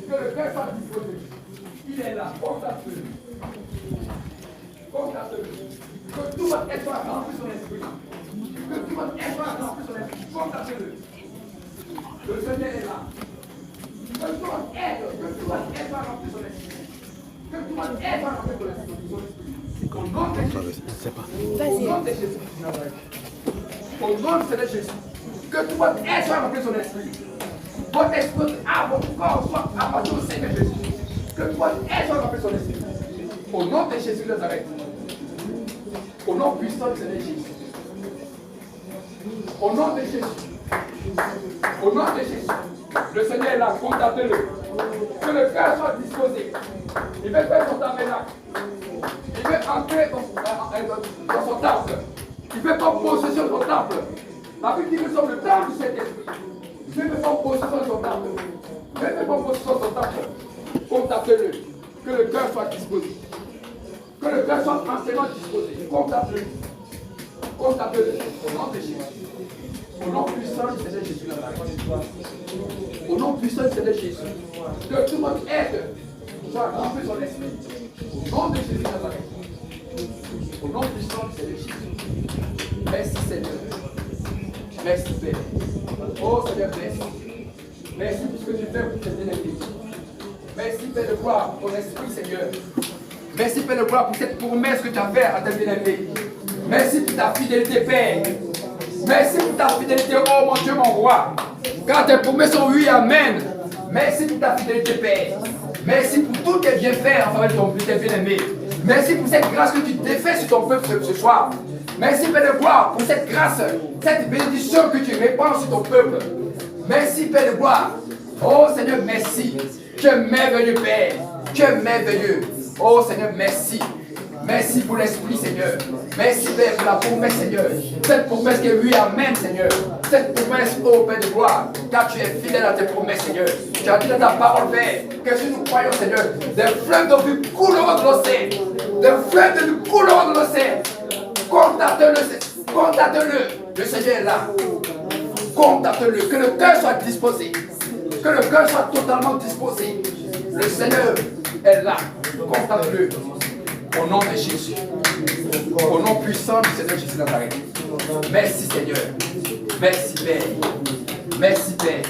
Que le cœur soit disposé. Il est là, contacte-le. Contacte-le. Que tout votre être soit rempli son esprit. Que tout votre être soit rempli son esprit. Contacte-le. Le Seigneur est là. Que tout votre être soit rempli son esprit. Que tout votre être soit rempli son esprit. Au nom de Jésus. Au nom de Jésus. Au nom de Jésus. Que tout votre être soit rempli son esprit. Votre esprit, votre corps soit appartenu au Seigneur Jésus. Que toi, être soit rempli son esprit. Au nom de Jésus de Nazareth. Au nom puissant du Seigneur Jésus. Au nom de Jésus. Au nom de Jésus. Le Seigneur est là, contactez-le. Que le cœur soit disposé. Il veut faire son tabernacle. Il veut entrer dans son temple. Il veut prendre possession de son temple. La Bible dit que nous sommes le temple du Saint-Esprit. Dieu veut prendre possession de son temple. Dieu veut prendre possession de son temple. Contactez-le. Que le cœur soit disposé. Que le cœur soit entièrement disposé. Contactez-le. Contactez-le. Au nom de Jésus. Au nom puissant du Seigneur Jésus. Au nom puissant du Seigneur Jésus. Que tout le monde aide. Soit rempli son esprit. Au nom de Jésus Nazareth. Au nom puissant du Seigneur Jésus. Merci Seigneur. Merci Père. Oh Seigneur, merci. Merci pour ce que tu fais pour tes bien-aimés. Merci Père de gloire pour ton esprit Seigneur. Merci Père de gloire pour cette promesse que tu as faite à tes bien-aimés. Merci pour ta fidélité Père. Merci pour ta fidélité, oh mon Dieu, mon roi. Car tes promesses sont oui, amen. Merci pour ta fidélité Père. Merci pour tout tes bienfaits en faveur de ton tes bien-aimés. Merci pour cette grâce que tu défais sur ton peuple ce soir. Merci Père de gloire pour cette grâce, cette bénédiction que tu répands sur ton peuple. Merci Père de gloire. Oh Seigneur, merci. Tu es merveilleux Père. Tu es merveilleux. Oh Seigneur, merci. Merci pour l'esprit Seigneur. Merci Père pour la promesse Seigneur. Cette promesse qui est oui, amen Seigneur. Cette promesse, oh Père de gloire. Car tu es fidèle à tes promesses Seigneur. Tu as dit dans ta parole Père que si nous croyons Seigneur, des fleuves de vie couleront de l'océan. Des fleuves de vie couleront de l'océan. Contacte-le, contacte-le. Le Seigneur est là. Contacte-le. Que le cœur soit disposé. Que le cœur soit totalement disposé. Le Seigneur est là. Contacte-le. Au nom de Jésus. Au nom puissant du Seigneur Jésus Nazareth. Merci Seigneur. Merci Père. Merci Père.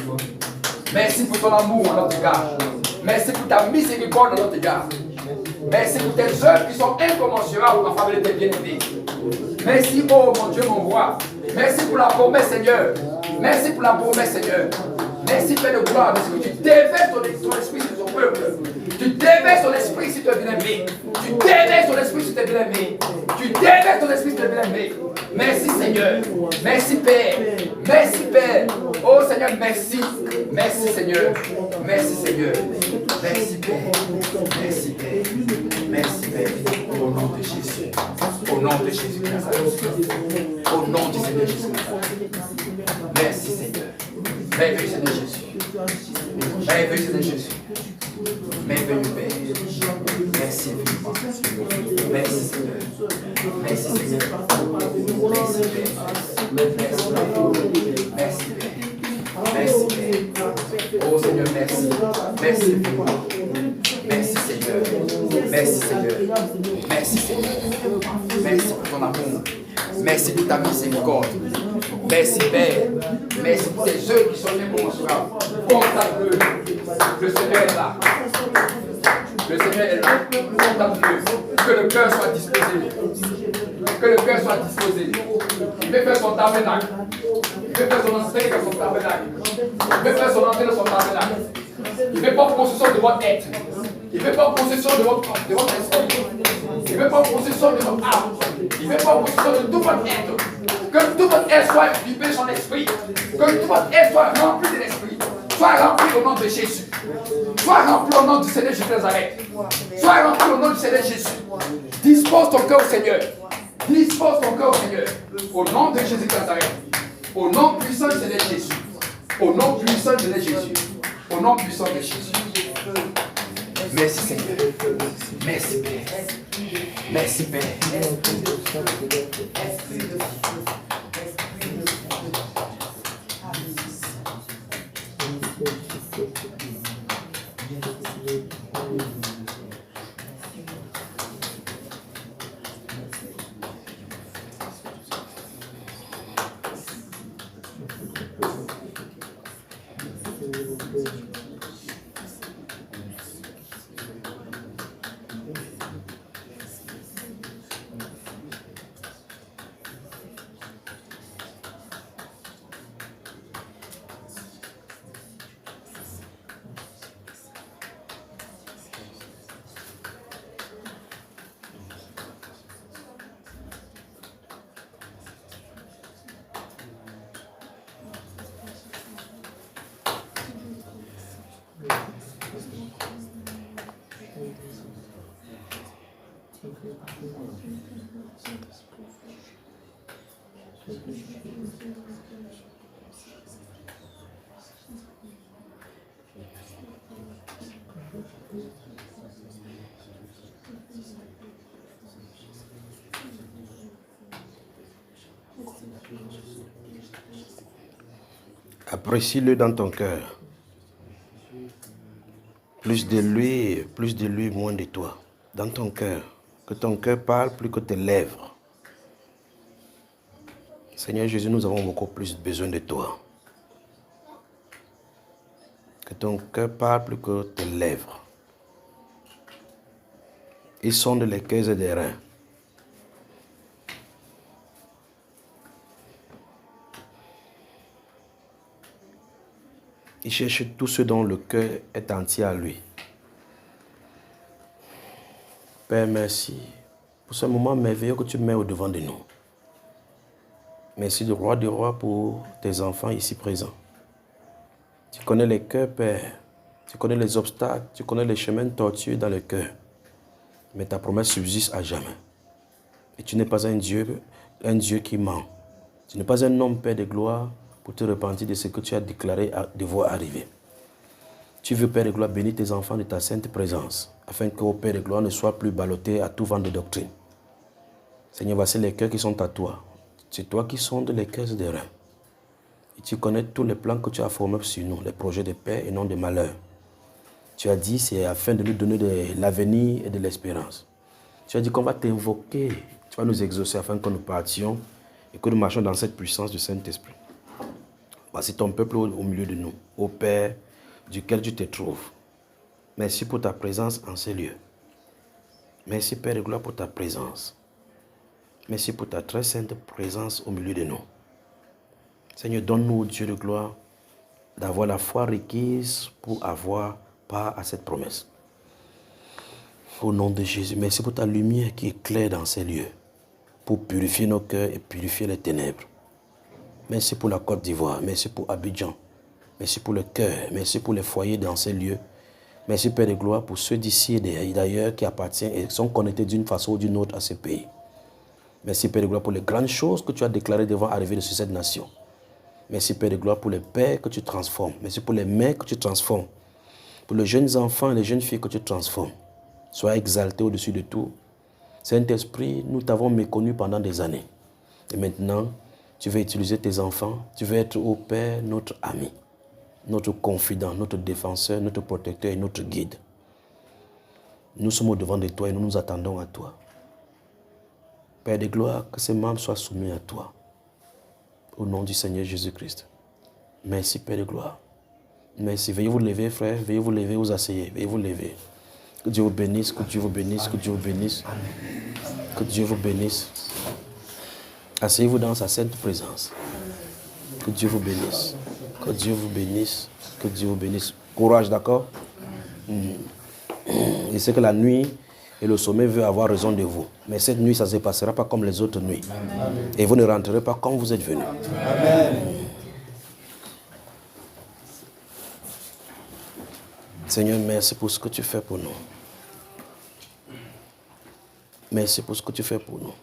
Merci pour ton amour à notre égard. Merci pour ta miséricorde à notre égard. Merci pour tes œuvres qui sont incommensurables en faveur de tes bien-aimés. Merci, oh mon Dieu, mon roi. Merci pour la promesse, Seigneur. Merci pour la promesse, Seigneur. Merci, Père de gloire, parce que tu déverses ton esprit sur ton peuple. Tu déverses ton esprit sur tes bien-aimés. Tu déverses ton esprit sur tes bien-aimés. Tu déverses ton esprit sur tes bien-aimés. Merci, Seigneur. Merci, Père. Merci, Père. Oh, Seigneur, merci. Merci, Seigneur. Merci, Seigneur. Merci, Père. Merci, Père. Merci, Père. Au nom de Jésus. Au nom de Jésus. Au nom du Seigneur Jésus. Merci, Seigneur. Merveilleux Seigneur Jésus. Merveilleux Seigneur Jésus. Merveilleux Père. Merci infiniment. Merci Seigneur. Merci Seigneur. Merci Père. Merci Père. Merci Père. Oh Seigneur, merci. Merci infiniment. Merci Seigneur. Merci Seigneur. Merci Seigneur. Merci pour ton amour. Merci pour ta miséricorde. Merci Père. Merci pour tes œuvres qui sont incommensurables. Contacte-le. Le Seigneur est là. Le Seigneur est là. Contacte-le. Que le cœur soit disposé. Que le cœur soit disposé. Il veut faire son tabernacle. Il veut faire son entrée dans son tabernacle. Il veut faire son entrée dans son tabernacle. Il veut prendre possession de votre être. Il veut prendre possession de votre esprit. Il veut prendre possession de votre âme. Il veut prendre possession de tout votre être. Que tout votre être soit vibré son esprit. Que tout votre être soit rempli de l'esprit. Sois rempli au nom de Jésus. Sois rempli au nom du Seigneur Jésus de Nazareth. Sois rempli au nom du Seigneur Jésus. Dispose ton cœur au Seigneur. Dispose ton cœur au Seigneur. Au nom de Jésus de Nazareth. Au nom puissant du Seigneur Jésus. Au nom puissant du Seigneur Jésus. Au nom puissant de Jésus. Merci Seigneur. Merci Père. Merci Père. Apprécie-le dans ton cœur. Plus de lui, moins de toi. Dans ton cœur. Que ton cœur parle plus que tes lèvres. Seigneur Jésus, nous avons beaucoup plus besoin de toi. Que ton cœur parle plus que tes lèvres. Ils sondent les cœurs et des reins. Il cherche tout ce dont le cœur est entier à lui. Père, merci pour ce moment merveilleux que tu mets au-devant de nous. Merci du roi des rois pour tes enfants ici présents. Tu connais les cœurs, Père. Tu connais les obstacles. Tu connais les chemins tortueux dans le cœur. Mais ta promesse subsiste à jamais. Et tu n'es pas un Dieu qui ment. Tu n'es pas un homme, Père de gloire, pour te repentir de ce que tu as déclaré devoir arriver. Tu veux, Père de gloire, bénir tes enfants de ta sainte présence, afin que, ô Père de gloire, ne soient plus ballottés à tout vent de doctrine. Seigneur, voici les cœurs qui sont à toi. C'est toi qui sondes les cœurs des reins. Et tu connais tous les plans que tu as formés sur nous, les projets de paix et non de malheur. Tu as dit, c'est afin de nous donner de l'avenir et de l'espérance. Tu as dit qu'on va t'invoquer, tu vas nous exaucer afin que nous partions et que nous marchions dans cette puissance du Saint-Esprit. Voici ton peuple au milieu de nous, ô Père, duquel tu te trouves. Merci pour ta présence en ces lieux. Merci, Père de gloire, pour ta présence. Merci pour ta très sainte présence au milieu de nous. Seigneur, donne-nous, Dieu de gloire, d'avoir la foi requise pour avoir part à cette promesse. Au nom de Jésus, merci pour ta lumière qui éclaire dans ces lieux, pour purifier nos cœurs et purifier les ténèbres. Merci pour la Côte d'Ivoire, merci pour Abidjan, merci pour le cœur, merci pour les foyers dans ces lieux. Merci, Père de gloire, pour ceux d'ici et d'ailleurs qui appartiennent et sont connectés d'une façon ou d'une autre à ce pays. Merci, Père de gloire, pour les grandes choses que tu as déclarées devant arriver sur cette nation. Merci, Père de gloire, pour les pères que tu transformes. Merci pour les mères que tu transformes. Pour les jeunes enfants et les jeunes filles que tu transformes. Sois exalté au-dessus de tout. Saint-Esprit, nous t'avons méconnu pendant des années. Et maintenant, tu veux utiliser tes enfants. Tu veux être, ô Père, notre ami, notre confident, notre défenseur, notre protecteur et notre guide. Nous sommes au-devant de toi et nous nous attendons à toi. Père de gloire, que ces membres soient soumis à toi. Au nom du Seigneur Jésus-Christ. Merci, Père de gloire. Merci. Veuillez vous lever, frère. Veuillez vous lever, vous asseyez. Veuillez vous lever. Que Dieu vous bénisse, que Dieu vous bénisse, que Dieu vous bénisse. Que Dieu vous bénisse. Asseyez-vous dans sa sainte présence. Que Dieu vous bénisse. Que Dieu vous bénisse. Que Dieu vous bénisse. Courage, d'accord? Je sais que la nuit et le sommeil veut avoir raison de vous. Mais cette nuit, ça ne se passera pas comme les autres nuits. Et vous ne rentrerez pas comme vous êtes venus. Seigneur, merci pour ce que tu fais pour nous. Merci pour ce que tu fais pour nous.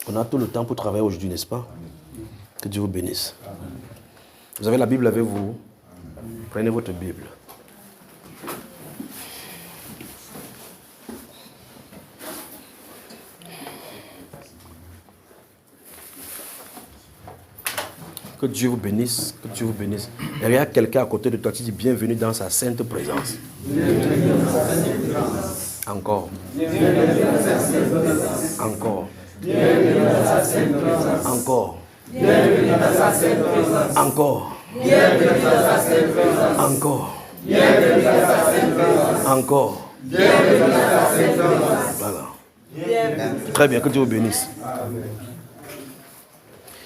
On a tout le temps pour travailler aujourd'hui, n'est-ce pas? Que Dieu vous bénisse. Vous avez la Bible avec vous? Prenez votre Bible. Que Dieu vous bénisse, que Dieu vous bénisse. Et regarde quelqu'un à côté de toi, tu dis bienvenue dans sa sainte présence. Encore. Encore. Encore. Encore. Encore. Encore. Voilà. Très bien, que Dieu vous bénisse.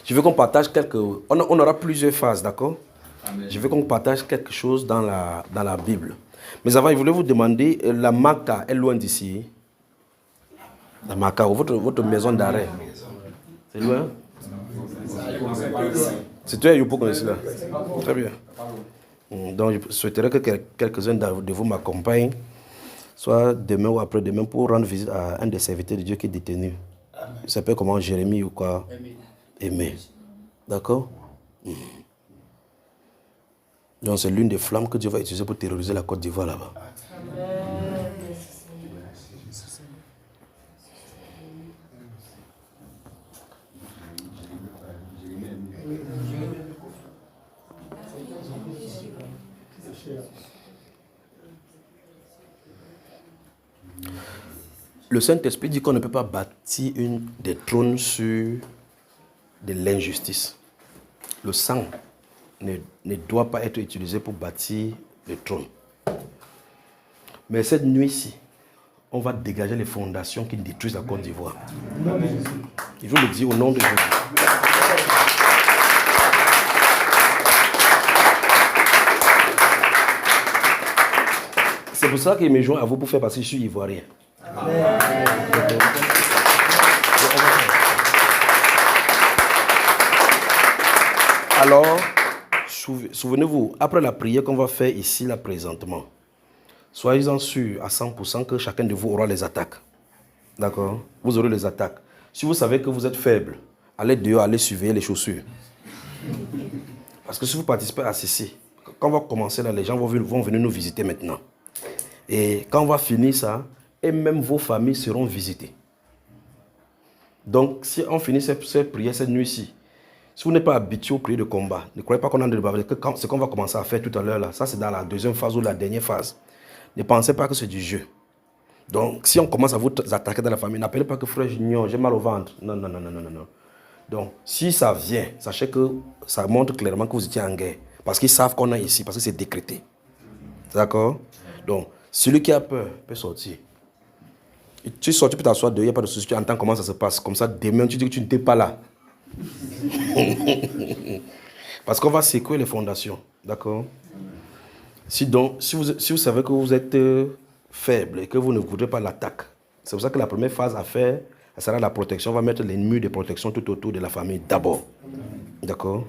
Je veux qu'on partage quelques... On aura plusieurs phases, d'accord? Je veux qu'on partage quelque chose dans la Bible. Mais avant, je voulais vous demander, la Maka est loin d'ici? La Maka, votre maison d'arrêt. C'est loin? C'est toi, Youpo, qu'on est ici là? Très bien. Donc, je souhaiterais que quelques-uns de vous m'accompagnent, soit demain ou après-demain, pour rendre visite à un des serviteurs de Dieu qui est détenu. Il s'appelle comment? Jérémie ou quoi? Aimé. D'accord? Donc c'est l'une des flammes que Dieu va utiliser pour terroriser la Côte d'Ivoire là-bas. Le Saint-Esprit dit qu'on ne peut pas bâtir des trônes sur de l'injustice. Le sang ne doit pas être utilisé pour bâtir le trône. Mais cette nuit-ci, on va dégager les fondations qui détruisent la Côte d'Ivoire. Je vous le dis au nom de Jésus. C'est pour ça que je me joins à vous pour faire passer, je suis ivoirien. Alors, souvenez-vous, après la prière qu'on va faire ici, là, présentement, soyez-en sûrs à 100% que chacun de vous aura les attaques. D'accord? Vous aurez les attaques. Si vous savez que vous êtes faible, allez dehors, allez surveiller les chaussures. Parce que si vous participez à ceci, quand on va commencer là, les gens vont venir nous visiter maintenant. Et quand on va finir ça, et même vos familles seront visitées. Donc, si on finit cette prière cette nuit-ci, si vous n'êtes pas habitué aux prières de combat, ne croyez pas qu'on a de débat. Ce qu'on va commencer à faire tout à l'heure, là, ça c'est dans la deuxième phase ou la dernière phase. Ne pensez pas que c'est du jeu. Donc, si on commence à vous attaquer dans la famille, n'appelez pas que frère Junior, j'ai mal au ventre. Non, non, non, non, non, non. Donc, si ça vient, sachez que ça montre clairement que vous étiez en guerre. Parce qu'ils savent qu'on est ici, parce que c'est décrété. D'accord? Donc, celui qui a peur peut sortir. Tu sors, tu peux t'asseoir dehors, il n'y a pas de souci, tu entends comment ça se passe. Comme ça, demain, tu dis que tu n'étais pas là. Parce qu'on va secouer les fondations. D'accord? Si vous savez que vous êtes faible et que vous ne voudrez pas l'attaque, c'est pour ça que la première phase à faire, ça sera la protection. On va mettre les murs de protection tout autour de la famille d'abord. D'accord?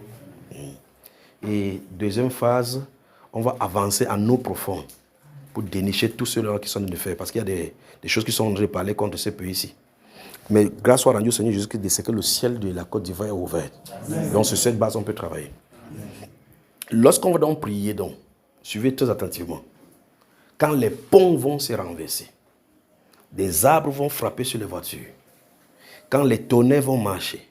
Et deuxième phase, on va avancer en eau profonde pour dénicher tous ceux-là qui sont en train de faire. Parce qu'il y a des choses qui sont en train de parler contre ces pays-ci. Mais grâce soit rendue au Seigneur Jésus, c'est que le ciel de la Côte d'Ivoire est ouvert. Donc sur cette base, on peut travailler. Lorsqu'on va donc prier, donc, suivez très attentivement. Quand les ponts vont se renverser, des arbres vont frapper sur les voitures, quand les tonnerres vont marcher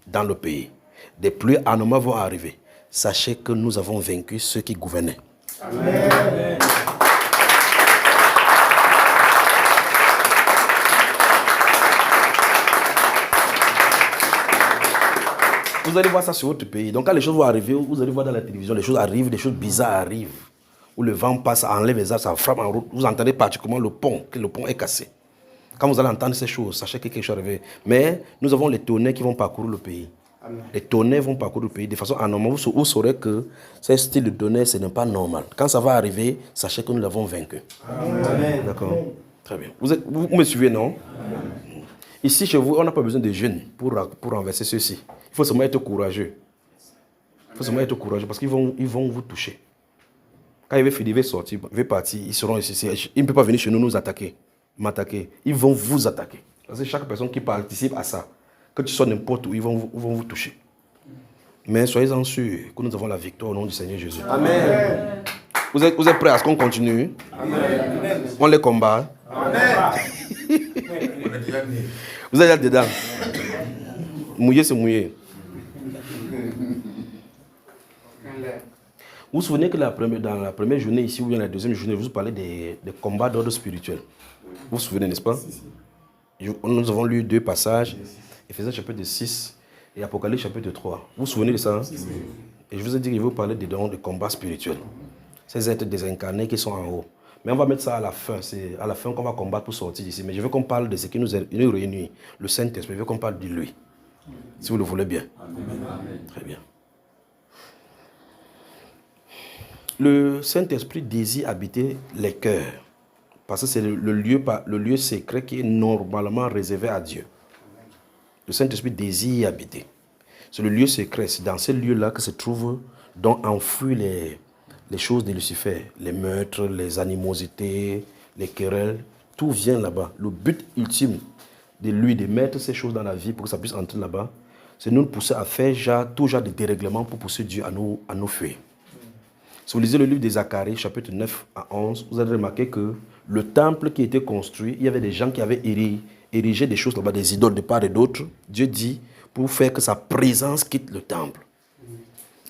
dans le pays, des pluies anomales vont arriver, sachez que nous avons vaincu ceux qui gouvernaient. Amen. Vous allez voir ça sur votre pays. Donc quand les choses vont arriver, vous allez voir dans la télévision, les choses arrivent, des choses bizarres arrivent. Où le vent passe, enlève les arbres, ça frappe en route. Vous entendez particulièrement le pont, que le pont est cassé. Quand vous allez entendre ces choses, sachez que quelque chose est arrivé. Mais nous avons les tonnerres qui vont parcourir le pays. Amen. Les tonnerres vont parcourir le pays de façon anormale. Vous saurez que ce style de tonnerre, ce n'est pas normal. Quand ça va arriver, sachez que nous l'avons vaincu. Amen. D'accord? Très bien. Vous me suivez, non? Amen. Ici, chez vous, on n'a pas besoin de jeunes pour renverser ceci. Il faut seulement être courageux. Il faut seulement être courageux parce qu'ils vont vous toucher. Quand il va finir, il va sortir, il va partir, ils seront ici. Ils ne peuvent pas venir chez nous attaquer, m'attaquer. Ils vont vous attaquer. Parce que chaque personne qui participe à ça, que tu sois n'importe où, ils vont vous toucher. Mais soyez-en sûrs que nous avons la victoire au nom du Seigneur Jésus. Amen. Vous êtes prêts à ce qu'on continue? Amen. On les combat. Amen. Vous êtes là-dedans. Mouiller, c'est mouiller. Vous vous souvenez que dans la première journée ici, ou bien la deuxième journée, je vous parlais des combats d'ordre spirituel. Vous vous souvenez, n'est-ce pas? Nous avons lu 2 passages, Éphésiens chapitre 6 et Apocalypse chapitre 3. Vous vous souvenez de ça? Hein? Et je vous ai dit que je vais vous parler des dons de combat spirituel. Ces êtres désincarnés qui sont en haut. Mais on va mettre ça à la fin. C'est à la fin qu'on va combattre pour sortir d'ici. Mais je veux qu'on parle de ce qui nous réunit, le Saint-Esprit. Je veux qu'on parle de lui. Si vous le voulez bien. Amen. Très bien. Le Saint-Esprit désire habiter les cœurs. Parce que c'est le lieu secret qui est normalement réservé à Dieu. Le Saint-Esprit désire y habiter. C'est le lieu secret. C'est dans ce lieu-là que se trouvent, dont enfouis les choses de Lucifer. Les meurtres, les animosités, les querelles. Tout vient là-bas. Le but ultime de lui, de mettre ces choses dans la vie pour que ça puisse entrer là-bas, c'est nous pousser à faire tout genre de dérèglement pour pousser Dieu à nous fuir. Si vous lisez le livre de Zacharie, chapitre 9 à 11, vous allez remarquer que le temple qui était construit, il y avait des gens qui avaient érigé des choses là-bas, des idoles de part et d'autre. Dieu dit, pour faire que sa présence quitte le temple.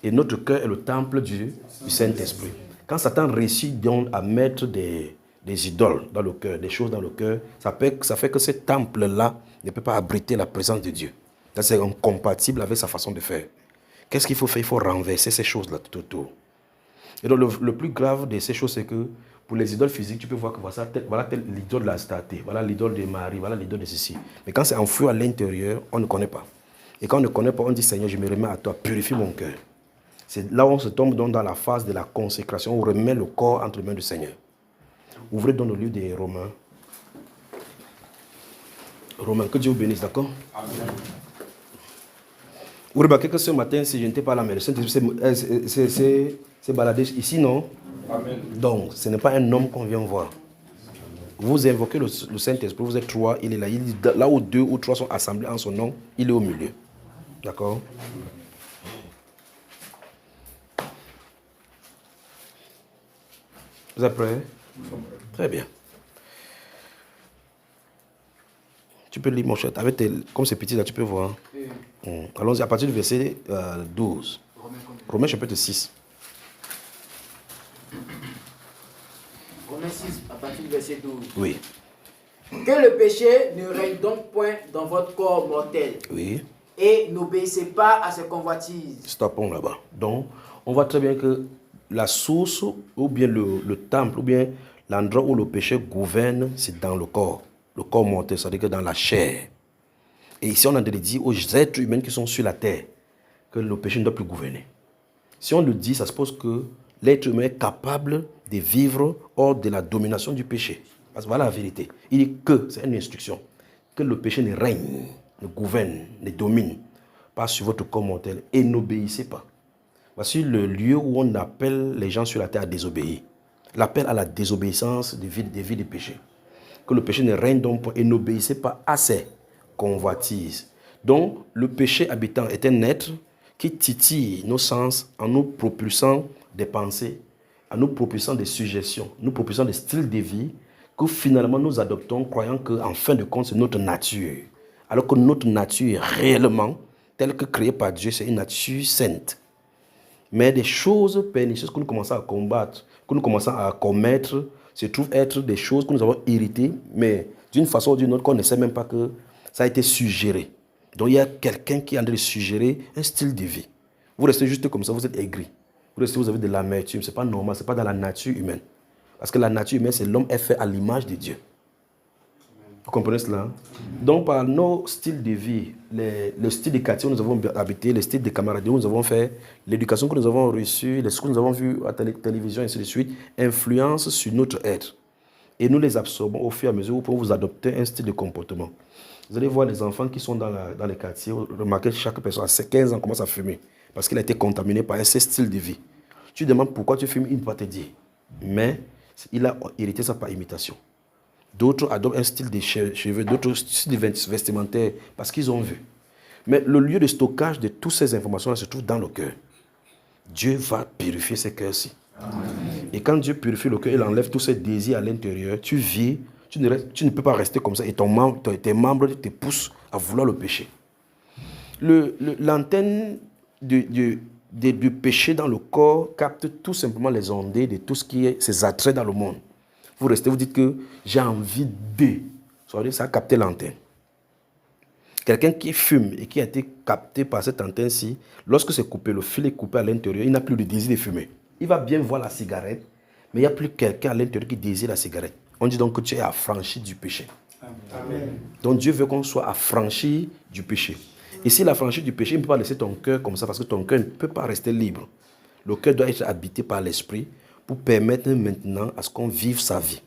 Et notre cœur est le temple du Saint-Esprit. Quand Satan réussit donc à mettre des idoles dans le cœur, des choses dans le cœur, ça fait que ce temple-là ne peut pas abriter la présence de Dieu. C'est incompatible avec sa façon de faire. Qu'est-ce qu'il faut faire? Il faut renverser ces choses-là tout autour. Et donc le plus grave de ces choses, c'est que pour les idoles physiques, tu peux voir que voilà l'idole de la statue, voilà l'idole de Marie, voilà l'idole de ceci. Mais quand c'est enfoui à l'intérieur, on ne connaît pas. Et quand on ne connaît pas, on dit, Seigneur, je me remets à toi, purifie mon cœur. C'est là où on se tombe donc dans la phase de la consécration, où on remet le corps entre les mains du Seigneur. Ouvrez donc le livre des Romains. Romains, que Dieu vous bénisse, d'accord? Amen. Vous remarquez que ce matin, si je n'étais pas là, mais le Saint-Esprit c'est baladé ici, non? Amen. Donc, ce n'est pas un homme qu'on vient voir. Vous invoquez le Saint-Esprit, vous êtes 3, il est là. Il dit, là où 2 ou 3 sont assemblés en son nom, il est au milieu. D'accord? Vous êtes prêts? Très bien. Tu peux lire mon chat. Comme c'est petit là, tu peux voir. Allons-y à partir du verset 12. Romains chapitre 6. Romains 6, à partir du verset 12. Oui. Que le péché ne règne donc point dans votre corps mortel. Oui. Et n'obéissez pas à ses convoitises. Stoppons là-bas. Donc, on voit très bien que la source, ou bien le temple, ou bien l'endroit où le péché gouverne, c'est dans le corps mortel, c'est-à-dire que dans la chair. Et ici, on a dit aux êtres humains qui sont sur la terre que le péché ne doit plus gouverner. Si on le dit, ça suppose que l'être humain est capable de vivre hors de la domination du péché. Parce que voilà la vérité. Il dit que, c'est une instruction, que le péché ne règne, ne gouverne, ne domine pas sur votre corps mortel et n'obéissez pas. Voici le lieu où on appelle les gens sur la terre à désobéir. L'appel à la désobéissance des vies des péchés. Que le péché ne règne donc pas et n'obéissez pas à ses convoitises. Donc, le péché habitant est un être qui titille nos sens en nous propulsant des pensées, en nous propulsant des suggestions, nous propulsant des styles de vie que finalement nous adoptons croyant qu'en fin de compte c'est notre nature. Alors que notre nature réellement, telle que créée par Dieu, c'est une nature sainte. Mais des choses pernicieuses que nous commençons à combattre, que nous commençons à commettre, se trouvent être des choses que nous avons héritées, mais d'une façon ou d'une autre qu'on ne sait même pas que ça a été suggéré. Donc il y a quelqu'un qui est en train de suggérer un style de vie. Vous restez juste comme ça, vous êtes aigri. Vous avez de l'amertume, ce n'est pas normal, ce n'est pas dans la nature humaine. Parce que la nature humaine, c'est l'homme est fait à l'image de Dieu. Vous comprenez cela? Donc par nos styles de vie, le style de quartier où nous avons habité, le style de camaraderie où nous avons fait, l'éducation que nous avons reçue, les choses que nous avons vues à la télévision et ainsi de suite, influencent sur notre être. Et nous les absorbons au fur et à mesure où vous adopter un style de comportement. Vous allez voir les enfants qui sont dans les quartiers, remarquez que chaque personne à 15 ans commence à fumer parce qu'il a été contaminé par un style de vie. Tu demandes pourquoi tu fumes, il ne va pas te dire. Mais il a hérité ça par imitation. D'autres adoptent un style de cheveux, d'autres style vestimentaire parce qu'ils ont vu. Mais le lieu de stockage de toutes ces informations-là se trouve dans le cœur. Dieu va purifier ces cœurs-ci. Et quand Dieu purifie le cœur, il enlève tous ces désirs à l'intérieur, tu vis, tu ne peux pas rester comme ça et tes membres te poussent à vouloir le péché. L'antenne du péché dans le corps capte tout simplement les ondées de tout ce qui est ses attraits dans le monde. Vous restez, vous dites que j'ai envie de. Ça a capté l'antenne. Quelqu'un qui fume et qui a été capté par cette antenne-ci, lorsque c'est coupé, le fil est coupé à l'intérieur, il n'a plus le désir de fumer. Il va bien voir la cigarette, mais il n'y a plus quelqu'un à l'intérieur qui désire la cigarette. On dit donc que tu es affranchi du péché. Amen. Donc Dieu veut qu'on soit affranchi du péché. Et s'il a affranchi du péché, il ne peut pas laisser ton cœur comme ça, parce que ton cœur ne peut pas rester libre. Le cœur doit être habité par l'esprit pour permettre maintenant à ce qu'on vive sa vie.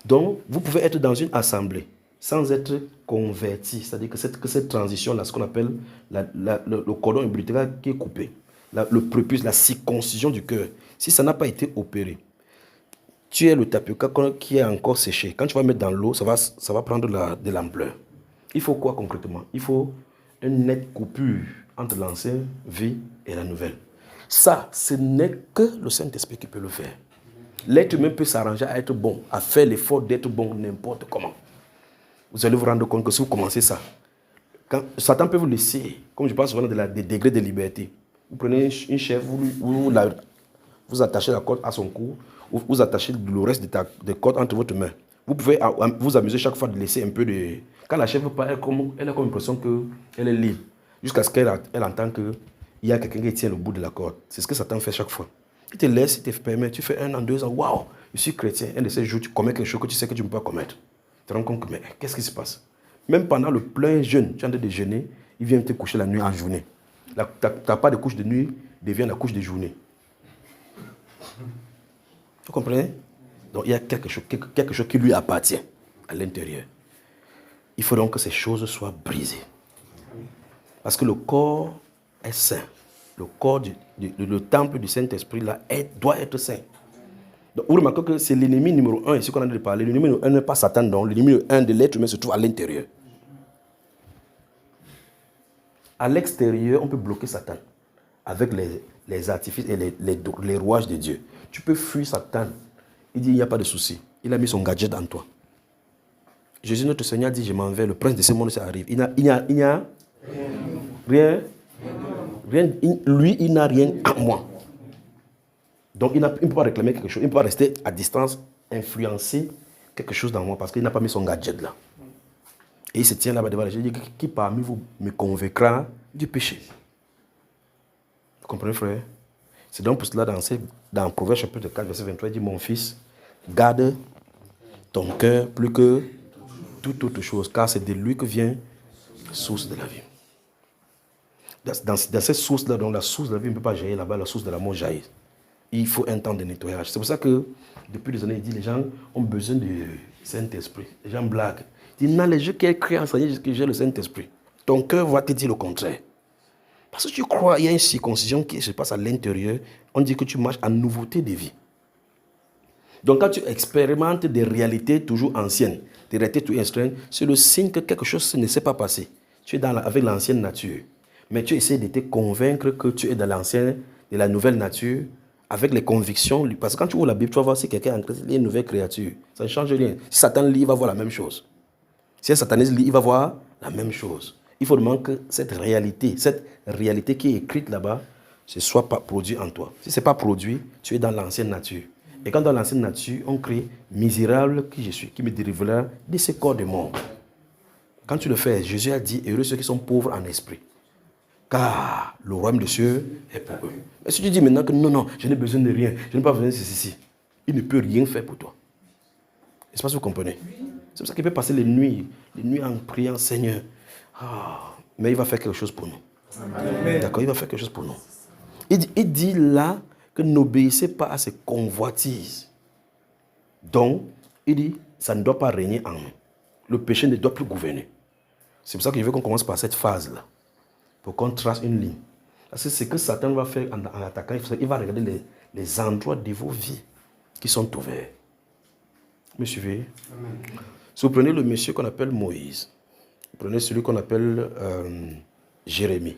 Donc, vous pouvez être dans une assemblée sans être converti. C'est-à-dire que cette transition-là, ce qu'on appelle le cordon ombilical qui est coupé, le prépuce, la circoncision du cœur, si ça n'a pas été opéré, tu es le tapioca qui est encore séché. Quand tu vas mettre dans l'eau, ça va prendre de l'ampleur. Il faut quoi concrètement? Il faut une nette coupure entre l'ancienne vie et la nouvelle. Ça, ce n'est que le Saint-Esprit qui peut le faire. L'être humain peut s'arranger à être bon, à faire l'effort d'être bon n'importe comment. Vous allez vous rendre compte que si vous commencez ça, Satan peut vous laisser, comme je parle souvent des degrés de liberté. Vous prenez une chèvre, vous attachez la corde à son cou, vous attachez le reste des cordes entre votre main. Vous pouvez vous amuser chaque fois de laisser un peu de... Quand la chèvre part, elle a comme l'impression qu'elle est libre. Jusqu'à ce qu'elle entende qu'il y a quelqu'un qui tient le bout de la corde. C'est ce que Satan fait chaque fois. Il te laisse, il te permet, tu fais 1 an, 2 ans, waouh, je suis chrétien. Un de ces jours, tu commets quelque chose que tu sais que tu ne peux pas commettre. Tu te rends compte que, mais qu'est-ce qui se passe? Même pendant le plein jeûne, tu es en train de jeûner, il vient te coucher la nuit en journée. Ta part de couche de nuit devient la couche de journée. Vous comprenez? Donc il y a quelque chose qui lui appartient à l'intérieur. Il faut donc que ces choses soient brisées. Parce que le corps est saint. Le corps, le temple du Saint-Esprit là, doit être saint. Donc, vous remarquez que c'est l'ennemi numéro 1, ici qu'on a de parler. L'ennemi numéro 1 n'est pas Satan, donc l'ennemi numéro 1 de l'être humain se trouve à l'intérieur. À l'extérieur, on peut bloquer Satan avec les artifices et les rouages de Dieu. Tu peux fuir Satan. Il dit, il n'y a pas de souci. Il a mis son gadget en toi. Jésus, notre Seigneur, dit, je m'en vais, le prince de ce monde, ça arrive. Il n'y a rien. Lui, il n'a rien à moi. Donc, il ne peut pas réclamer quelque chose. Il ne peut pas rester à distance, influencer quelque chose dans moi parce qu'il n'a pas mis son gadget là. Et il se tient là-bas devant les gens. Il dit, qui parmi vous me convaincra du péché? Vous comprenez, frère? C'est donc pour cela, dans Proverbe chapitre 4, verset 23, il dit, mon fils, garde ton cœur plus que toute autre chose, car c'est de lui que vient la source de la vie. Dans cette source-là, donc la source de la vie ne peut pas jaillir là-bas, la source de l'amour jaillit. Il faut un temps de nettoyage. C'est pour ça que, depuis des années, il dit, les gens ont besoin du Saint-Esprit. Les gens blaguent. Il dit, non, les gens qui ont créé enseigner que j'ai le Saint-Esprit. Ton cœur va te dire le contraire. Parce que tu crois, il y a une circoncision qui se passe à l'intérieur. On dit que tu marches en nouveauté de vie. Donc, quand tu expérimentes des réalités toujours anciennes, des réalités toujours anciennes, c'est le signe que quelque chose ne s'est pas passé. Tu es avec l'ancienne nature. Mais tu essaies de te convaincre que tu es dans l'ancienne, de la nouvelle nature, avec les convictions. Parce que quand tu ouvres la Bible, tu vas voir si quelqu'un est en Christ, il est une nouvelle créature. Ça ne change rien. Si Satan lit, il va voir la même chose. Si un sataniste lit, il va voir la même chose. Il faut demander que cette réalité qui est écrite là-bas, ce ne soit pas produit en toi. Si ce n'est pas produit, tu es dans l'ancienne nature. Et quand dans l'ancienne nature, on crée misérable qui je suis, qui me dérivera de ce corps de mort. Quand tu le fais, Jésus a dit, heureux ceux qui sont pauvres en esprit. Car le royaume des cieux est pour eux. Mais si tu dis maintenant que non, je n'ai besoin de rien, je n'ai pas besoin de ceci, il ne peut rien faire pour toi. Est-ce que vous comprenez? C'est pour ça qu'il peut passer les nuits en priant, Seigneur. Mais il va faire quelque chose pour nous. Amen. D'accord, il va faire quelque chose pour nous. Il dit là que n'obéissez pas à ces convoitises. Donc, il dit, ça ne doit pas régner en nous. Le péché ne doit plus gouverner. C'est pour ça que je veux qu'on commence par cette phase-là. Pour qu'on trace une ligne. Parce que ce que Satan va faire en attaquant, il va regarder les endroits de vos vies qui sont ouverts. Vous me suivez? Amen. Si vous prenez le monsieur qu'on appelle Moïse, prenez celui qu'on appelle Jérémie.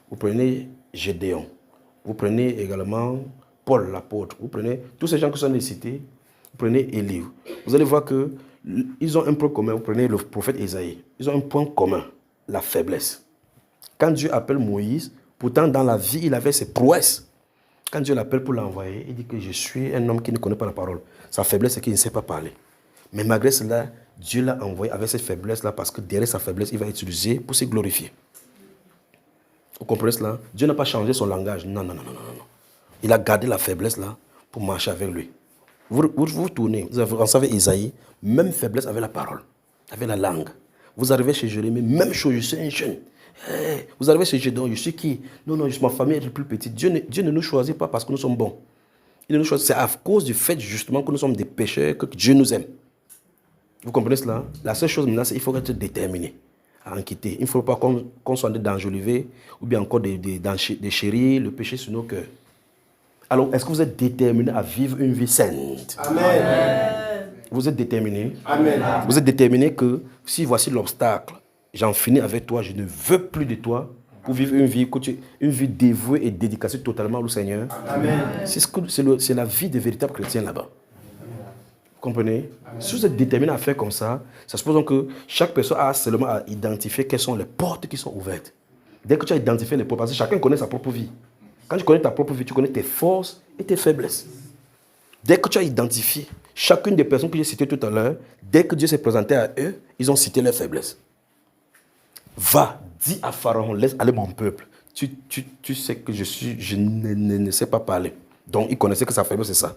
Vous prenez Gédéon. Vous prenez également Paul l'apôtre. Vous prenez tous ces gens qui sont cités. Vous prenez Élie. Vous allez voir qu'ils ont un point commun. Vous prenez le prophète Isaïe. Ils ont un point commun, la faiblesse. Quand Dieu appelle Moïse, pourtant dans la vie, il avait ses prouesses. Quand Dieu l'appelle pour l'envoyer, il dit que je suis un homme qui ne connaît pas la parole. Sa faiblesse, c'est qu'il ne sait pas parler. Mais malgré cela, Dieu l'a envoyé avec cette faiblesse-là parce que derrière sa faiblesse, il va utiliser pour se glorifier. Vous comprenez cela? Dieu n'a pas changé son langage. Non. Il a gardé la faiblesse-là pour marcher avec lui. Vous tournez, vous savez Isaïe, même faiblesse avec la parole, avec la langue. Vous arrivez chez Jérémie, même chose, je suis un jeune. Hey, vous arrivez chez Gédéon, je suis qui? Non, ma famille est plus petite. Dieu ne nous choisit pas parce que nous sommes bons. Il nous choisit, c'est à cause du fait justement que nous sommes des pécheurs que Dieu nous aime. Vous comprenez cela? La seule chose maintenant, c'est qu'il faut être déterminé à en quitter. Il ne faut pas qu'on soit d'enjoliver ou bien encore déchérir le péché sur nos cœurs. Alors, est-ce que vous êtes déterminé à vivre une vie sainte? Amen. Vous êtes déterminé? Amen. Vous êtes déterminé que si voici l'obstacle, j'en finis avec toi, je ne veux plus de toi pour vivre une vie dévouée et dédicacée totalement au Seigneur. Amen. C'est la vie des véritables chrétiens là-bas. Vous comprenez? Si vous êtes déterminé à faire comme ça suppose donc que chaque personne a seulement à identifier quelles sont les portes qui sont ouvertes. Dès que tu as identifié les portes, parce que chacun connaît sa propre vie. Quand tu connais ta propre vie, tu connais tes forces et tes faiblesses. Dès que tu as identifié chacune des personnes que j'ai citées tout à l'heure, dès que Dieu s'est présenté à eux, ils ont cité leurs faiblesses. Va, dis à Pharaon, laisse aller mon peuple. Tu sais que je ne sais pas parler. Donc, il connaissait que sa faiblesse, c'est ça.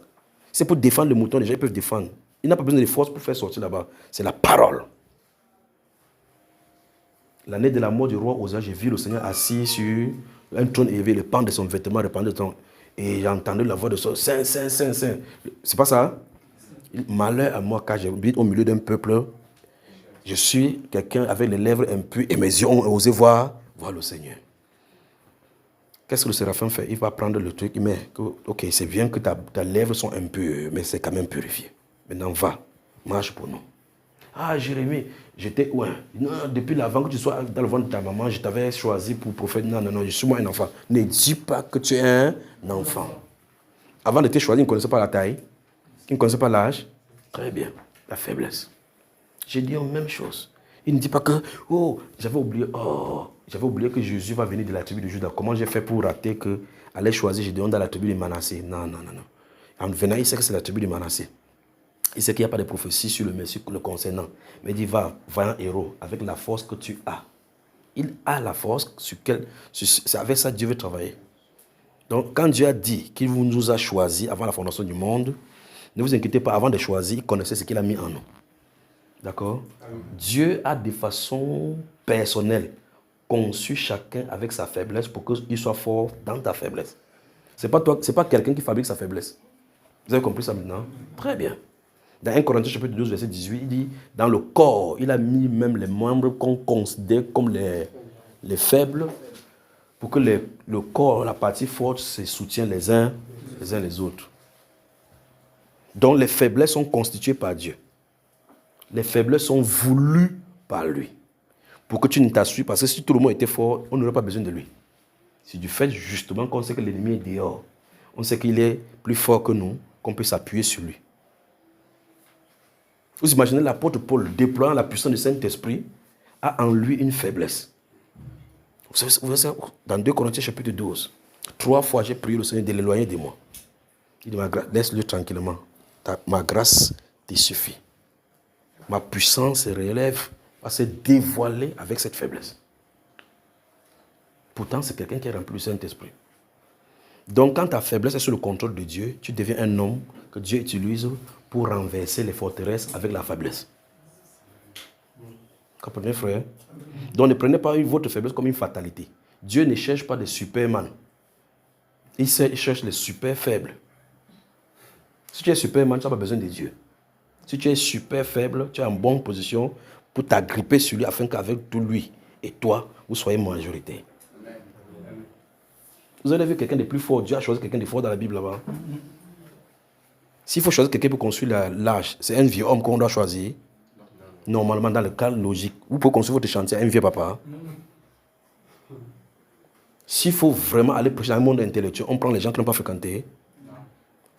C'est pour défendre le mouton, les gens ils peuvent défendre. Il n'a pas besoin de force pour faire sortir là-bas. C'est la parole. L'année de la mort du roi Osia, j'ai vu le Seigneur assis sur un trône élevé, le pan de son vêtement répandu de temps. Et j'ai entendu la voix de son Saint, Saint, Saint, Saint. C'est pas ça? Malheur à moi, car j'habite au milieu d'un peuple. Je suis quelqu'un avec les lèvres impures et mes yeux ont osé voir le Seigneur. Qu'est-ce que le séraphin fait? Il va prendre le truc, il met, ok, c'est bien que tes lèvres sont impures, mais c'est quand même purifié. Maintenant, va, marche pour nous. Ah, Jérémie, j'étais où? Non, depuis l'avant que tu sois dans le ventre de ta maman, je t'avais choisi pour prophète. Non, je suis moi un enfant. Ne dis pas que tu es un enfant. Avant de te choisir, il ne connaissait pas la taille, il ne connaissait pas l'âge. Très bien, la faiblesse. J'ai dit la même chose. Il ne dit pas que, j'avais oublié que Jésus va venir de la tribu de Juda. Comment j'ai fait pour rater que aller choisir Gédéon dans la tribu de Manassé? Non. En venant, il sait que c'est la tribu de Manassé. Il sait qu'il n'y a pas de prophétie sur le Messie le concernant. Mais il dit, va, vaillant héros, avec la force que tu as. Il a la force c'est avec ça que Dieu veut travailler. Donc, quand Dieu a dit qu'il nous a choisis avant la fondation du monde, ne vous inquiétez pas, avant de choisir, il connaissait ce qu'il a mis en nous. D'accord? Dieu a de façon personnelle conçu chacun avec sa faiblesse pour qu'il soit fort dans ta faiblesse. Ce n'est pas quelqu'un qui fabrique sa faiblesse. Vous avez compris ça maintenant? Très bien. Dans 1 Corinthiens chapitre 12, verset 18, il dit, dans le corps, il a mis même les membres qu'on considère comme les faibles, pour que le corps, la partie forte, se soutienne les uns les autres. Donc les faiblesses sont constituées par Dieu. Les faiblesses sont voulues par lui. Pour que tu ne t'assuies, parce que si tout le monde était fort, on n'aurait pas besoin de lui. C'est du fait justement qu'on sait que l'ennemi est dehors. On sait qu'il est plus fort que nous, qu'on peut s'appuyer sur lui. Vous imaginez l'apôtre Paul déployant la puissance du Saint-Esprit a en lui une faiblesse. Vous savez, dans 2 Corinthiens chapitre 12, 3 fois j'ai prié le Seigneur de l'éloigner de moi. Il dit, laisse-le tranquillement. Ma grâce te suffit. Ma puissance se relève à se dévoiler avec cette faiblesse. Pourtant, c'est quelqu'un qui est rempli du Saint-Esprit. Donc, quand ta faiblesse est sous le contrôle de Dieu, tu deviens un homme que Dieu utilise pour renverser les forteresses avec la faiblesse. Comprenez, frère? Donc, ne prenez pas votre faiblesse comme une fatalité. Dieu ne cherche pas des superman. Il cherche les super faibles. Si tu es superman, tu n'as pas besoin de Dieu. Si tu es super faible, tu es en bonne position pour t'agripper sur lui afin qu'avec tout lui et toi, vous soyez majoritaire. Vous avez vu quelqu'un de plus fort. Dieu a choisi quelqu'un de fort dans la Bible là-bas. S'il faut choisir quelqu'un pour construire l'âge, c'est un vieux homme qu'on doit choisir. Normalement, dans le cas logique, vous pouvez construire votre chantier à un vieux papa. S'il faut vraiment aller prêcher dans un monde intellectuel, on prend les gens qui n'ont pas fréquenté.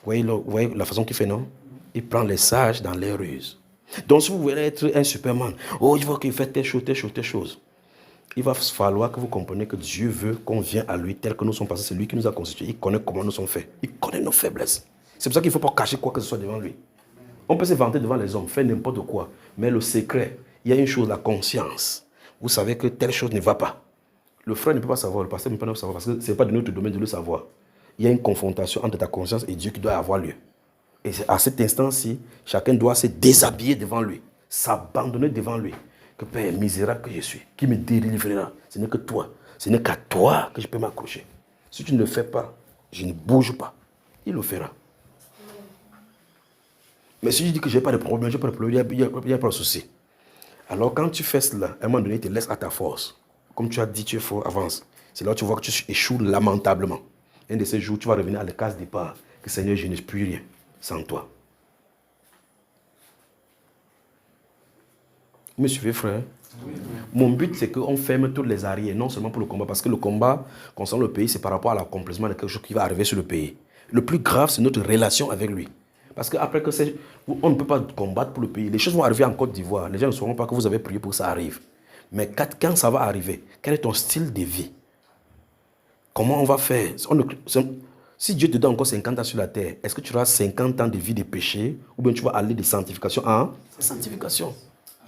Vous voyez la façon qu'il fait, non? Il prend les sages dans les ruses. Donc, si vous voulez être un Superman, il faut qu'il fasse telle chose, telle chose, telle chose. Il va falloir que vous compreniez que Dieu veut qu'on vienne à lui tel que nous sommes passés. C'est lui qui nous a constitués. Il connaît comment nous sommes faits. Il connaît nos faiblesses. C'est pour ça qu'il ne faut pas cacher quoi que ce soit devant lui. On peut se vanter devant les hommes, faire n'importe quoi. Mais le secret, il y a une chose, la conscience. Vous savez que telle chose ne va pas. Le frère ne peut pas savoir, le pasteur ne peut pas savoir, parce que ce n'est pas de notre domaine de le savoir. Il y a une confrontation entre ta conscience et Dieu qui doit avoir lieu. Et à cet instant-ci, chacun doit se déshabiller devant lui, s'abandonner devant lui. Que Père misérable que je suis, qui me délivrera. Ce n'est que toi, ce n'est qu'à toi que je peux m'accrocher. Si tu ne le fais pas, je ne bouge pas. Il le fera. Mais si je dis que je n'ai pas de problème, il n'y a pas de souci. Alors quand tu fais cela, à un moment donné, il te laisse à ta force. Comme tu as dit, tu es fort, avance. C'est là que tu vois que tu échoues lamentablement. Un de ces jours, tu vas revenir à la case départ. Que Seigneur, je n'ai plus rien sans toi. Vous me suivez, frère? Oui. Mon but, c'est qu'on ferme toutes les arrières, non seulement pour le combat, parce que le combat concernant le pays, c'est par rapport à l'accomplissement de quelque chose qui va arriver sur le pays. Le plus grave, c'est notre relation avec lui. Parce qu'après que on ne peut pas combattre pour le pays. Les choses vont arriver en Côte d'Ivoire. Les gens ne sauront pas que vous avez prié pour que ça arrive. Mais quand ça va arriver, quel est ton style de vie? Comment on va faire? Si Dieu te donne encore 50 ans sur la terre, est-ce que tu auras 50 ans de vie de péché ou bien tu vas aller de sanctification en sanctification?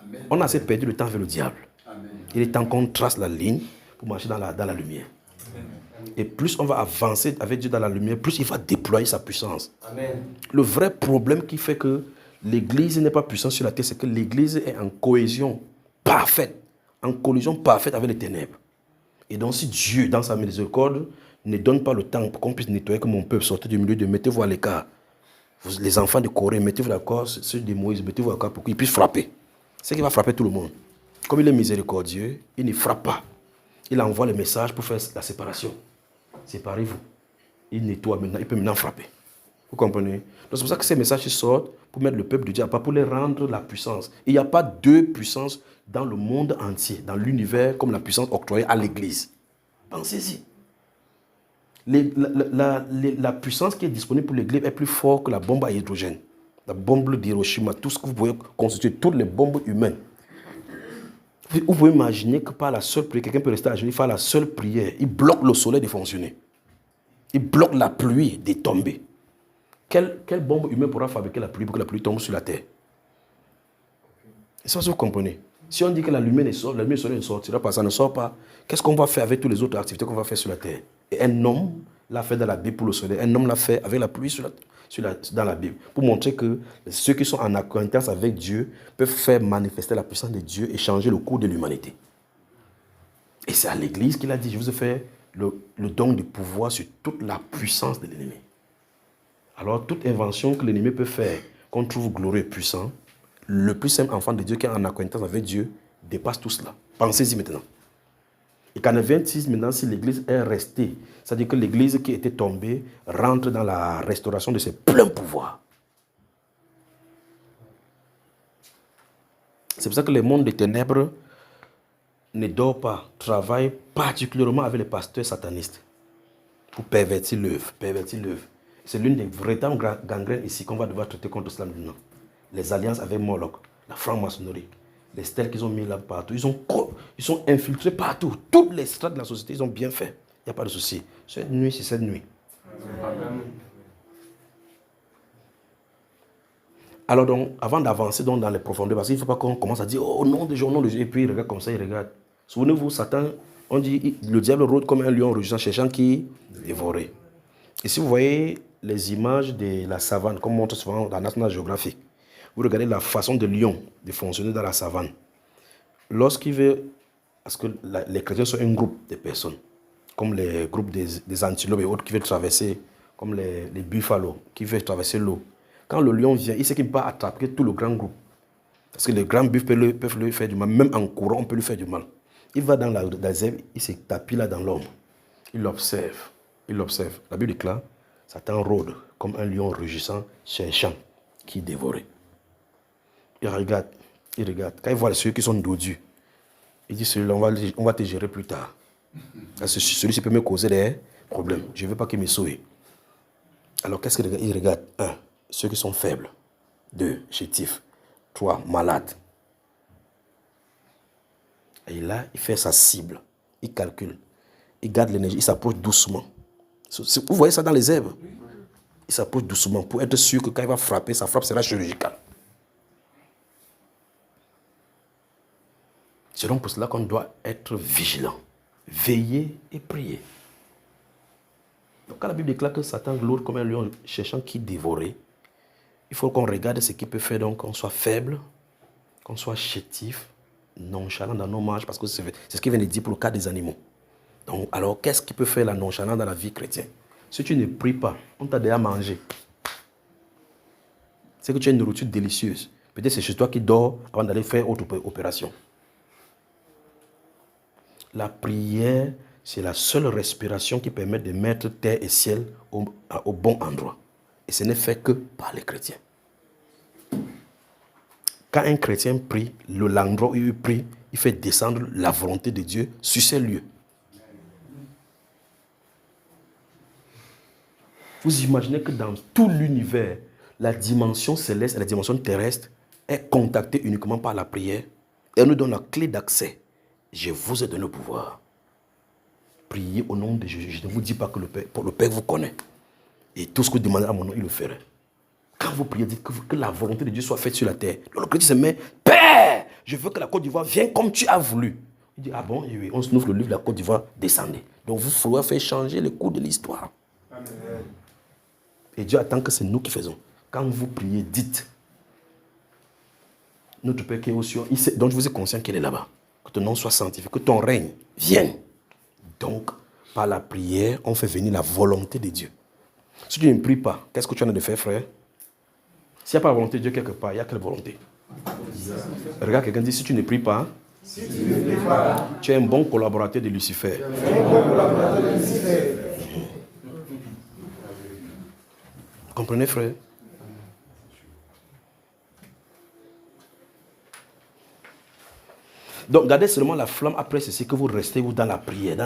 Amen. On a assez perdu le temps avec le diable. Amen. Il est temps qu'on trace la ligne pour marcher dans la lumière. Amen. Et plus on va avancer avec Dieu dans la lumière, plus il va déployer sa puissance. Amen. Le vrai problème qui fait que l'Église n'est pas puissante sur la terre, c'est que l'Église est en cohésion parfaite, avec les ténèbres. Et donc si Dieu, dans sa miséricorde, ne donne pas le temps pour qu'on puisse nettoyer, que mon peuple sorte du milieu de mettez-vous à l'écart. Les enfants de Corée, mettez-vous d'accord, ceux de Moïse, mettez-vous à l'écart pour qu'ils puissent frapper. C'est qu'il va frapper tout le monde. Comme il est miséricordieux, il ne frappe pas. Il envoie le message pour faire la séparation. Séparez-vous. Il nettoie maintenant, il peut maintenant frapper. Vous comprenez? Donc c'est pour ça que ces messages sortent pour mettre le peuple de Dieu à part, pour les rendre la puissance. Il n'y a pas deux puissances dans le monde entier, dans l'univers, comme la puissance octroyée à l'Église. Pensez-y. La puissance qui est disponible pour l'Église est plus forte que la bombe à hydrogène. La bombe d'Hiroshima, tout ce que vous pouvez constituer, toutes les bombes humaines. Vous pouvez imaginer que par la seule prière, quelqu'un peut rester à genoux, faire la seule prière, il bloque le soleil de fonctionner. Il bloque la pluie de tomber. Quelle bombe humaine pourra fabriquer la pluie pour que la pluie tombe sur la terre? Et ça, vous comprenez. Si on dit que la lumière du soleil ne sortira pas, ça ne sort pas, qu'est-ce qu'on va faire avec toutes les autres activités qu'on va faire sur la terre? Et un homme l'a fait dans la Bible pour le soleil, un homme l'a fait avec la pluie dans la Bible, pour montrer que ceux qui sont en acquaintance avec Dieu peuvent faire manifester la puissance de Dieu et changer le cours de l'humanité. Et c'est à l'Église qu'il a dit, je vous ai fait le don de pouvoir sur toute la puissance de l'ennemi. Alors, toute invention que l'ennemi peut faire, qu'on trouve glorieux et puissant, le plus simple enfant de Dieu qui est en acquaintance avec Dieu dépasse tout cela. Pensez-y maintenant. Et qu'en 26, maintenant, si l'Église est restée, c'est-à-dire que l'Église qui était tombée rentre dans la restauration de ses pleins pouvoirs. C'est pour ça que le monde des ténèbres ne dort pas, travaille particulièrement avec les pasteurs satanistes pour pervertir l'œuvre. C'est l'une des véritables gangrènes ici qu'on va devoir traiter contre cela maintenant. Les alliances avec Moloch, la franc-maçonnerie, les stèles qu'ils ont mis là partout, ils sont infiltrés partout. Toutes les strates de la société, ils ont bien fait. Il n'y a pas de souci. Cette nuit, c'est cette nuit. Amen. Alors donc, avant d'avancer dans les profondeurs, parce qu'il ne faut pas qu'on commence à dire, oh nom de Dieu, nom de Dieu, et puis il regarde comme ça, il regarde. Souvenez-vous, Satan, on dit, le diable rôde comme un lion rugissant, cherchant qui dévorer. Et si vous voyez les images de la savane, comme montre souvent dans la National Geographic, vous regardez la façon de lion de fonctionner dans la savane. Lorsqu'il veut, parce que les chrétiens sont un groupe de personnes, comme les groupes des antilopes et autres qui veulent traverser, comme les buffalo qui veulent traverser l'eau. Quand le lion vient, il sait qu'il ne peut pas attraper tout le grand groupe. Parce que les grands buffles peuvent lui faire du mal. Même en courant, on peut lui faire du mal. Il va dans la zèbre, il se tapit là dans l'ombre. Il observe. La Bible déclare, Satan rôde comme un lion rugissant, cherchant qui dévorait. Il regarde. Il regarde. Quand il voit ceux qui sont dodus, il dit, celui-là, on va te gérer plus tard. Celui-ci peut me causer des problèmes. Je ne veux pas qu'il me sauve. Alors, qu'est-ce qu'il regarde? Il regarde, 1, ceux qui sont faibles. 2, chétifs. 3, malades. Et là, il fait sa cible. Il calcule. Il garde l'énergie. Il s'approche doucement. Vous voyez ça dans les herbes? Il s'approche doucement pour être sûr que quand il va frapper, sa frappe sera chirurgicale. C'est donc pour cela qu'on doit être vigilant, veiller et prier. Donc quand la Bible déclare que Satan gloire comme un lion cherchant qui dévorer, il faut qu'on regarde ce qu'il peut faire, donc qu'on soit faible, qu'on soit chétif, nonchalant dans nos marches, parce que c'est ce qu'il vient de dire pour le cas des animaux. Donc, alors, qu'est-ce qui peut faire la nonchalance dans la vie chrétienne? Si tu ne pries pas, on t'a déjà mangé. C'est que tu as une nourriture délicieuse. Peut-être c'est chez toi qui dors avant d'aller faire autre opération. La prière, c'est la seule respiration qui permet de mettre terre et ciel au bon endroit. Et ce n'est fait que par les chrétiens. Quand un chrétien prie, l'endroit où il prie, il fait descendre la volonté de Dieu sur ces lieux. Vous imaginez que dans tout l'univers, la dimension céleste et la dimension terrestre est contactée uniquement par la prière. Elle nous donne la clé d'accès. Je vous ai donné le pouvoir. Priez au nom de Jésus. Je ne vous dis pas que le Père vous connaît. Et tout ce que vous demandez à mon nom, il le ferait. Quand vous priez, dites que la volonté de Dieu soit faite sur la terre. Donc le chrétien se met, Père, je veux que la Côte d'Ivoire vienne comme tu as voulu. Il dit, ah bon, oui, on se ouvre le livre de la Côte d'Ivoire, descendez. Donc vous faudra faire changer le cours de l'histoire. Et Dieu attend que c'est nous qui faisons. Quand vous priez, dites, notre Père qui est aux cieux, donc je vous ai conscient qu'il est là-bas. Que ton nom soit sanctifié, que ton règne vienne. Donc, par la prière, on fait venir la volonté de Dieu. Si tu ne pries pas, qu'est-ce que tu as de faire, frère? S'il n'y a pas la volonté de Dieu quelque part, il y a quelle volonté? Regarde, quelqu'un dit, si tu ne pries pas, tu es un bon collaborateur de Lucifer. Vous comprenez, frère? Donc, gardez seulement la flamme après ceci, que vous restez vous dans la prière,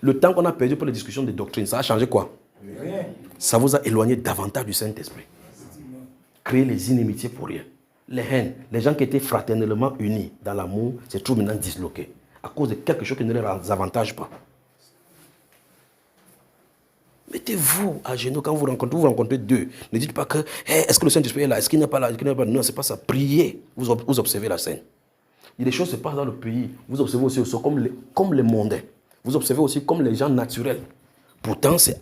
Le temps qu'on a perdu pour les discussions de doctrine, ça a changé quoi? Rien. Ça vous a éloigné davantage du Saint-Esprit. Créer les inimitiés pour rien. Les haines, les gens qui étaient fraternellement unis dans l'amour, c'est toujours maintenant disloqué. À cause de quelque chose qui ne les avantage pas. Mettez-vous à genoux quand vous rencontrez deux. Ne dites pas que, est-ce que le Saint-Esprit est là? Est-ce qu'il n'est pas là? Non, ce n'est pas ça. Priez. Vous observez la scène. Il y a des choses qui se passent dans le pays. Vous observez aussi comme les mondains. Vous observez aussi comme les gens naturels. Pourtant, c'est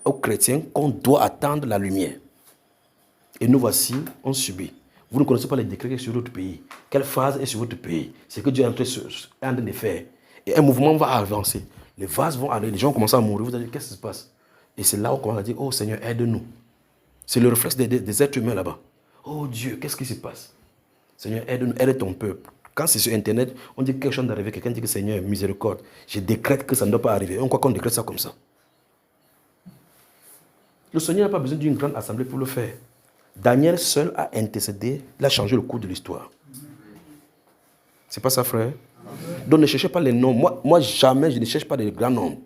aux chrétiens qu'on doit attendre la lumière. Et nous voici, on subit. Vous ne connaissez pas les décrets qui sont sur votre pays. Quelle phase est sur votre pays? C'est que Dieu est en train de faire. Et un mouvement va avancer. Les vases vont aller, les gens commencent à mourir. Vous allez dire, qu'est-ce qui se passe? Et c'est là où on commence à dire, oh Seigneur, aide-nous. C'est le réflexe des êtres humains là-bas. Oh Dieu, qu'est-ce qui se passe? Seigneur, aide-nous, aide ton peuple. Quand c'est sur Internet, on dit que quelque chose d'arriver, quelqu'un dit que Seigneur, miséricorde, je décrète que ça ne doit pas arriver. On croit qu'on décrète ça comme ça. Le Seigneur n'a pas besoin d'une grande assemblée pour le faire. Daniel seul a intercédé, il a changé le cours de l'histoire. C'est pas ça, frère? Donc ne cherchez pas les noms. Moi jamais, je ne cherche pas des grands noms.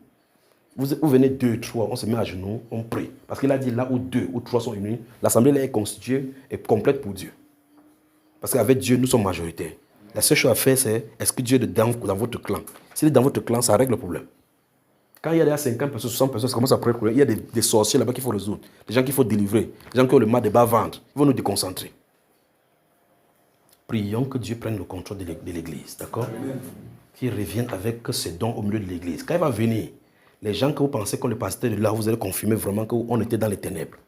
Vous venez 2, 3, on se met à genoux, on prie. Parce qu'il a dit là où 2 ou 3 sont unis, l'assemblée là est constituée et complète pour Dieu. Parce qu'avec Dieu, nous sommes majoritaires. La seule chose à faire, c'est est-ce que Dieu est dans votre clan? S'il est dans votre clan, ça règle le problème. Quand il y a 50 personnes, 60 personnes, ça commence à prendre le problème. Il y a des sorciers là-bas qu'il faut résoudre. Des gens qu'il faut délivrer. Des gens qui ont le mal de bas-ventre. Ils vont nous déconcentrer. Prions que Dieu prenne le contrôle de l'église. D'accord? Qu'il revienne avec ses dons au milieu de l'église. Quand il va venir, les gens que vous pensez qu'on le pasteur de là, vous allez confirmer vraiment qu'on était dans les ténèbres.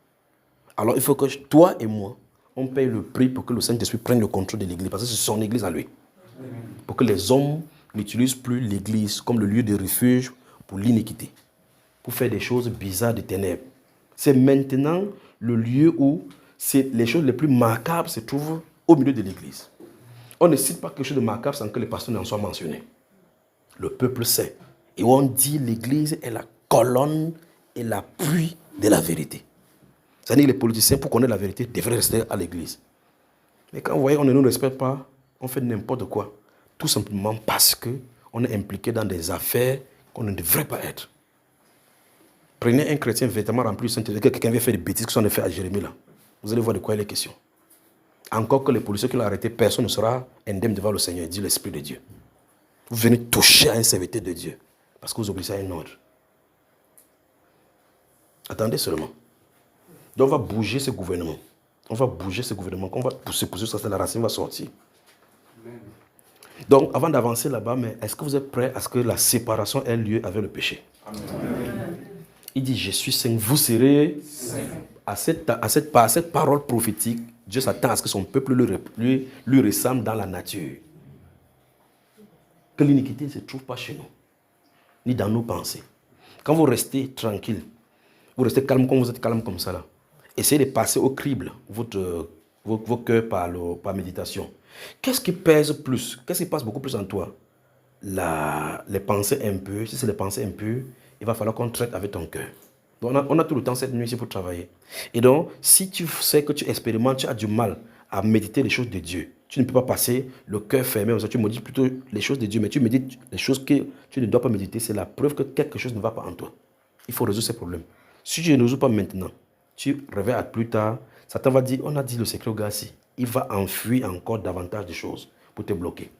Alors il faut que toi et moi, on paye le prix pour que le Saint-Esprit prenne le contrôle de l'église. Parce que c'est son église à lui. Pour que les hommes n'utilisent plus l'église comme le lieu de refuge pour l'iniquité. Pour faire des choses bizarres des ténèbres. C'est maintenant le lieu où les choses les plus macabres se trouvent au milieu de l'église. On ne cite pas quelque chose de macabre sans que les pasteurs n'en soient mentionnés. Le peuple sait. Et on dit l'église est la colonne et l'appui de la vérité. C'est-à-dire que les politiciens, pour connaître la vérité, devraient rester à l'église. Mais quand vous voyez, on ne nous respecte pas, on fait n'importe quoi. Tout simplement parce qu'on est impliqué dans des affaires qu'on ne devrait pas être. Prenez un chrétien véritablement rempli de sainteté, quelqu'un vient faire des bêtises qui sont faites à Jérémie là. Vous allez voir de quoi il est question. Encore que les policiers qui l'ont arrêté, personne ne sera indemne devant le Seigneur, dit l'Esprit de Dieu. Vous venez toucher à un serviteur de Dieu parce que vous obéissez à un ordre. Attendez seulement. Donc on va bouger ce gouvernement. On va bouger ce gouvernement. On va pousser, ça, la racine va sortir. Donc avant d'avancer là-bas, mais est-ce que vous êtes prêts à ce que la séparation ait lieu avec le péché? Amen. Il dit, je suis saint, vous serez saint. À cette parole prophétique, Dieu s'attend à ce que son peuple lui ressemble dans la nature. Que l'iniquité ne se trouve pas chez nous, ni dans nos pensées. Quand vous restez tranquille, vous restez calme comme vous êtes calme comme ça là, essayez de passer au crible vos cœurs par méditation. Qu'est-ce qui pèse plus? Qu'est-ce qui passe beaucoup plus en toi? Les pensées impures. Si c'est les pensées impures, il va falloir qu'on traite avec ton cœur. Donc on a tout le temps cette nuit ici pour travailler. Et donc, si tu sais que tu expérimentes, tu as du mal à méditer les choses de Dieu, tu ne peux pas passer le cœur fermé. Tu médites plutôt les choses de Dieu, mais tu médites les choses que tu ne dois pas méditer. C'est la preuve que quelque chose ne va pas en toi. Il faut résoudre ces problèmes. Si tu ne résous pas maintenant, tu réveilles à plus tard, Satan va dire, on a dit le secret au gars ici. Il va enfuir encore davantage de choses pour te bloquer.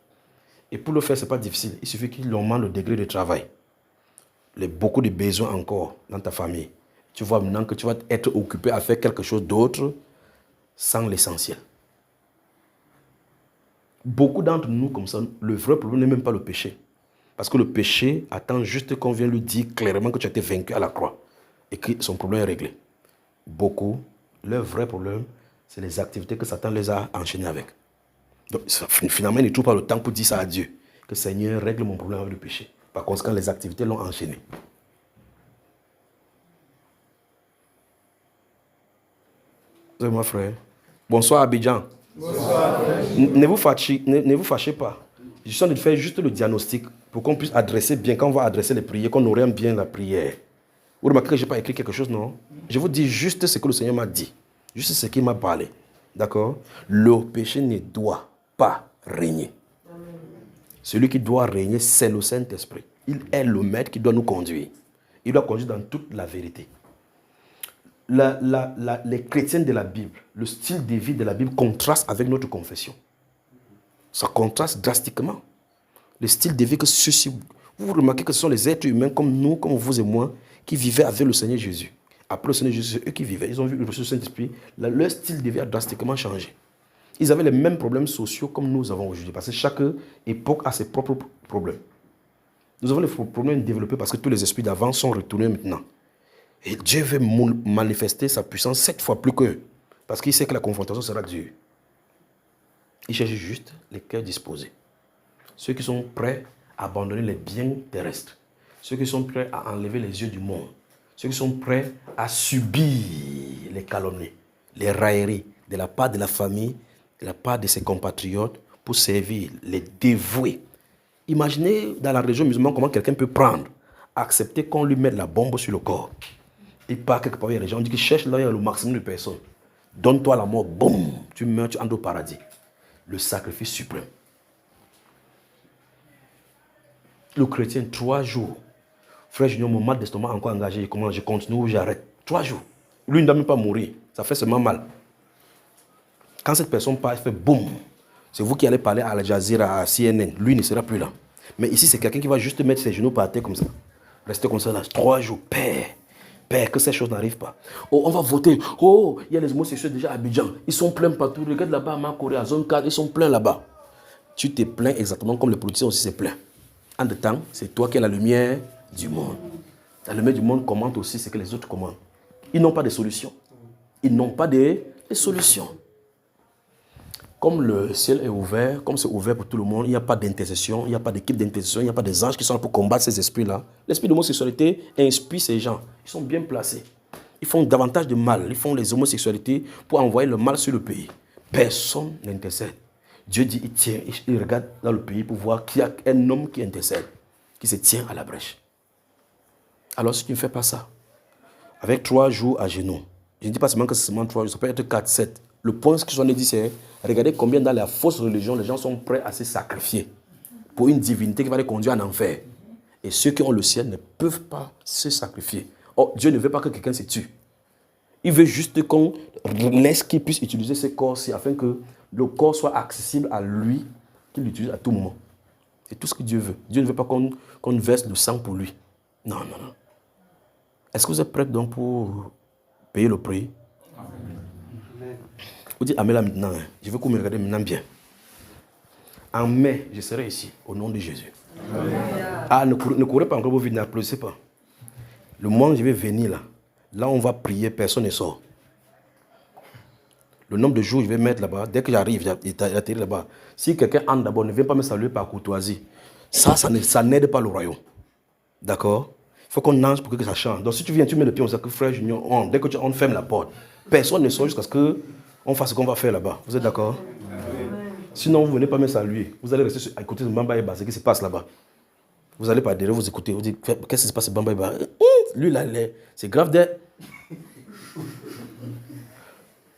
Et pour le faire, ce n'est pas difficile. Il suffit qu'il augmente le degré de travail. Beaucoup de besoins encore dans ta famille. Tu vois maintenant que tu vas être occupé à faire quelque chose d'autre sans l'essentiel. Beaucoup d'entre nous, comme ça, le vrai problème n'est même pas le péché. Parce que le péché attend juste qu'on vienne lui dire clairement que tu as été vaincu à la croix et que son problème est réglé. Beaucoup, leur vrai problème, c'est les activités que Satan les a enchaînées avec. Donc, finalement, il ne trouve pas le temps pour dire ça à Dieu. Que Seigneur, règle mon problème avec le péché. Par conséquent, les activités l'ont enchaîné. Vous êtes mon frère. Bonsoir Abidjan. Bonsoir. Ne vous fâchez pas. Je suis en train de faire juste le diagnostic pour qu'on puisse adresser bien, quand on va adresser les prières, qu'on oriente bien la prière. Vous remarquez que je n'ai pas écrit quelque chose, non? Je vous dis juste ce que le Seigneur m'a dit. Juste ce qu'il m'a parlé. D'accord? Le péché ne doit pas régner. Celui qui doit régner, c'est le Saint-Esprit. Il est le maître qui doit nous conduire. Il doit conduire dans toute la vérité. Les chrétiens de la Bible, le style de vie de la Bible contraste avec notre confession. Ça contraste drastiquement. Le style de vie que ceux-ci, vous remarquez que ce sont les êtres humains comme nous, comme vous et moi, qui vivaient avec le Seigneur Jésus. Après le Seigneur Jésus, c'est eux qui vivaient. Ils ont vu le Saint-Esprit. Leur style de vie a drastiquement changé. Ils avaient les mêmes problèmes sociaux comme nous avons aujourd'hui. Parce que chaque époque a ses propres problèmes. Nous avons les problèmes développés parce que tous les esprits d'avant sont retournés maintenant. Et Dieu veut manifester sa puissance 7 fois plus qu'eux. Parce qu'il sait que la confrontation sera dure. Il cherche juste les cœurs disposés. Ceux qui sont prêts à abandonner les biens terrestres. Ceux qui sont prêts à enlever les yeux du monde. Ceux qui sont prêts à subir les calomnies, les railleries de la part de la famille, de la part de ses compatriotes pour servir, les dévouer. Imaginez dans la région musulmane comment quelqu'un peut prendre, accepter qu'on lui mette la bombe sur le corps. Il part quelque part, il y a des gens, on dit qu'il cherche là, il y a le maximum de personnes. Donne-toi la mort, boum, tu meurs, tu entres au paradis. Le sacrifice suprême. Le chrétien, 3 jours. Frère Junior, mon mal d'estomac encore engagé, comment je continue ou j'arrête. 3 jours. Lui, il ne doit même pas mourir. Ça fait seulement mal. Quand cette personne part, elle fait boum. C'est vous qui allez parler à Al Jazeera, à CNN. Lui, il ne sera plus là. Mais ici, c'est quelqu'un qui va juste mettre ses genoux par terre comme ça. Rester comme ça là. 3 jours. Père, que ces choses n'arrivent pas. Oh, on va voter. Oh, il y a les homosexuels déjà à Abidjan. Ils sont pleins partout. Regarde là-bas à Makoré, à zone 4, ils sont pleins là-bas. Tu te plains exactement comme les politiciens aussi se plaignent. En de temps, c'est toi qui es la lumière du monde. La lumière du monde commente aussi ce que les autres commandent. Ils n'ont pas de solution. Ils n'ont pas de solutions. Comme le ciel est ouvert, comme c'est ouvert pour tout le monde, il n'y a pas d'intercession, il n'y a pas d'équipe d'intercession, il n'y a pas des anges qui sont là pour combattre ces esprits-là. L'esprit d'homosexualité inspire ces gens. Ils sont bien placés. Ils font davantage de mal. Ils font les homosexualités pour envoyer le mal sur le pays. Personne n'intercède. Dieu dit, il regarde dans le pays pour voir qu'il y a un homme qui intercède, qui se tient à la brèche. Alors si tu ne fais pas ça, avec 3 jours à genoux, je ne dis pas seulement que c'est seulement 3 jours, ça peut être 4, 7, Le point que j'en ai dit, c'est regardez combien dans la fausse religion, les gens sont prêts à se sacrifier pour une divinité qui va les conduire en enfer. Et ceux qui ont le ciel ne peuvent pas se sacrifier. Oh, Dieu ne veut pas que quelqu'un se tue. Il veut juste qu'on laisse qu'il puisse utiliser ce corps-ci afin que le corps soit accessible à lui, qu'il l'utilise à tout moment. C'est tout ce que Dieu veut. Dieu ne veut pas qu'on verse du sang pour lui. Non, non, non. Est-ce que vous êtes prêts donc pour payer le prix? Vous dites Amen là maintenant. Hein. Je veux que vous me regardez maintenant bien. En mai, je serai ici, au nom de Jésus. Amen. Ah, ne courez pas encore vos vies, n'applaudissez pas. Le moment où je vais venir là, là on va prier, personne ne sort. Le nombre de jours que je vais mettre là-bas, dès que j'arrive, j'atterris là-bas. Si quelqu'un entre d'abord, ne vient pas me saluer par courtoisie. Ça n'aide pas le royaume. D'accord? Il faut qu'on nage pour que ça change. Donc si tu viens, tu mets le pied, on sait que frère Junior, dès que on ferme la porte, personne ne sort jusqu'à ce qu'on fasse ce qu'on va faire là-bas. Vous êtes d'accord? Sinon, vous ne venez pas me saluer. Vous allez rester à écouter Bamba Eba, ce qui se passe là-bas. Vous allez pas derrière, vous écoutez, vous dites, qu'est-ce qui se passe Bamba Eba? Lui, là, c'est grave d'être.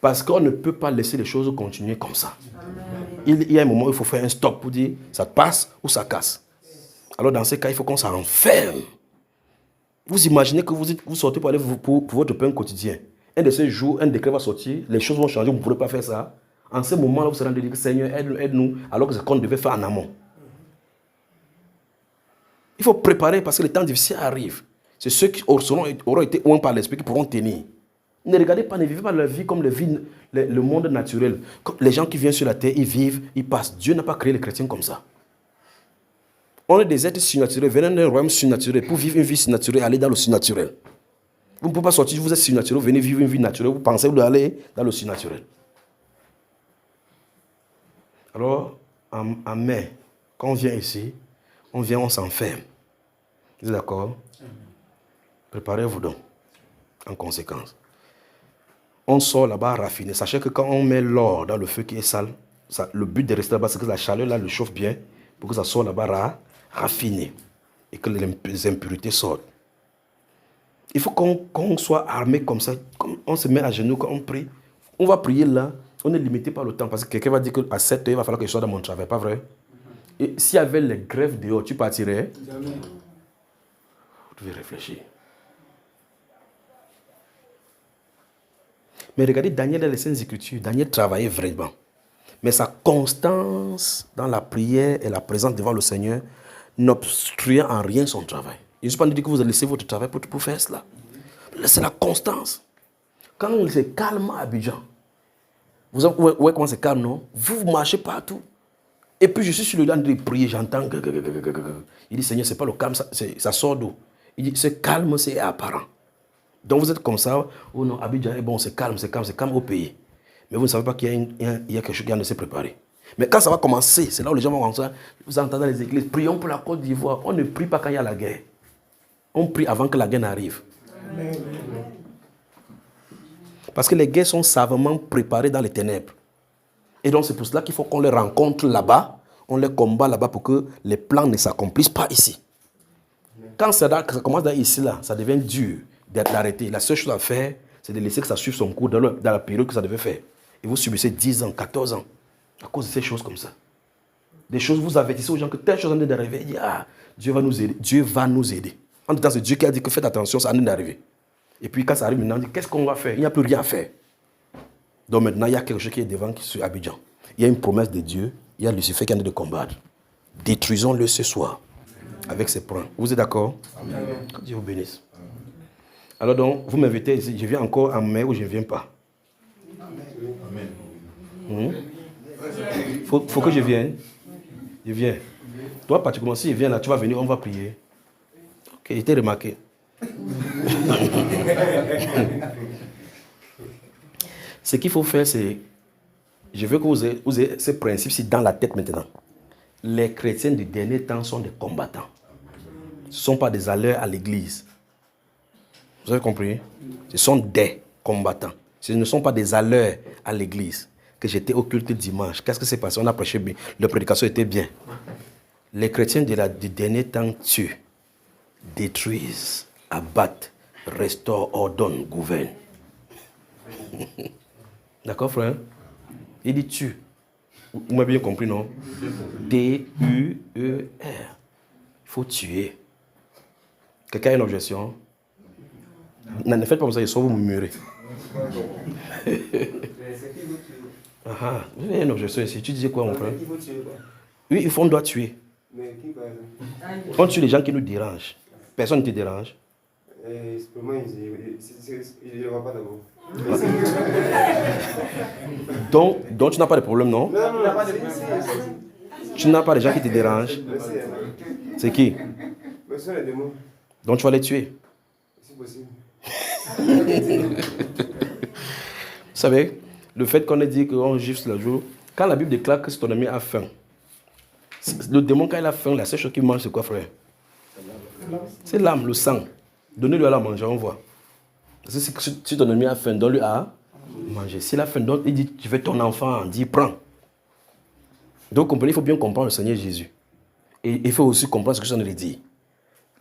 Parce qu'on ne peut pas laisser les choses continuer comme ça. Il y a un moment où il faut faire un stop pour dire, ça passe ou ça casse. Alors dans ces cas, il faut qu'on s'enferme. Vous imaginez que vous sortez pour aller pour votre pain quotidien. Un de ces jours, un décret va sortir, les choses vont changer, vous ne pourrez pas faire ça. En ce moment-là, vous serez en train de dire, Seigneur, aide-nous, alors que c'est ce qu'on devait faire en amont. Il faut préparer parce que les temps difficiles arrivent. C'est ceux qui auront été oints par l'esprit qui pourront tenir. Ne regardez pas, ne vivez pas leur vie comme le monde naturel. Comme les gens qui viennent sur la terre, ils vivent, ils passent. Dieu n'a pas créé les chrétiens comme ça. On est des êtres surnaturels, venant d'un royaume surnaturel. Pour vivre une vie surnaturelle, aller dans le surnaturel. Vous ne pouvez pas sortir, vous êtes surnaturel, vous venez vivre une vie naturelle, vous pensez que vous allez aller dans le surnaturel. Alors, en mai, quand on vient ici, on vient, on s'enferme. Vous êtes d'accord? Préparez-vous donc, en conséquence. On sort là-bas raffiné. Sachez que quand on met l'or dans le feu qui est sale, le but de rester là-bas, c'est que la chaleur là le chauffe bien pour que ça sorte là-bas raffiné et que les impuretés sortent. Il faut qu'on soit armé comme ça. On se met à genoux quand on prie. On va prier là. On est limité par le temps parce que quelqu'un va dire qu'à 7 heures, il va falloir que je sois dans mon travail. Pas vrai? Et s'il y avait les grèves dehors, tu partirais? Jamais. Vous devez réfléchir. Mais regardez, Daniel dans les Saintes Écritures, Daniel travaillait vraiment. Mais sa constance dans la prière et la présence devant le Seigneur n'obstruait en rien son travail. Je ne suis pas dit que vous allez laisser votre travail pour faire cela. C'est la constance. Quand c'est calme à Abidjan, vous voyez comment c'est calme, non? Vous marchez partout. Et puis je suis sur le lieu de prier, j'entends. Il dit, Seigneur, ce n'est pas le calme, ça sort d'où? Il dit, ce calme, c'est apparent. Donc vous êtes comme ça, oh non, Abidjan est bon, c'est calme au pays. Mais vous ne savez pas qu'il y a quelque chose qui vient de se préparer. Mais quand ça va commencer, c'est là où les gens vont commencer. Vous entendez dans les églises, prions pour la Côte d'Ivoire. On ne prie pas quand il y a la guerre. On prie avant que la guerre n'arrive. Amen. Parce que les guerres sont savamment préparées dans les ténèbres. Et donc c'est pour cela qu'il faut qu'on les rencontre là-bas, on les combat là-bas pour que les plans ne s'accomplissent pas ici. Quand ça commence ici, là, ça devient dur d'arrêter. La seule chose à faire, c'est de laisser que ça suive son cours dans la période que ça devait faire. Et vous subissez 10 ans, 14 ans, à cause de ces choses comme ça. Des choses, vous avertissez aux gens que telle chose en est d'arriver. Il dit, Dieu va nous aider. Dieu va nous aider. En tout temps, c'est Dieu qui a dit que faites attention, ça en est d'arriver. Et puis quand ça arrive maintenant, on dit, qu'est-ce qu'on va faire? Il n'y a plus rien à faire. Donc maintenant, il y a quelque chose qui est devant, qui est sur Abidjan. Il y a une promesse de Dieu. Il y a Lucifer qui est en train de combattre. Détruisons-le ce soir. Avec ses points. Vous êtes d'accord? Que Dieu vous bénisse. Alors donc, vous m'invitez ici. Je viens encore en mai ou je ne viens pas? Faut que je vienne. Je viens. Toi, particulièrement, si je viens là, tu vas venir, on va prier. Ok, je t'ai remarqué. Ce qu'il faut faire, c'est... Je veux que vous ayez ce principe-ci dans la tête maintenant. Les chrétiens du dernier temps sont des combattants. Ce ne sont pas des alleurs à l'église. Vous avez compris? Ce sont des combattants. Ce ne sont pas des alleurs à l'église. Que j'étais au culte dimanche. Qu'est-ce que s'est passé? On a prêché bien. La prédication était bien. Les chrétiens du dernier temps tuent, détruisent, abattent, restaurent, ordonnent, gouvernent. D'accord, frère? Il dit tu. Vous m'avez bien compris, non? T-U-E-R. Il faut tuer. Quelqu'un a une objection? Ne faites pas comme ça, ils sont vous murmurez. Vous avez une objection ici. Tu disais quoi, mon frère? Oui, on doit tuer. On tue les gens qui nous dérangent. Personne ne te dérange. Donc tu n'as pas de problème, non? Tu n'as pas de gens qui te dérangent. C'est qui? Donc tu vas les tuer. Vous savez, le fait qu'on ait dit qu'on gifle le jour, quand la Bible déclare que si ton ami a faim, le démon, quand il a faim, la seule chose qu'il mange, c'est quoi, frère? C'est l'âme, le sang. Donnez-lui à la manger, on voit. Si ton ami a faim, donne-lui à manger. S'il a faim, donc il dit, tu veux ton enfant, dis, prends. Donc, comprenez, il faut bien comprendre le Seigneur Jésus. Et il faut aussi comprendre ce que je viens de dire.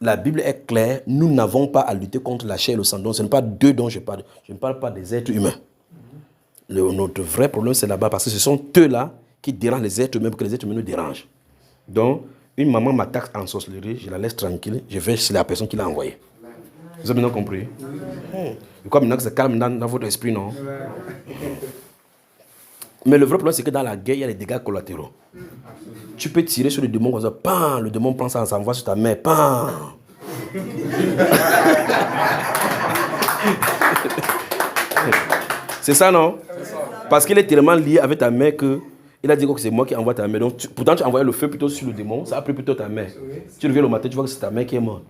La Bible est claire, nous n'avons pas à lutter contre la chair et le sang. Donc, ce n'est pas d'eux dont je parle. Je ne parle pas des êtres humains. Notre vrai problème, c'est là-bas, parce que ce sont eux-là qui dérangent les êtres humains pour que les êtres humains nous dérangent. Donc, une maman m'attaque en sorcellerie, je la laisse tranquille, je vais chez la personne qui l'a envoyée. Vous avez maintenant compris? Et quoi maintenant que c'est calme dans votre esprit, non? Mais le vrai problème, c'est que dans la guerre, il y a les dégâts collatéraux. Tu peux tirer sur le démon comme ça, pan, le démon prend ça, s'envoie sur ta main, pan. C'est ça, non? Parce qu'il est tellement lié avec ta main que il a dit que c'est moi qui envoie ta main. Donc, pourtant, tu envoies le feu plutôt sur le démon, ça a pris plutôt ta main. Tu reviens le matin, tu vois que c'est ta main qui est morte.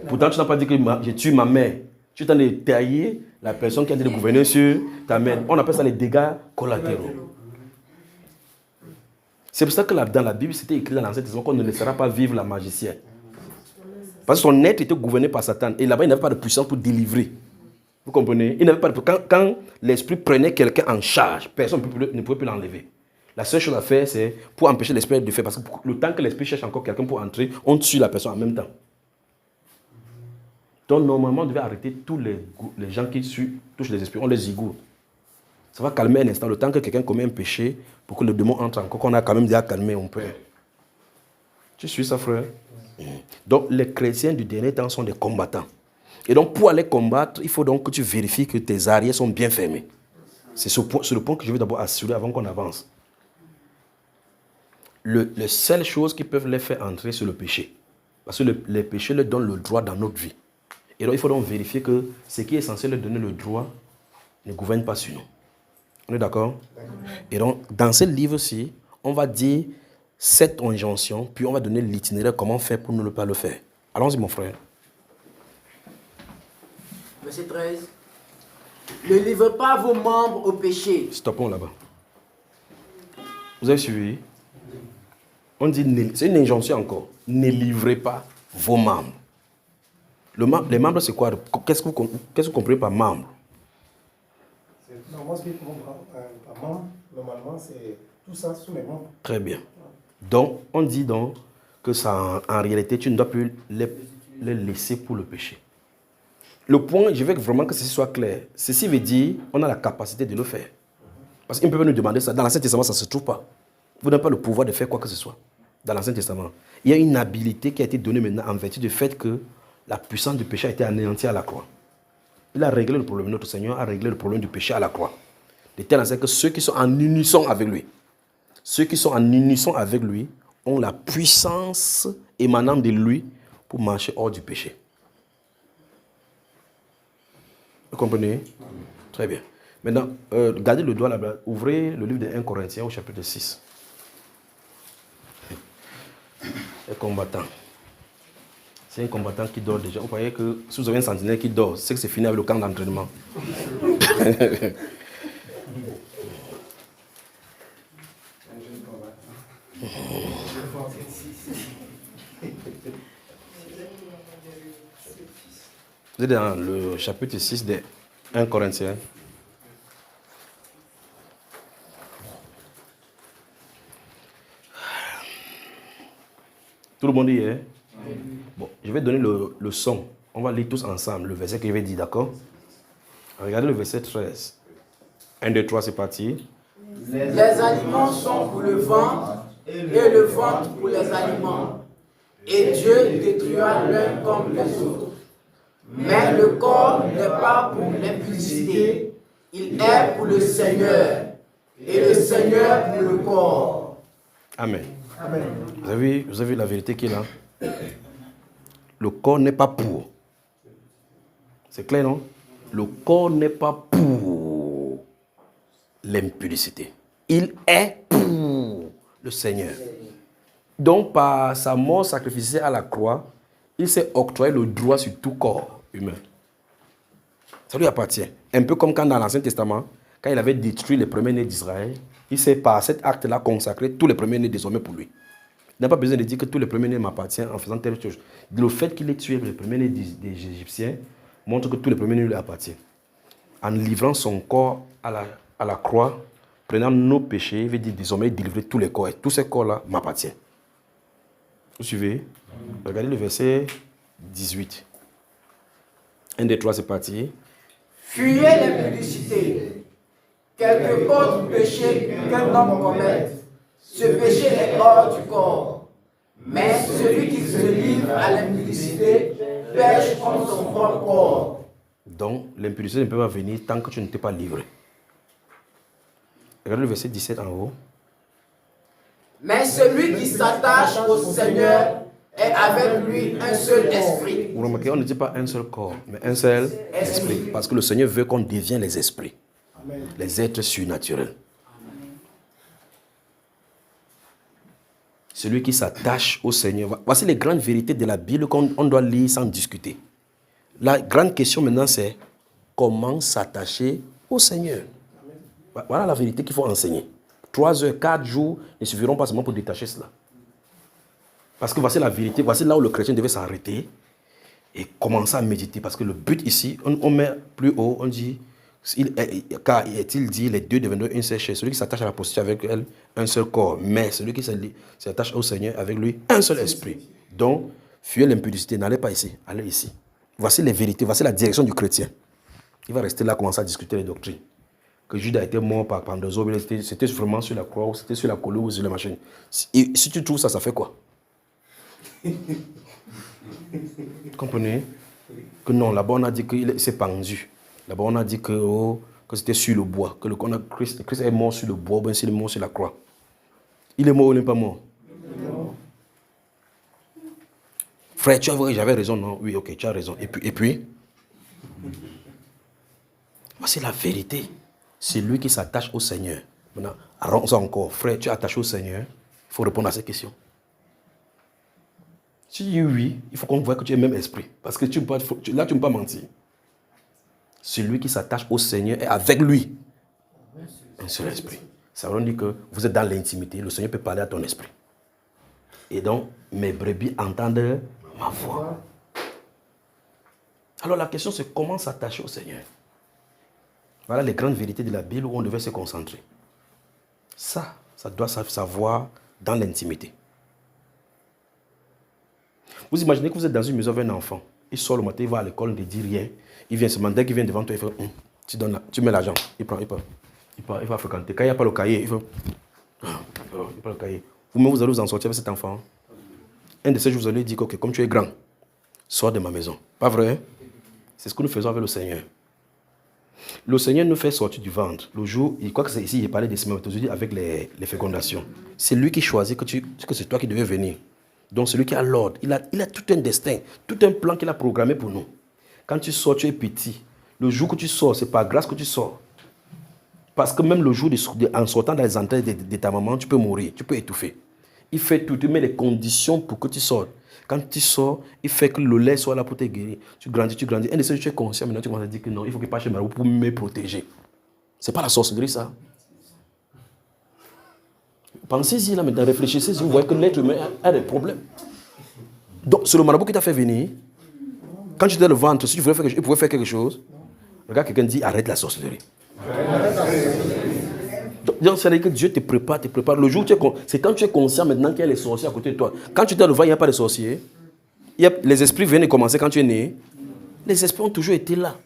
Pourtant, tu n'as pas dit que j'ai tué ma main. Tu t'en es taillé la personne qui a dit de gouverner sur ta main. On appelle ça les dégâts collatéraux. C'est pour ça que dans la Bible, c'était écrit dans l'Ancien Testament qu'on ne laissera pas vivre la magicienne. Parce que son être était gouverné par Satan. Et là-bas, il n'avait pas de puissance pour délivrer. Vous comprenez? Il n'avait pas de... Quand l'esprit prenait quelqu'un en charge, personne ne pouvait plus l'enlever. La seule chose à faire, c'est pour empêcher l'esprit de faire. Parce que le temps que l'esprit cherche encore quelqu'un pour entrer, on tue la personne en même temps. Donc, normalement, on devait arrêter tous les gens qui touchent les esprits. On les zigoue. Ça va calmer un instant. Le temps que quelqu'un commet un péché, pour que le démon entre encore, qu'on a quand même déjà calmé, on peut. Tu suis ça, frère? Donc, les chrétiens du dernier temps sont des combattants. Et donc, pour aller combattre, il faut donc que tu vérifies que tes arrières sont bien fermées. C'est le point que je veux d'abord assurer avant qu'on avance. Les seules choses qui peuvent les faire entrer, c'est le péché. Parce que les péchés leur donnent le droit dans notre vie. Et donc, il faut donc vérifier que ce qui est censé leur donner le droit ne gouverne pas sur nous. On est d'accord? Et donc, dans ce livre-ci, on va dire cette injonction, puis on va donner l'itinéraire, comment faire pour ne pas le faire. Allons-y, mon frère. Verset 13. Ne livrez pas vos membres au péché. Stoppons là-bas. Vous avez suivi? On dit, c'est une injonction encore. Ne livrez pas vos membres. Les membres, c'est quoi? Qu'est-ce que vous comprenez par membre? Non, moi, ce que je comprends par membre, normalement, c'est tout ça sous les membres. Très bien. Donc, on dit donc que ça, en réalité, tu ne dois plus les laisser pour le péché. Le point, je veux vraiment que ceci soit clair. Ceci veut dire qu'on a la capacité de le faire. Parce qu'ils peuvent nous demander ça. Dans l'Ancien Testament, ça ne se trouve pas. Vous n'avez pas le pouvoir de faire quoi que ce soit. Dans l'Ancien Testament, il y a une habilité qui a été donnée maintenant en vertu du fait que la puissance du péché a été anéantie à la croix. Il a réglé le problème. Notre Seigneur a réglé le problème du péché à la croix. De telle sorte que ceux qui sont en unisson avec lui, ont la puissance émanant de lui pour marcher hors du péché. Vous comprenez? Très bien. Maintenant, gardez le doigt là-bas. Ouvrez le livre de 1 Corinthiens au chapitre 6. Les combattants. C'est un combattant qui dort déjà. Vous voyez que si vous avez un sentinelle qui dort, c'est que c'est fini avec le camp d'entraînement. Vous êtes dans le chapitre 6 de 1 Corinthiens. Tout le monde y est? Bon, je vais donner le son. On va lire tous ensemble le verset que je vais dire, d'accord? Regardez le verset 13. 1, 2, 3, c'est parti. Les aliments sont pour le ventre et le ventre pour les aliments. Et Dieu détruira l'un comme les autres. Mais le corps n'est pas pour l'impudicité, il est pour le Seigneur. Et le Seigneur pour le corps. Amen. Amen. Vous avez vu la vérité qui est là? Le corps n'est pas pour. C'est clair, non? Le corps n'est pas pour l'impudicité. Il est pour le Seigneur. Donc, par sa mort sacrificielle à la croix, il s'est octroyé le droit sur tout corps humain. Ça lui appartient. Un peu comme quand dans l'Ancien Testament, quand il avait détruit les premiers-nés d'Israël, il s'est par cet acte-là consacré tous les premiers-nés désormais pour lui. Il n'a pas besoin de dire que tous les premiers-nés m'appartiennent en faisant telle chose. Le fait qu'il ait tué les premiers-nés des Égyptiens montre que tous les premiers-nés lui appartiennent. En livrant son corps à la croix, prenant nos péchés, il veut dire désormais délivrer tous les corps. Et tous ces corps-là m'appartiennent. Vous suivez? Regardez le verset 18. 1, 2, 3, c'est parti. Fuyez l'impudicité. Quelque autre péché qu'un homme commette, ce péché est hors du corps. Mais celui qui se livre à l'impudicité pêche contre son propre corps. Donc, l'impudicité ne peut pas venir tant que tu ne t'es pas livré. Regardez le verset 17 en haut. Mais celui qui s'attache au Seigneur est avec lui un seul esprit. Vous remarquez, on ne dit pas un seul corps, mais un seul esprit. Parce que le Seigneur veut qu'on devienne les esprits. Amen. Les êtres surnaturels. Celui qui s'attache au Seigneur. Voici les grandes vérités de la Bible qu'on doit lire sans discuter. La grande question maintenant, c'est comment s'attacher au Seigneur. Voilà la vérité qu'il faut enseigner. 3 heures, 4 jours ne suffiront pas seulement pour détacher cela. Parce que voici la vérité, voici là où le chrétien devait s'arrêter et commencer à méditer. Parce que le but ici, on met plus haut, on dit, car est-il dit, les deux deviendront une seule chair. Celui qui s'attache à la prostituée avec elle, un seul corps. Mais celui qui s'attache au Seigneur avec lui, un seul esprit. Donc, fuyez l'impudicité, n'allez pas ici, allez ici. Voici les vérités, voici la direction du chrétien. Il va rester là, commencer à discuter les doctrines. Que Judas a été mort par Pandozo, c'était vraiment sur la croix, ou c'était sur la colline, ou sur la machine. Et si tu trouves ça, ça fait quoi? Comprenez? Que non, là-bas on a dit qu'il s'est pendu. Là-bas on a dit que c'était sur le bois. Que Christ est mort sur le bois, ou bien s'il est mort sur la croix. Il est mort ou il n'est pas mort? Frère, tu as vu, j'avais raison, non? Oui, ok, tu as raison. Et puis voici la vérité. C'est lui qui s'attache au Seigneur. Maintenant, arrête encore. Frère, tu es attaché au Seigneur. Il faut répondre à ces questions. Si tu dis oui, il faut qu'on voit que tu es le même esprit. Parce que là, tu ne peux pas mentir. Celui qui s'attache au Seigneur est avec lui. Un seul esprit. Ça veut dire que vous êtes dans l'intimité. Le Seigneur peut parler à ton esprit. Et donc, mes brebis entendent ma voix. Alors la question c'est comment s'attacher au Seigneur. Voilà les grandes vérités de la Bible où on devait se concentrer. Ça doit savoir dans l'intimité. Vous imaginez que vous êtes dans une maison avec un enfant. Il sort le matin, il va à l'école, il ne dit rien. Il vient seulement, dès qu'il vient devant toi, il fait tu mets l'argent, il prend, il va fréquenter. Quand il n'y a pas le cahier, il fait il prend le cahier. Vous-même, vous allez vous en sortir avec cet enfant. Un de ces jours, vous allez dire que comme tu es grand, sors de ma maison. Pas vrai? C'est ce que nous faisons avec le Seigneur. Le Seigneur nous fait sortir du ventre. Le jour, il croit que c'est ici, il parlait des spermatozoïdes avec les fécondations. C'est lui qui choisit que c'est toi qui devais venir. Donc celui qui a l'ordre, il a tout un destin, tout un plan qu'il a programmé pour nous. Quand tu sors, tu es petit. Le jour que tu sors, c'est par grâce que tu sors. Parce que même le jour, en sortant dans les entrailles de ta maman, tu peux mourir, tu peux étouffer. Il fait tout, il met les conditions pour que tu sortes. Quand tu sors, il fait que le lait soit là pour te guérir. Tu grandis. Un de ceux tu es conscient, maintenant tu commences à dire que non, il faut que je passe chez Marou pour me protéger. C'est pas la sorcellerie, ça. Pensez-y là maintenant, réfléchissez, vous voyez que l'être humain a des problèmes. Donc, c'est le marabout qui t'a fait venir. Quand tu étais le ventre, si tu voulais faire quelque chose, il pouvait faire quelque chose. Regarde, quelqu'un dit arrête la sorcellerie. Donc, ça veut dire que Dieu te prépare. Le jour où c'est quand tu es conscient maintenant qu'il y a les sorciers à côté de toi. Quand tu étais devant, il n'y a pas de sorciers. Les esprits viennent de commencer quand tu es né. Les esprits ont toujours été là.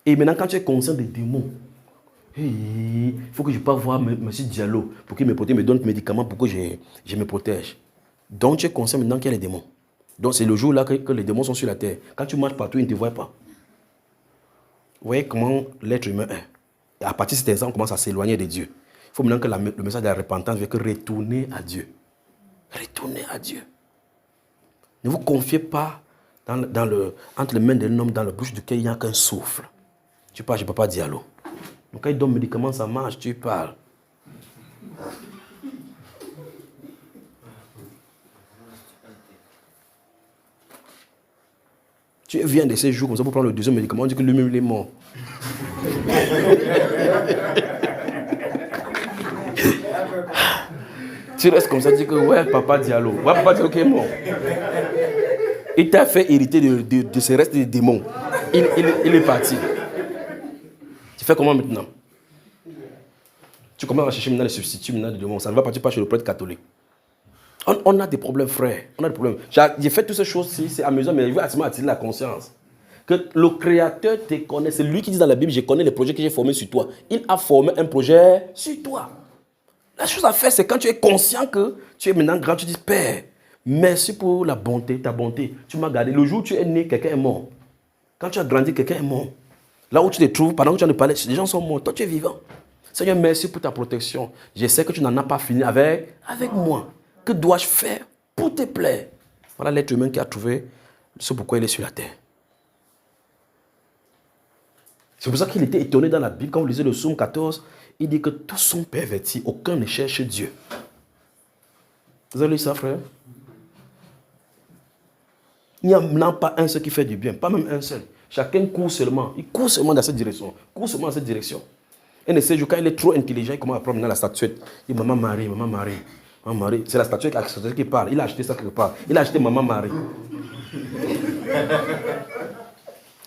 Et maintenant, quand tu es conscient des démons, Il faut que je puisse voir M. Diallo pour qu'il me protège, me donne des médicaments pour que je me protège. Donc tu es conscient maintenant qu'il y a les démons. Donc c'est le jour là que les démons sont sur la terre. Quand tu marches partout, ils ne te voient pas. Vous voyez comment l'être humain est. Et à partir de cet instant, on commence à s'éloigner de Dieu. Il faut maintenant que le message de la repentance veut que retourner à Dieu. Retournez à Dieu. Ne vous confiez pas entre les mains d'un homme dans la bouche duquel il n'y a qu'un souffle. Tu parles, je ne peux pas dire allô. Donc quand il donne médicaments, ça marche, tu parles. Tu viens de ces jours comme ça pour prendre le deuxième médicament, on dit que lui-même il est mort. Tu restes comme ça, tu dis que ouais, papa Diallo. Ouais, papa Diallo qui est mort. Il t'a fait hériter de ce reste de démons. Il est parti. Tu fais comment maintenant? Tu commences à chercher maintenant les substituts maintenant de démons. Ça ne va pas, tu pars chez le prêtre catholique. On a des problèmes, frère. On a des problèmes. J'ai fait toutes ces choses-ci, c'est amusant, mais il veut attirer la conscience. Que le Créateur te connaît. C'est lui qui dit dans la Bible, je connais les projets que j'ai formés sur toi. Il a formé un projet sur toi. La chose à faire, c'est quand tu es conscient que tu es maintenant grand, tu dis, Père, merci pour la bonté, ta bonté. Tu m'as gardé. Le jour où tu es né, quelqu'un est mort. Quand tu as grandi, quelqu'un est mort. Là où tu te trouves, pendant que tu en parles, les gens sont morts. Toi, tu es vivant. Seigneur, merci pour ta protection. Je sais que tu n'en as pas fini avec moi. Que dois-je faire pour te plaire? Voilà l'être humain qui a trouvé ce pourquoi il est sur la terre. C'est pour ça qu'il était étonné dans la Bible. Quand vous lisez le psaume 14, il dit que tous sont pervertis. Aucun ne cherche Dieu. Vous avez lu ça, frère? Il n'y en a pas un seul qui fait du bien. Pas même un seul. Chacun court seulement. Il court seulement dans cette direction. Court seulement dans cette direction. Et ne sait, quand il est trop intelligent, il commence à prendre la statuette. Il dit, Maman Marie, Maman Marie. Maman Marie. C'est la statuette qui parle. Il a acheté ça quelque part. Il a acheté Maman Marie.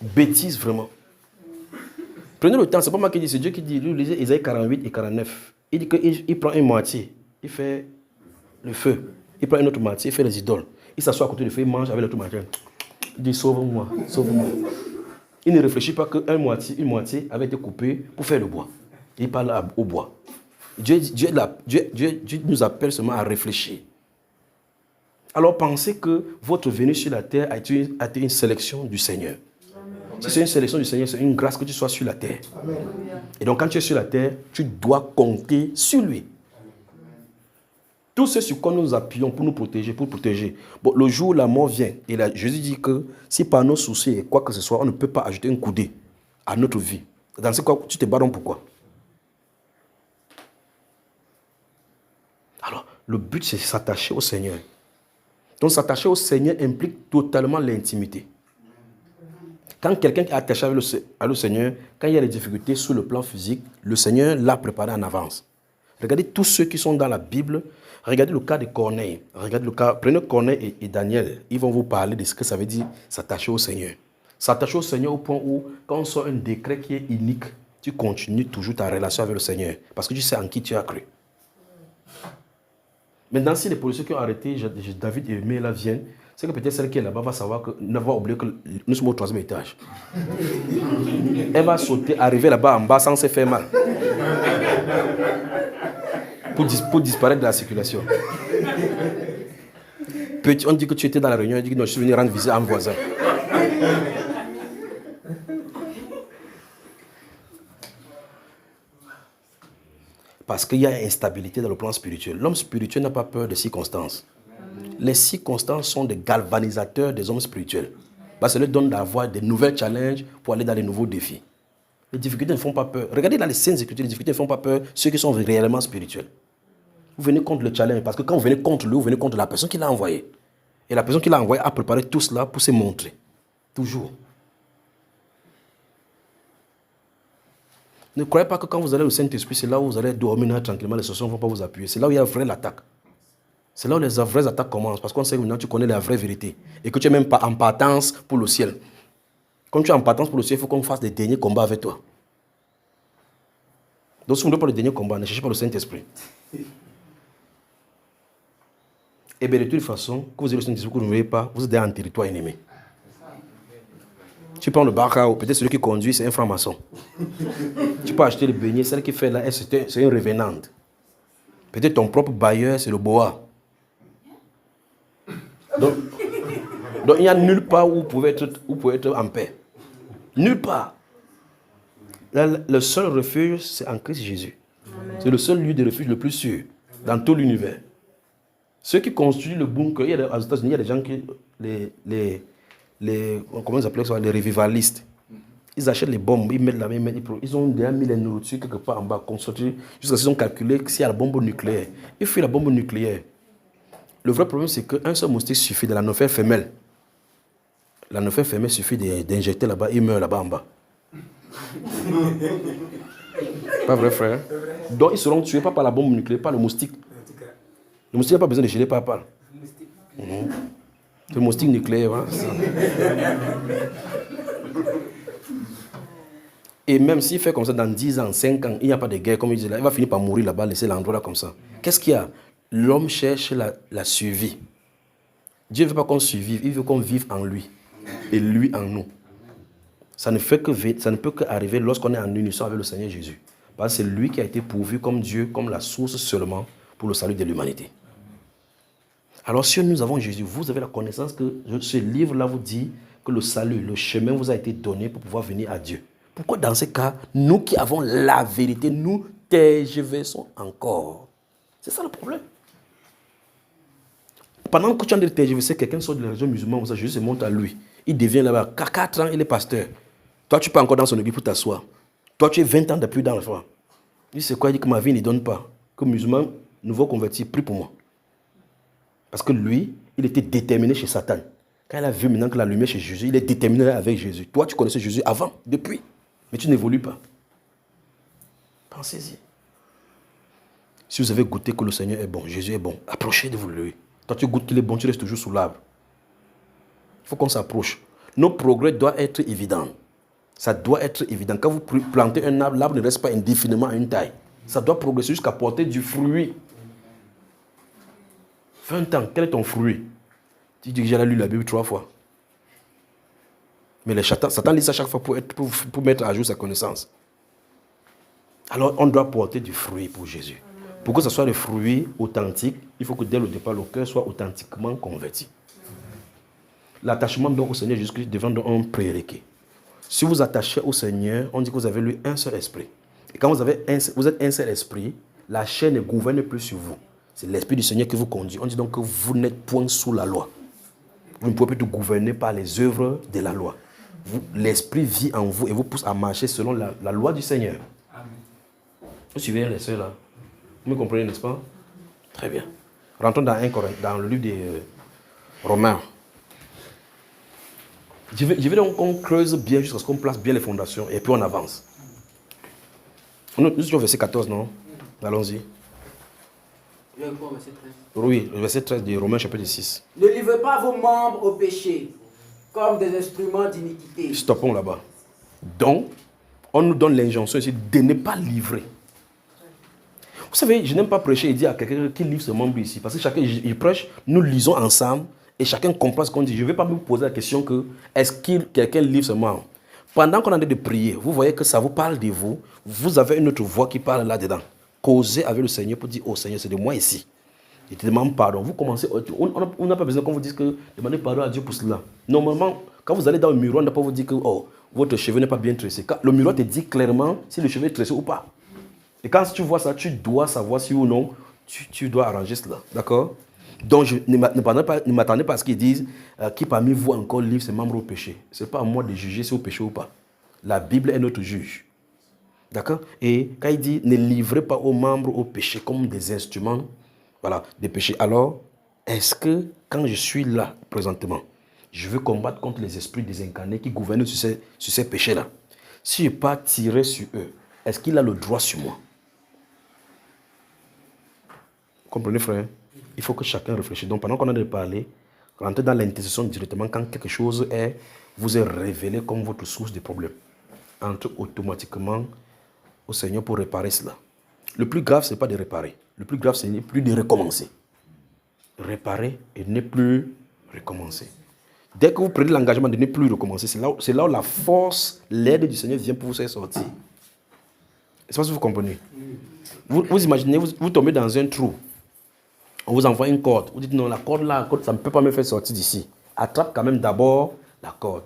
Bêtise, vraiment. Prenez le temps, c'est pas moi qui dis, c'est Dieu qui dit. Lui, lisez Isaïe 48 et 49. Il dit qu'il prend une moitié, il fait le feu. Il prend une autre moitié, il fait les idoles. Il s'assoit à côté du feu, il mange avec l'autre moitié. Il dit, sauve-moi, sauve-moi. Il ne réfléchit pas qu'une moitié avait été coupée pour faire le bois. Il parle au bois. Dieu nous appelle seulement à réfléchir. Alors pensez que votre venue sur la terre a été une sélection du Seigneur. Si c'est une sélection du Seigneur, c'est une grâce que tu sois sur la terre. Amen. Et donc quand tu es sur la terre, tu dois compter sur lui. Tout ce sur quoi nous nous appuyons pour nous protéger, Bon, le jour où la mort vient, et là, Jésus dit que si par nos soucis et quoi que ce soit, on ne peut pas ajouter une coudée à notre vie. Dans ce cas, tu te bats donc pourquoi? Alors, le but, c'est s'attacher au Seigneur. Donc, s'attacher au Seigneur implique totalement l'intimité. Quand quelqu'un est attaché à le Seigneur, quand il y a des difficultés sur le plan physique, le Seigneur l'a préparé en avance. Regardez tous ceux qui sont dans la Bible. Regardez le cas de Corneille. Prenez Corneille et Daniel. Ils vont vous parler de ce que ça veut dire s'attacher au Seigneur. S'attacher au Seigneur au point où, quand on sort un décret qui est unique, tu continues toujours ta relation avec le Seigneur. Parce que tu sais en qui tu as cru. Maintenant, si les policiers qui ont arrêté David et Mela viennent, c'est que peut-être celle qui est là-bas va savoir que ne va oublier que nous sommes au 3e étage. Elle va sauter, arriver là-bas en bas sans se faire mal. Pour disparaître de la circulation. Petit, on dit que tu étais dans la réunion, on dit que non, je suis venu rendre visite à un voisin. Parce qu'il y a instabilité dans le plan spirituel. L'homme spirituel n'a pas peur des circonstances. Les circonstances sont des galvanisateurs des hommes spirituels. Parce que ça leur donne d'avoir des nouvelles challenges pour aller dans les nouveaux défis. Les difficultés ne font pas peur. Regardez dans les scènes écritures, les difficultés ne font pas peur ceux qui sont réellement spirituels. Vous venez contre le challenge, parce que quand vous venez contre lui, vous venez contre la personne qui l'a envoyé. Et la personne qui l'a envoyé a préparé tout cela pour se montrer. Toujours. Ne croyez pas que quand vous allez au Saint-Esprit, c'est là où vous allez dormir tranquillement, les sorciers ne vont pas vous appuyer. C'est là où il y a une vraie attaque. C'est là où les vraies attaques commencent, parce qu'on sait que maintenant tu connais la vraie vérité. Et que tu es même pas en partance pour le ciel. Quand tu es en partance pour le ciel, il faut qu'on fasse des derniers combats avec toi. Donc si vous ne voulez pas le dernier combat, ne cherchez pas le Saint-Esprit. Et bien de toute façon, quand vous avez le Saint-Esprit, que vous ne voyez pas, vous êtes en territoire ennemi. Tu prends le barca, peut-être celui qui conduit, c'est un franc-maçon. Tu peux acheter le beignet, celle qui fait là, c'est une revenante. Peut-être ton propre bailleur, c'est le boa. Donc il n'y a nulle part où vous pouvez être en paix. Nulle part. Là, le seul refuge, c'est en Christ Jésus. C'est le seul lieu de refuge le plus sûr dans tout l'univers. Ceux qui construisent le bunker, aux États-Unis, il y a des gens qui, comment ils appellent ça, les revivalistes. Ils achètent les bombes, ils mettent la main, ils ont déjà mis les nourritures quelque part en bas, construit, jusqu'à ce qu'ils ont calculé que s'il y a la bombe nucléaire. Il faut la bombe nucléaire. Le vrai problème, c'est qu'un seul moustique suffit de la nouvelle femelle. La nouvelle femelle suffit d'injecter là-bas, il meurt là-bas en bas. Pas vrai, frère? Donc ils seront tués pas par la bombe nucléaire, par le moustique. Le moustique n'a pas besoin de geler par balle. C'est le moustique nucléaire. Hein? Et même s'il fait comme ça dans 10 ans, 5 ans, il n'y a pas de guerre, comme il dit là, il va finir par mourir là-bas, laisser l'endroit là comme ça. Qu'est-ce qu'il y a? L'homme cherche la survie. Dieu ne veut pas qu'on survive, il veut qu'on vive en lui. Et lui en nous. Ça ne peut qu'arriver lorsqu'on est en unison avec le Seigneur Jésus. Parce que c'est lui qui a été pourvu comme Dieu, comme la source seulement pour le salut de l'humanité. Alors si nous avons Jésus, vous avez la connaissance que ce livre-là vous dit que le salut, le chemin vous a été donné pour pouvoir venir à Dieu. Pourquoi dans ce cas, nous qui avons la vérité, nous tergiversons encore? C'est ça le problème. Pendant que tu es en train de tergiverser, quelqu'un sort de la région musulmane, Jésus se monte à lui. Il devient là-bas, 4 ans, il est pasteur. Toi, tu peux encore dans son église pour t'asseoir. Toi, tu es 20 ans depuis dans le foi. Il dit, c'est quoi? Il dit que ma vie ne donne pas. Que musulman, nouveau converti, prie pour moi. Parce que lui, il était déterminé chez Satan. Quand il a vu maintenant que la lumière chez Jésus, il est déterminé avec Jésus. Toi, tu connaissais Jésus avant, depuis. Mais tu n'évolues pas. Pensez-y. Si vous avez goûté que le Seigneur est bon, Jésus est bon, approchez de vous lui. Toi, tu goûtes qu'il est bon, tu restes toujours sous l'arbre. Il faut qu'on s'approche. Nos progrès doivent être évidents. Ça doit être évident. Quand vous plantez un arbre, l'arbre ne reste pas indéfiniment à une taille. Ça doit progresser jusqu'à porter du fruit. 20 ans, quel est ton fruit? Tu dis que j'ai lu la Bible 3 fois. Mais Satan lit ça chaque fois pour mettre à jour sa connaissance. Alors, on doit porter du fruit pour Jésus. Pour que ce soit le fruit authentique, il faut que dès le départ, le cœur soit authentiquement converti. L'attachement donc au Seigneur Jésus-Christ devient donc un prérequis. Si vous attachez au Seigneur, on dit que vous avez lui un seul esprit. Et quand vous êtes un seul esprit, la chair ne gouverne plus sur vous. C'est l'esprit du Seigneur qui vous conduit. On dit donc que vous n'êtes point sous la loi. Vous ne pouvez plus être gouverné par les œuvres de la loi. L'esprit vit en vous et vous pousse à marcher selon la loi du Seigneur. Amen. Vous suivez les sœurs là? Vous me comprenez, n'est-ce pas? Très bien. Rentrons dans le livre des Romains. Je vais donc qu'on creuse bien jusqu'à ce qu'on place bien les fondations et puis on avance. Nous sommes au verset 14, non? Allons-y. Oui, le verset 13 de Romains chapitre 6. Ne livrez pas vos membres au péché comme des instruments d'iniquité. Stoppons là-bas. Donc, on nous donne l'injonction ici de ne pas livrer. Vous savez, je n'aime pas prêcher et dire à quelqu'un qui livre ce membre ici. Parce que chacun, il prêche, nous lisons ensemble et chacun comprend ce qu'on dit. Je ne vais pas me poser la question que est-ce que quelqu'un livre ce membre. Pendant qu'on est en train de prier, vous voyez que ça vous parle de vous. Vous avez une autre voix qui parle là-dedans. Causez avec le Seigneur pour dire, oh Seigneur, c'est de moi ici. Je te demande pardon. Vous commencez, on n'a pas besoin qu'on vous dise que demandez pardon à Dieu pour cela. Normalement, quand vous allez dans le miroir, on n'a pas vous dire que oh, votre cheveu n'est pas bien tressé. Le miroir te dit clairement si le cheveu est tressé ou pas. Et quand tu vois ça, tu dois savoir si ou non, tu dois arranger cela. D'accord? Donc, ne m'attendez pas à ce qu'ils disent qui parmi vous encore livre ses membres au péché. Ce n'est pas à moi de juger si c'est au péché ou pas. La Bible est notre juge. D'accord? Et quand il dit ne livrez pas aux membres au péché comme des instruments, voilà, des péchés. Alors, est-ce que quand je suis là présentement, je veux combattre contre les esprits désincarnés qui gouvernent sur ces péchés-là? Si je n'ai pas tiré sur eux, est-ce qu'il a le droit sur moi? Comprenez, frère? Il faut que chacun réfléchisse. Donc, pendant qu'on a de parler, rentrer dans l'intercession directement quand quelque chose vous est révélé comme votre source de problème. Entre automatiquement au Seigneur pour réparer cela. Le plus grave, ce n'est pas de réparer. Le plus grave, ce n'est plus de recommencer. Réparer et ne plus recommencer. Dès que vous prenez l'engagement de ne plus recommencer, c'est là où la force, l'aide du Seigneur vient pour vous faire sortir. C'est pas si vous comprenez. Vous imaginez, vous tombez dans un trou. On vous envoie une corde. Vous dites non, la corde là, ça ne peut pas me faire sortir d'ici. Attrape quand même d'abord la corde.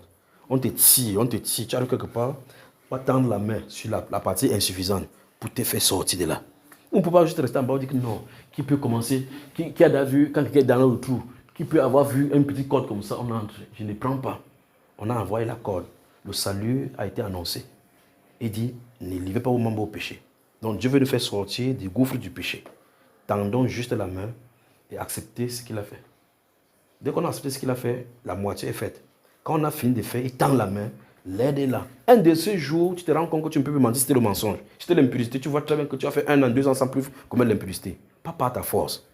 On te tire. Tu arrives quelque part, on va tendre la main sur la partie insuffisante pour te faire sortir de là. On ne peut pas juste rester en bas et dire que non. Qui peut commencer, qui a vu, quand quelqu'un est dans le trou, qui peut avoir vu une petite corde comme ça, on entre. Je ne prends pas. On a envoyé la corde. Le salut a été annoncé. Il dit, ne livrez pas vos membres au péché. Donc Dieu veut nous faire sortir du gouffre du péché. Tendons juste la main et accepter ce qu'il a fait. Dès qu'on a accepté ce qu'il a fait, la moitié est faite. Quand on a fini de faire, il tend la main, l'aide est là. Un de ces jours, tu te rends compte que tu ne peux plus mentir, c'était le mensonge. C'était l'impudicité. Tu vois très bien que tu as fait 1 an, 2 ans sans plus commettre l'impudicité. Pas par ta force,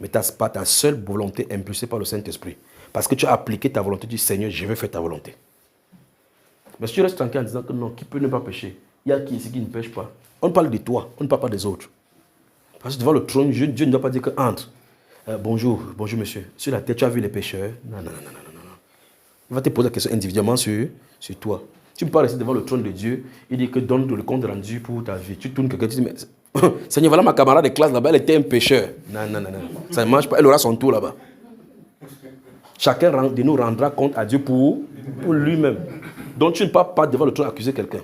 mais par ta seule volonté impulsée par le Saint-Esprit. Parce que tu as appliqué ta volonté du Seigneur, je vais faire ta volonté. Mais si tu restes tranquille en disant que non, qui peut ne pas pécher? Il y a qui ici qui ne pêche pas? On parle de toi, on ne parle pas des autres. Parce que devant le trône, Dieu ne doit pas dire que entre. Bonjour monsieur. Sur la tête, tu as vu les pécheurs? Non. Il va te poser la question individuellement sur toi. Tu ne peux pas rester devant le trône de Dieu et dire que donne le compte rendu pour ta vie. Tu tournes quelqu'un, tu dis, mais Seigneur, voilà ma camarade de classe là-bas, elle était un pécheur. Non. Ça ne marche pas, elle aura son tour là-bas. Chacun de nous rendra compte à Dieu pour lui-même. Donc tu ne peux pas devant le trône accuser quelqu'un.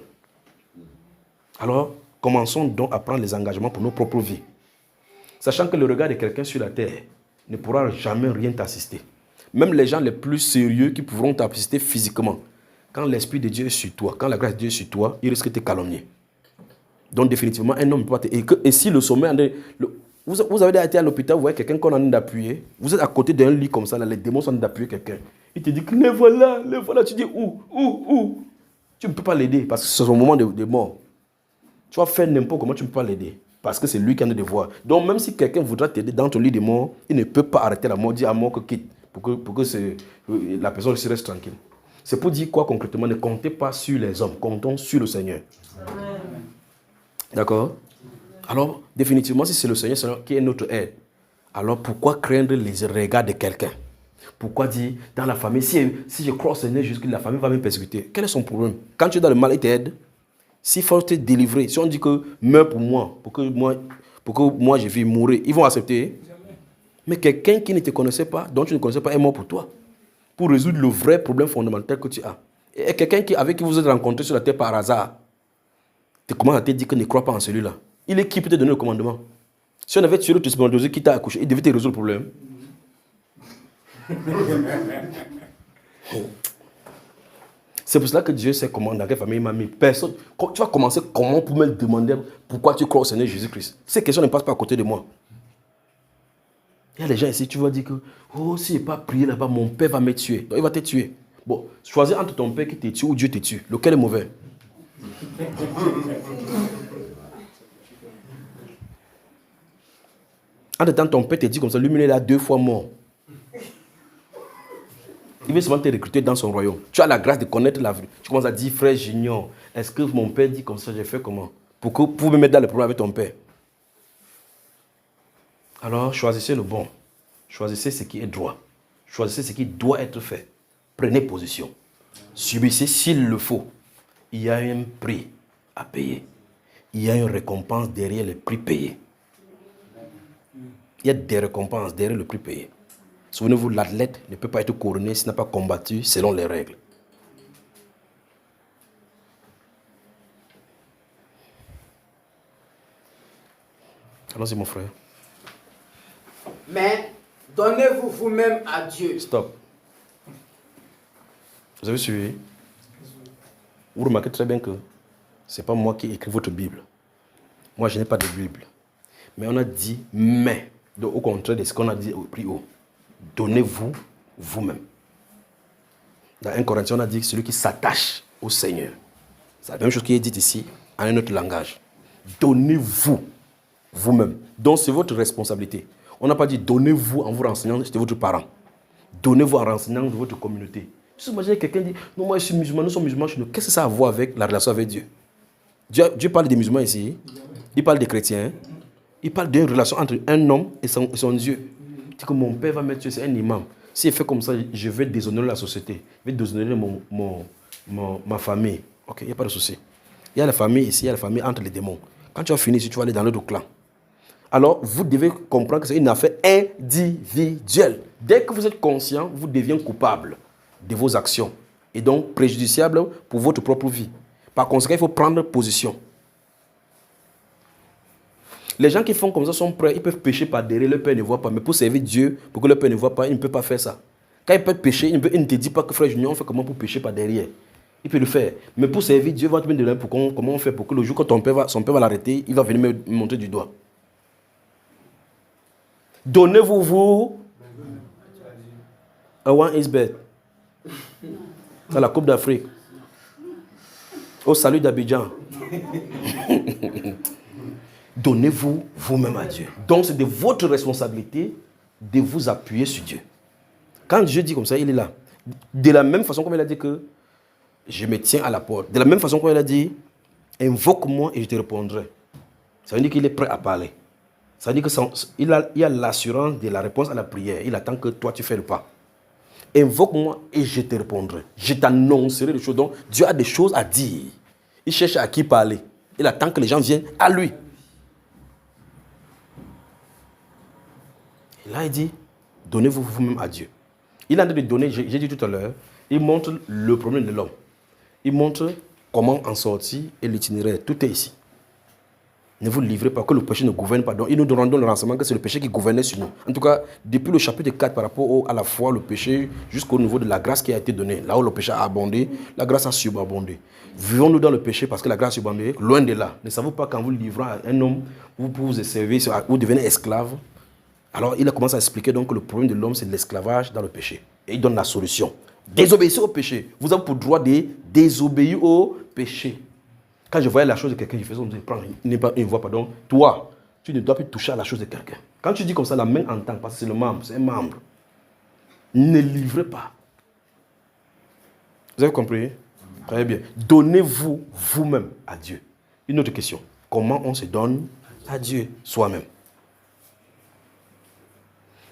Alors, commençons donc à prendre les engagements pour nos propres vies. Sachant que le regard de quelqu'un sur la terre ne pourra jamais rien t'assister. Même les gens les plus sérieux qui pourront t'assister physiquement, quand l'Esprit de Dieu est sur toi, quand la grâce de Dieu est sur toi, il risque de te calomnier. Donc définitivement, un homme ne peut pas et si le sommet... Vous avez été à l'hôpital, vous voyez quelqu'un qu'on a envie d'appuyer, vous êtes à côté d'un lit comme ça, là, les démons sont en train d'appuyer quelqu'un. Il te dit que le voilà, tu dis où? Tu ne peux pas l'aider parce que c'est son moment de mort. Tu vas faire n'importe comment, tu ne peux pas l'aider. Parce que c'est lui qui a des devoirs. Donc même si quelqu'un voudra t'aider dans ton lit de mort, il ne peut pas arrêter la mort, dire à mort que quitte, pour que la personne se reste tranquille. C'est pour dire quoi concrètement? Ne comptez pas sur les hommes, comptons sur le Seigneur. Amen. D'accord? Alors, définitivement, si c'est le Seigneur qui est notre aide, alors pourquoi craindre les regards de quelqu'un? Pourquoi dire dans la famille, si je crois au Seigneur, jusque la famille va me persécuter? Quel est son problème? Quand tu es dans le mal, il t'aide. S'il faut te délivrer, si on dit que meurs pour moi, pour que moi je vais mourir, ils vont accepter. Mais quelqu'un qui ne te connaissait pas, dont tu ne connaissais pas, est mort pour toi. Pour résoudre le vrai problème fondamental que tu as. Et quelqu'un avec qui vous êtes rencontré sur la terre par hasard, tu commences à te dire que ne crois pas en celui-là. Il est qui peut te donner le commandement? Si on avait tué le tuberculose qui t'a accouché, il devait te résoudre le problème. C'est pour cela que Dieu sait comment, dans quelle famille il m'a mis. Personne. Tu vas commencer comment pour me demander pourquoi tu crois au Seigneur Jésus-Christ? Ces questions ne passent pas à côté de moi. Il y a des gens ici, tu vas dire que si je n'ai pas prié là-bas, mon père va me tuer. Donc il va te tuer. Bon, choisis entre ton père qui te tue ou Dieu te tue. Lequel est mauvais? En temps, ton père te dit comme ça, lui, il est là 2 fois mort. Il veut seulement te recruter dans son royaume. Tu as la grâce de connaître la vie. Tu commences à dire, frère, j'ignore. Est-ce que mon père dit comme ça, j'ai fait comment? Pour me mettre dans le problème avec ton père. Alors, choisissez le bon. Choisissez ce qui est droit. Choisissez ce qui doit être fait. Prenez position. Subissez s'il le faut. Il y a un prix à payer. Il y a une récompense derrière le prix payé. Il y a des récompenses derrière le prix payé. Souvenez-vous, l'athlète ne peut pas être couronné s'il n'a pas combattu selon les règles. Allons-y, mon frère. Mais donnez-vous vous-même à Dieu. Stop. Vous avez suivi? Vous remarquez très bien que ce n'est pas moi qui écris votre Bible. Moi, je n'ai pas de Bible. Mais on a dit mais. Donc, au contraire de ce qu'on a dit au plus haut. Donnez-vous vous-même. Dans 1 Corinthiens, on a dit que celui qui s'attache au Seigneur. C'est la même chose qui est dite ici, en un autre langage. Donnez-vous vous-même. Donc, c'est votre responsabilité. On n'a pas dit donnez-vous en vous renseignant de votre parent. Donnez-vous en renseignant de votre communauté. Vous imaginez quelqu'un dit non, moi je suis musulman, nous sommes musulmans. Qu'est-ce que ça a à voir avec la relation avec Dieu? Dieu parle des musulmans ici. Il parle des chrétiens. Il parle d'une relation entre un homme et son Dieu. Il dit que mon père va me tuer, c'est un imam. Si je fais comme ça, je vais déshonorer la société. Je vais déshonorer ma famille. Ok, il n'y a pas de souci. Il y a la famille ici, il y a la famille entre les démons. Quand tu vas finir ici, tu vas aller dans l'autre clan. Alors, vous devez comprendre que c'est une affaire individuelle. Dès que vous êtes conscient, vous devenez coupable de vos actions et donc préjudiciable pour votre propre vie. Par conséquent, il faut prendre position. Les gens qui font comme ça sont prêts, ils peuvent pécher par derrière, le Père ne voit pas. Mais pour servir Dieu, pour que le Père ne voit pas, ils ne peuvent pas faire ça. Quand ils peuvent pécher, il ne te dit pas que frère Junior, on fait comment pour pécher par derrière. Il peut le faire. Mais pour servir Dieu, il va te demander comment on fait pour que le jour quand son père va l'arrêter, il va venir me montrer du doigt. Donnez-vous, vous. A one is bed. C'est la Coupe d'Afrique. Au salut d'Abidjan. Donnez-vous vous-même à Dieu. Donc c'est de votre responsabilité de vous appuyer sur Dieu. Quand Dieu dit comme ça, il est là. De la même façon comme il a dit que je me tiens à la porte. De la même façon comme il a dit, invoque-moi et je te répondrai. Ça veut dire qu'il est prêt à parler. Ça veut dire qu'il a l'assurance de la réponse à la prière. Il attend que toi tu fais le pas. Invoque-moi et je te répondrai. Je t'annoncerai des choses. Donc Dieu a des choses à dire. Il cherche à qui parler. Il attend que les gens viennent à lui. Et là, il dit, donnez-vous vous-même à Dieu. Il a de donner, j'ai dit tout à l'heure, il montre le problème de l'homme. Il montre comment en sortir et l'itinéraire. Tout est ici. Ne vous livrez pas, que le péché ne gouverne pas. Donc, il nous rendons le renseignement que c'est le péché qui gouvernait sur nous. En tout cas, depuis le chapitre 4, par rapport à la foi, le péché, jusqu'au niveau de la grâce qui a été donnée. Là où le péché a abondé, la grâce a surabondé. Vivons-nous dans le péché parce que la grâce a surabondé? Loin de là. Ne savez-vous pas qu'en vous livrant à un homme, vous pouvez vous servir, vous devenez esclave? Alors, il a commencé à expliquer donc que le problème de l'homme, c'est l'esclavage dans le péché. Et il donne la solution. Désobéissez au péché. Vous avez pour droit de désobéir au péché. Quand je voyais la chose de quelqu'un, je faisais, il ne voit pas. Donc, toi, tu ne dois plus toucher à la chose de quelqu'un. Quand tu dis comme ça, la main entend, parce que c'est le membre, c'est un membre. Ne livrez pas. Vous avez compris? Très bien. Donnez-vous vous-même à Dieu. Une autre question. Comment on se donne à Dieu soi-même?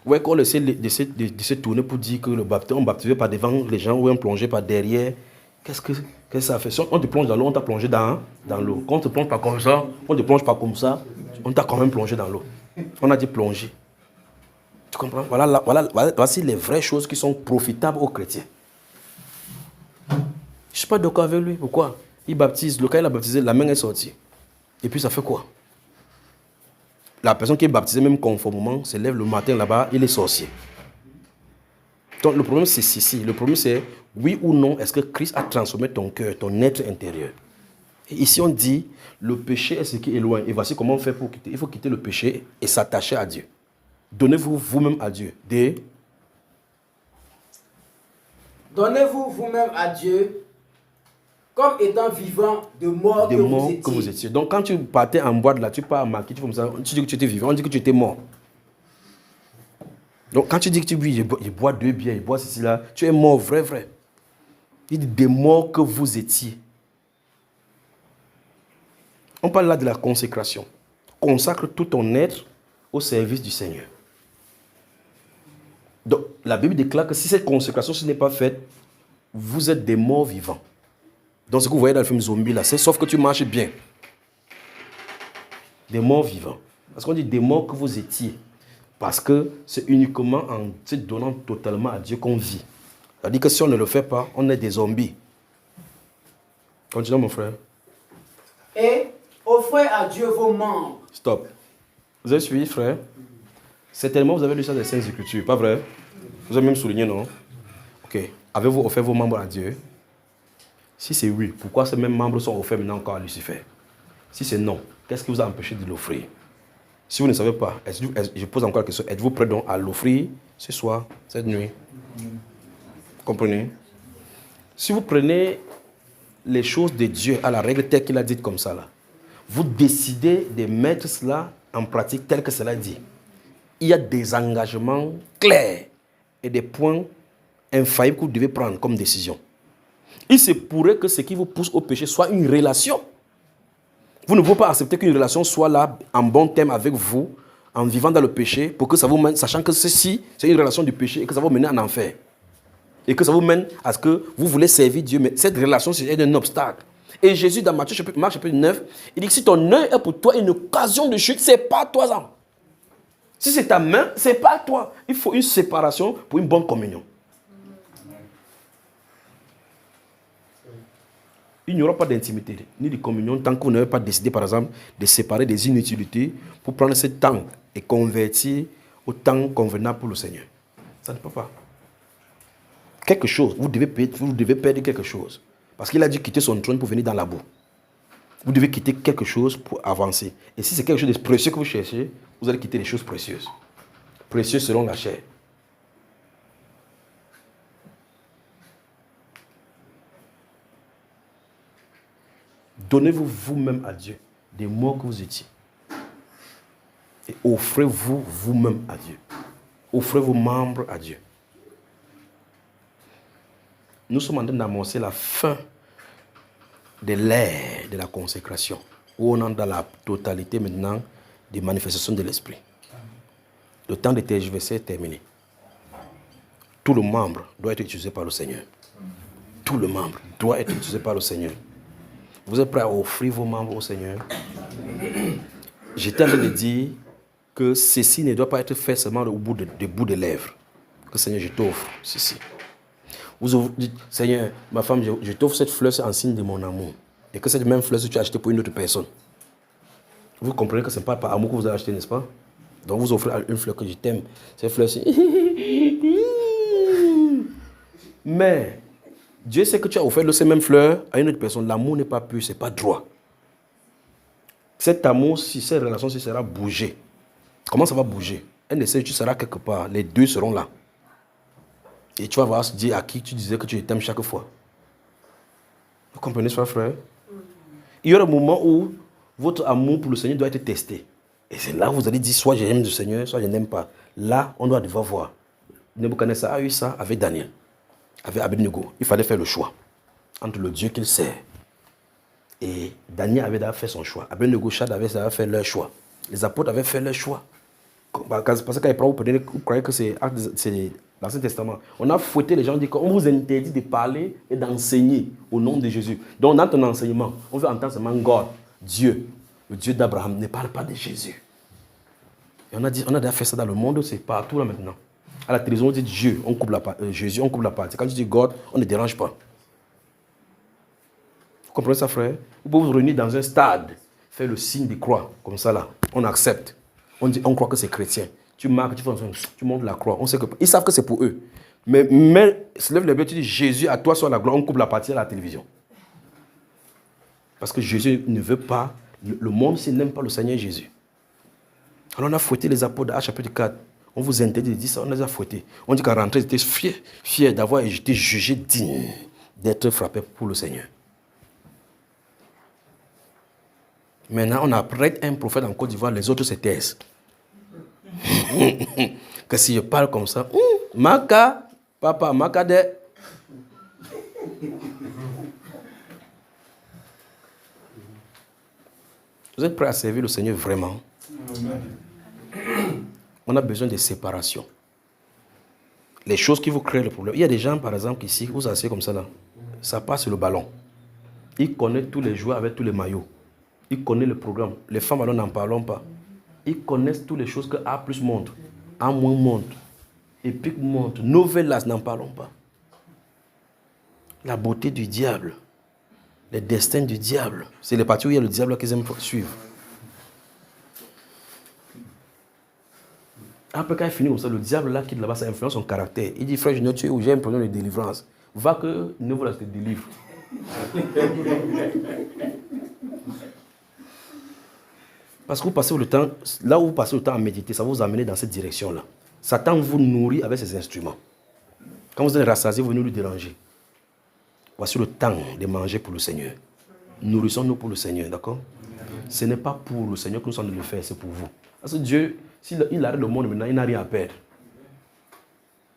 Ouais, qu'on essaie de se tourner pour dire que le baptême, on baptisait par devant les gens ou on plongeait par derrière. Qu'est-ce que ça fait? Si on te plonge dans l'eau, on t'a plongé dans l'eau. Quand on te plonge pas comme ça, on te plonge pas comme ça, on t'a quand même plongé dans l'eau. On a dit plonger. Tu comprends? Voici les vraies choses qui sont profitables aux chrétiens. Je ne suis pas d'accord avec lui. Pourquoi? Il baptise, le cas il a baptisé, la main est sortie. Et puis ça fait quoi? La personne qui est baptisée, même conformément, se lève le matin là-bas, il est sorcier. Donc le problème c'est ceci. Le problème c'est, oui ou non, est-ce que Christ a transformé ton cœur, ton être intérieur? Et ici on dit, le péché est ce qui éloigne. Et voici comment on fait pour quitter. Il faut quitter le péché et s'attacher à Dieu. Donnez-vous vous-même à Dieu. Donnez-vous vous-même à Dieu comme étant vivant de mort que vous étiez. Donc quand tu partais en boîte là, tu pars à marquer, tu dis que tu étais vivant, on dit que tu étais mort. Donc quand tu dis que tu bois, je bois 2 bières, je bois ceci là, tu es mort, vrai. Il dit des morts que vous étiez. On parle là de la consécration. Consacre tout ton être au service du Seigneur. Donc la Bible déclare que si cette consécration n'est pas faite, vous êtes des morts vivants. Donc ce que vous voyez dans le film Zombie là, c'est sauf que tu marches bien. Des morts vivants. Parce qu'on dit des morts que vous étiez. Parce que c'est uniquement en se donnant totalement à Dieu qu'on vit. C'est-à-dire que si on ne le fait pas, on est des zombies. Continue mon frère. Et offrez à Dieu vos membres. Stop. Vous avez suivi frère? Certainement vous avez lu ça dans les Saintes Écritures, pas vrai? Vous avez même souligné, non? Ok. Avez-vous offert vos membres à Dieu? Si c'est oui, pourquoi ces mêmes membres sont offerts maintenant encore à Lucifer? Si c'est non, qu'est-ce qui vous a empêché de l'offrir? Si vous ne savez pas, je pose encore la question, êtes-vous prêt donc à l'offrir ce soir, cette nuit? Comprenez? Si vous prenez les choses de Dieu à la règle telle qu'il a dite comme ça, là, vous décidez de mettre cela en pratique tel que cela dit. Il y a des engagements clairs et des points infaillibles que vous devez prendre comme décision. Il se pourrait que ce qui vous pousse au péché soit une relation. Vous ne pouvez pas accepter qu'une relation soit là en bon terme avec vous en vivant dans le péché, pour que ça vous mène, sachant que ceci, c'est une relation du péché et que ça va vous mener en enfer. Et que ça vous mène à ce que vous voulez servir Dieu, mais cette relation, c'est un obstacle. Et Jésus, dans Marc chapitre 9, il dit que si ton œil est pour toi une occasion de chute, c'est pas toi. Si c'est ta main, c'est pas toi. Il faut une séparation pour une bonne communion. Il n'y aura pas d'intimité ni de communion tant que vous n'avez pas décidé, par exemple, de séparer des inutilités pour prendre ce temps et convertir au temps convenable pour le Seigneur. Ça ne peut pas. Quelque chose, vous devez perdre quelque chose. Parce qu'il a dû quitter son trône pour venir dans la boue. Vous devez quitter quelque chose pour avancer. Et si c'est quelque chose de précieux que vous cherchez, vous allez quitter les choses précieuses. Précieuses selon la chair. Donnez-vous vous-même à Dieu des mots que vous étiez. Et offrez-vous vous-même à Dieu. Offrez vos membres à Dieu. Nous sommes en train d'annoncer la fin de l'ère de la consécration, où on est dans la totalité maintenant des manifestations de l'esprit. Le temps de tergiverser est terminé. Tout le membre doit être utilisé par le Seigneur. Tout le membre doit être utilisé par le Seigneur. Vous êtes prêts à offrir vos membres au Seigneur? J'étais en train de dire que ceci ne doit pas être fait seulement au bout des lèvres. Que Seigneur, je t'offre ceci. Vous dites, Seigneur, ma femme, je t'offre cette fleur en signe de mon amour. Et que cette même fleur, tu as acheté pour une autre personne. Vous comprenez que ce n'est pas par amour que vous avez acheté, n'est-ce pas? Donc vous offrez une fleur que je t'aime. Cette fleur-ci. Mais Dieu sait que tu as offert ces mêmes fleurs à une autre personne. L'amour n'est pas pur, ce n'est pas droit. Cet amour, si cette relation-ci sera bougée. Comment ça va bouger? Un essai, tu seras quelque part. Les deux seront là. Et tu vas voir dire à qui tu disais que tu t'aimes chaque fois. Vous comprenez ça, frère? Il y aura un moment où votre amour pour le Seigneur doit être testé. Et c'est là où vous allez dire, soit j'aime le Seigneur, soit je n'aime pas. Là, on doit devoir voir. Nebuchadnezzar a eu ça avec Daniel, avec Abednego. Il fallait faire le choix entre le Dieu qu'il sert. Et Daniel avait déjà fait son choix. Abednego, Chad avait fait leur choix. Les apôtres avaient fait leur choix. Parce que quand vous croyez que c'est l'Ancien Testament, on a fouetté les gens, on dit qu'on vous interdit de parler et d'enseigner au nom de Jésus. Donc dans ton enseignement, on veut entendre seulement God, Dieu, le Dieu d'Abraham, ne parle pas de Jésus. Et on a déjà fait ça dans le monde, c'est partout là maintenant. À la télévision, on dit Dieu, on coupe Jésus, on coupe la partie. Quand tu dis God, on ne dérange pas. Vous comprenez ça, frère? Vous pouvez vous réunir dans un stade, faire le signe de croix, comme ça là, on accepte. On croit que c'est chrétien. Tu marques, tu montres la croix. On sait que, ils savent que c'est pour eux. Mais se lève les mains, tu dis Jésus, à toi soit la gloire. On coupe la partie à la télévision. Parce que Jésus ne veut pas, le monde s'il n'aime pas le Seigneur Jésus. Alors on a fouetté les apôtres, à chapitre 4. On vous interdit de dire ça, on les a fouettés. On dit qu'à rentrer, ils étaient fiers d'avoir été jugés dignes d'être frappés pour le Seigneur. Maintenant, on apprête un prophète en Côte d'Ivoire, les autres se taisent. Que si je parle comme ça, Maka, papa, Makade. Vous êtes prêts à servir le Seigneur vraiment? On a besoin de séparation. Les choses qui vous créent le problème. Il y a des gens, par exemple, ici, vous asseyez comme ça là, ça passe sur le ballon. Ils connaissent tous les joueurs avec tous les maillots. Ils connaissent le programme. Les femmes, alors n'en parlons pas. Ils connaissent toutes les choses que A plus montre, A moins montre, Epic montre, Novelas, n'en parlons pas. La beauté du diable, les destins du diable, c'est les parties où il y a le diable qu'ils aiment suivre. Après, quand il finit comme ça, le diable là quitte là-bas, ça influence son caractère. Il dit, frère, je n'ai tué ou j'ai un problème de délivrance. Va que Novelas te délivre. Parce que vous passez le temps, là où vous passez le temps à méditer, ça va vous amener dans cette direction-là. Satan vous nourrit avec ses instruments. Quand vous êtes rassasié, vous venez lui déranger. Voici le temps de manger pour le Seigneur. Nourrissons-nous pour le Seigneur, d'accord? Ce n'est pas pour le Seigneur que nous sommes de le faire, c'est pour vous. Parce que Dieu, s'il arrête le monde maintenant, il n'a rien à perdre.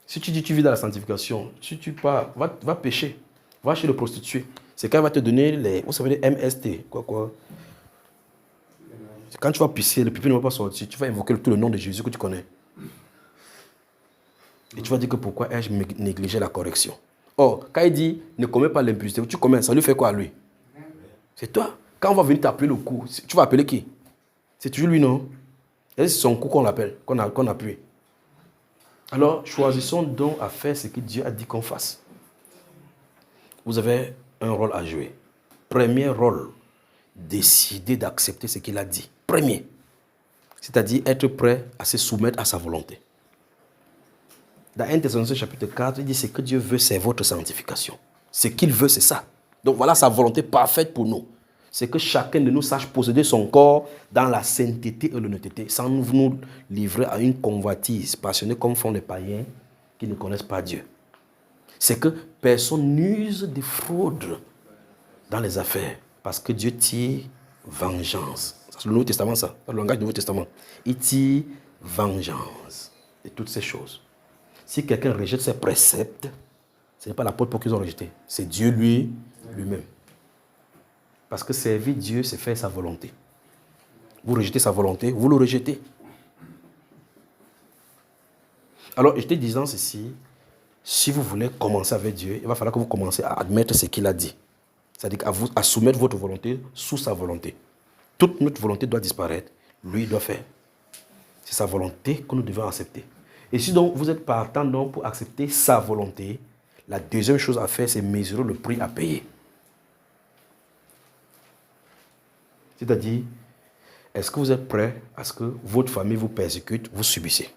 Si tu dis tu vis dans la sanctification, si tu pars, va pécher, va chez le prostitué. C'est quand il va te donner les, vous savez, les MST, quoi. Quand tu vas pisser, le pipi ne va pas sortir. Tu vas invoquer tout le nom de Jésus que tu connais. Et tu vas dire que pourquoi ai-je négligé la correction. Or, quand il dit ne commets pas l'impudicité, tu commets, ça lui fait quoi à lui? C'est toi. Quand on va venir t'appeler le coup, tu vas appeler qui? C'est toujours lui, non? Et c'est son coup qu'on l'appelle, qu'on appuie. Alors, choisissons donc à faire ce que Dieu a dit qu'on fasse. Vous avez un rôle à jouer. Premier rôle, décider d'accepter ce qu'il a dit. Premier. C'est-à-dire être prêt à se soumettre à sa volonté. Dans 1 Thessaloniciens chapitre 4, il dit ce que Dieu veut, c'est votre sanctification. Ce qu'il veut, c'est ça. Donc voilà sa volonté parfaite pour nous. C'est que chacun de nous sache posséder son corps dans la sainteté et l'honnêteté, sans nous livrer à une convoitise passionnée comme font les païens qui ne connaissent pas Dieu. C'est que personne n'use de fraude dans les affaires, parce que Dieu tire vengeance. C'est le Nouveau Testament, ça. C'est le langage du Nouveau Testament. Il tire vengeance de toutes ces choses. Si quelqu'un rejette ses préceptes, ce n'est pas l'apôtre pour qu'ils ont rejeté. C'est Dieu lui-même. Parce que servir Dieu, c'est faire sa volonté. Vous rejetez sa volonté, vous le rejetez. Alors, je te disant ceci, si vous voulez commencer avec Dieu, il va falloir que vous commenciez à admettre ce qu'il a dit. C'est-à-dire à soumettre votre volonté sous sa volonté. Toute notre volonté doit disparaître. Lui, il doit faire. C'est sa volonté que nous devons accepter. Et si donc vous êtes partant donc pour accepter sa volonté, la deuxième chose à faire, c'est mesurer le prix à payer. C'est-à-dire, est-ce que vous êtes prêt à ce que votre famille vous persécute, vous subissez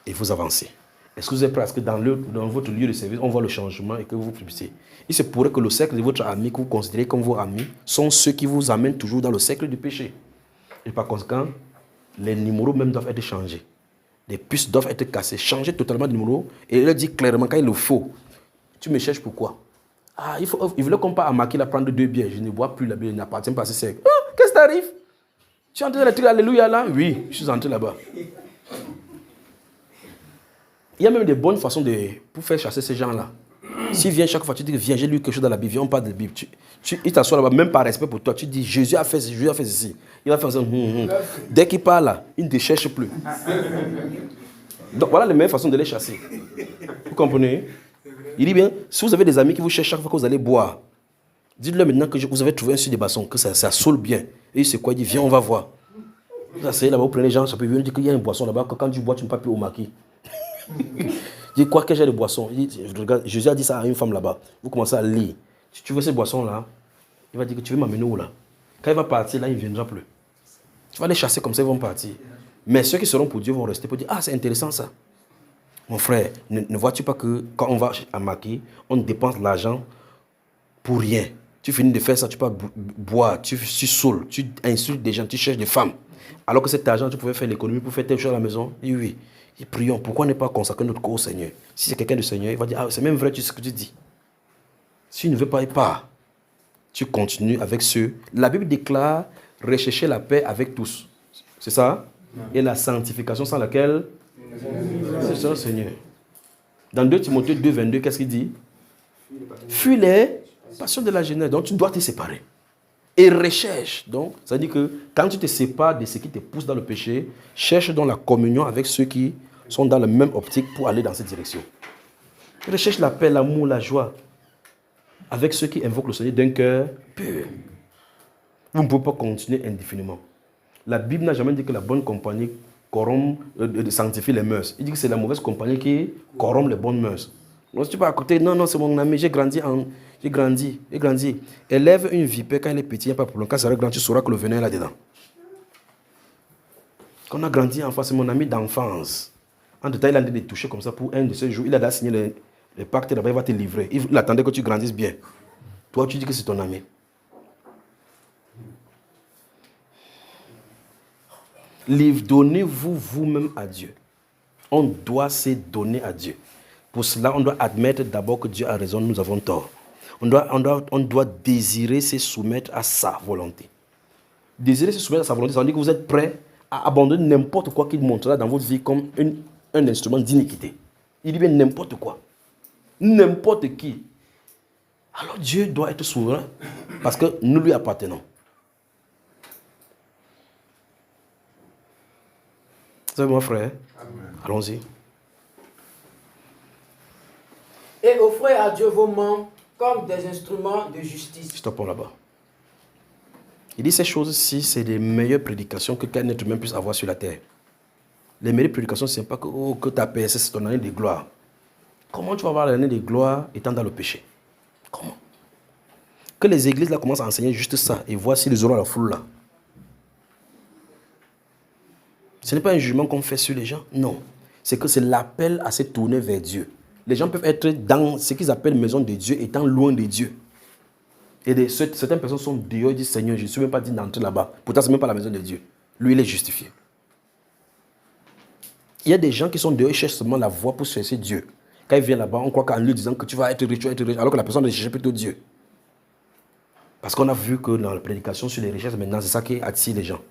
et vous avancez? Est-ce que vous êtes prêt à ce que dans votre lieu de service, on voit le changement et que vous subissez? Il se pourrait que le cercle de votre ami que vous considérez comme vos amis sont ceux qui vous amènent toujours dans le cercle du péché. Et par conséquent, les numéros même doivent être changés. Les puces doivent être cassées, changer totalement de numéro. Et il leur dit clairement quand il le faut. Tu me cherches pourquoi? Ah, il voulait qu'on parte à Maki la prendre 2 bières. Je ne bois plus la bière, il n'appartient pas à ce cercle. Ah, qu'est-ce qui t'arrive? Tu es entré dans le truc Alléluia là? Oui, je suis entré là-bas. Il y a même des bonnes façons pour faire chasser ces gens-là. S'il vient chaque fois, tu dis, viens, j'ai lu quelque chose dans la Bible, viens, on parle de la Bible. Il t'assoit là-bas, même par respect pour toi. Tu dis, Jésus a fait ceci, Jésus a fait ceci. Il va faire ça. Dès qu'il parle là, il ne te cherche plus. Donc voilà les meilleures façons de les chasser. Vous comprenez? Il dit bien, si vous avez des amis qui vous cherchent chaque fois que vous allez boire, dites-leur maintenant que vous avez trouvé un sur des bassons, que ça saoule bien. Et c'est quoi? Il dit, viens, on va voir. Vous asseyez là-bas, vous prenez les gens, ça peut venir dire qu'il y a une boisson là-bas, que quand tu bois, tu ne peux pas plus au maquis. Il dit, quoi que j'ai de boisson? Jésus a dit ça à une femme là-bas. Vous commencez à lire. Si tu veux ces boissons-là, il va dire que tu veux m'amener où là? Quand il va partir, là, il ne viendra plus. Tu vas les chasser comme ça, ils vont partir. Mais ceux qui seront pour Dieu vont rester pour dire, ah, c'est intéressant ça. Mon frère, ne vois-tu pas que quand on va à Maki, on dépense l'argent pour rien? Tu finis de faire ça, tu peux boire, tu saoules, tu insultes des gens, tu cherches des femmes. Alors que cet argent, tu pouvais faire l'économie pour faire telle chose à la maison. Et oui. Et prions, pourquoi ne pas consacrer notre corps au Seigneur? Si c'est quelqu'un du Seigneur, il va dire, ah, c'est même vrai ce que tu dis. S'il ne veut pas, il part. Tu continues avec ceux. La Bible déclare rechercher la paix avec tous. C'est ça? Et la sanctification sans laquelle? C'est ça, Seigneur. Dans 2 Timothée 2, 22, qu'est-ce qu'il dit? Fuis les passions de la jeunesse. Donc tu dois te séparer. Et recherche. Donc, ça veut dire que quand tu te sépares de ce qui te pousse dans le péché, cherche donc la communion avec ceux qui sont dans la même optique pour aller dans cette direction. Recherche la paix, l'amour, la joie avec ceux qui invoquent le Seigneur d'un cœur pur. Vous ne pouvez pas continuer indéfiniment. La Bible n'a jamais dit que la bonne compagnie sanctifie les mœurs. Il dit que c'est la mauvaise compagnie qui corrompt les bonnes mœurs. Donc, si tu vas à côté, non, c'est mon ami, j'ai grandi. Élève une vipère quand elle est petite, il n'y a pas de problème. Quand ça sera grand, tu sauras que le venin est là-dedans. Quand on a grandi en face, c'est mon ami d'enfance. En détail, il a été touché comme ça pour un de ces jours. Il a déjà signé le pacte, là-bas, il va te livrer. Il attendait que tu grandisses bien. Toi, tu dis que c'est ton ami. Donnez-vous vous-même à Dieu. On doit se donner à Dieu. Pour cela, on doit admettre d'abord que Dieu a raison, nous avons tort. On doit désirer se soumettre à sa volonté. Désirer se soumettre à sa volonté, ça veut dire que vous êtes prêt à abandonner n'importe quoi qu'il montrera dans votre vie comme un instrument d'iniquité. Il dit bien n'importe quoi. N'importe qui. Alors Dieu doit être souverain parce que nous lui appartenons. Vous savez, mon frère? Allons-y. Et offrez à Dieu vos membres comme des instruments de justice. Stoppons là-bas. Il dit ces choses-ci, c'est les meilleures prédications que qu'un être humain puisse avoir sur la terre. Les meilleures prédications, ce n'est pas que ta PSS, c'est ton année de gloire. Comment tu vas avoir l'année de gloire étant dans le péché? Comment? Que les églises là commencent à enseigner juste ça et voici les auront la foule là. Ce n'est pas un jugement qu'on fait sur les gens, non. C'est que c'est l'appel à se tourner vers Dieu. Les gens peuvent être dans ce qu'ils appellent maison de Dieu, étant loin de Dieu. Et certaines personnes sont dehors et disent Seigneur, je ne suis même pas dit d'entrer là-bas. Pourtant, ce n'est même pas la maison de Dieu. Lui, il est justifié. Il y a des gens qui sont dehors et cherchent seulement la voie pour chercher Dieu. Quand ils viennent là-bas, on croit qu'en lui disant que tu vas être riche, alors que la personne cherche plutôt Dieu. Parce qu'on a vu que dans la prédication sur les richesses, maintenant, c'est ça qui attire les gens.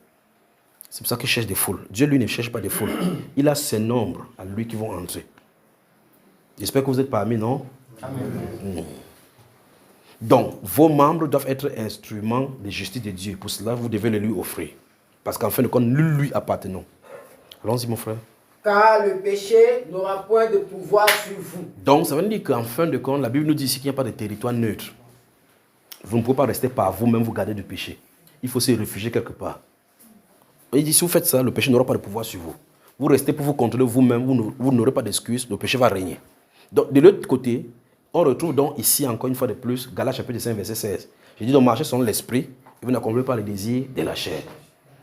C'est pour ça qu'il cherche des foules. Dieu, lui, ne cherche pas des foules. Il a ses nombres à lui qui vont entrer. J'espère que vous êtes parmi, non? Amen. Donc, vos membres doivent être instruments de justice de Dieu. Pour cela, vous devez les lui offrir. Parce qu'en fin de compte, nous lui appartenons. Allons-y, mon frère. Car le péché n'aura point de pouvoir sur vous. Donc, ça veut dire qu'en fin de compte, la Bible nous dit ici qu'il n'y a pas de territoire neutre. Vous ne pouvez pas rester par vous-même, vous garder du péché. Il faut se réfugier quelque part. Il dit, si vous faites ça, le péché n'aura pas de pouvoir sur vous. Vous restez pour vous contrôler vous-même, vous n'aurez pas d'excuses, le péché va régner. Donc, de l'autre côté, on retrouve donc ici, encore une fois de plus, Galates chapitre 5, verset 16. Je dis donc, marchez selon l'esprit, et vous n'accomplissez pas les désirs de la chair.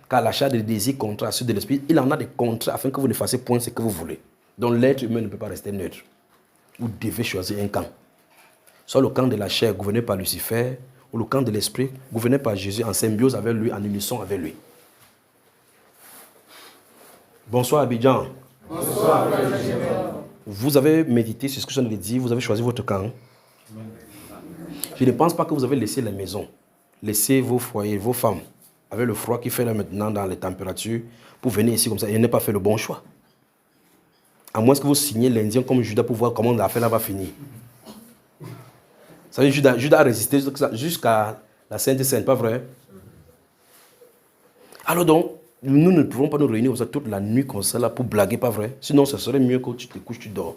Car la chair des désirs contraires à ceux de l'esprit, il en a des contrats afin que vous ne fassiez point ce que vous voulez. Donc, l'être humain ne peut pas rester neutre. Vous devez choisir un camp. Soit le camp de la chair gouverné par Lucifer, ou le camp de l'esprit gouverné par Jésus en symbiose avec lui, en unisson avec lui. Bonsoir Abidjan. Bonsoir. Vous avez médité sur ce que je viens de dire, vous avez choisi votre camp. Je ne pense pas que vous avez laissé la maison, laissé vos foyers, vos femmes, avec le froid qui fait là maintenant dans les températures, pour venir ici comme ça, et n'avez pas fait le bon choix. À moins que vous signiez l'Indien comme Judas pour voir comment l'affaire là va finir. Vous savez, Judas a résisté jusqu'à la Sainte Seine, pas vrai? Alors donc, nous ne pouvons pas nous réunir comme ça toute la nuit comme ça là pour blaguer, pas vrai? Sinon, ce serait mieux que tu te couches, tu dors.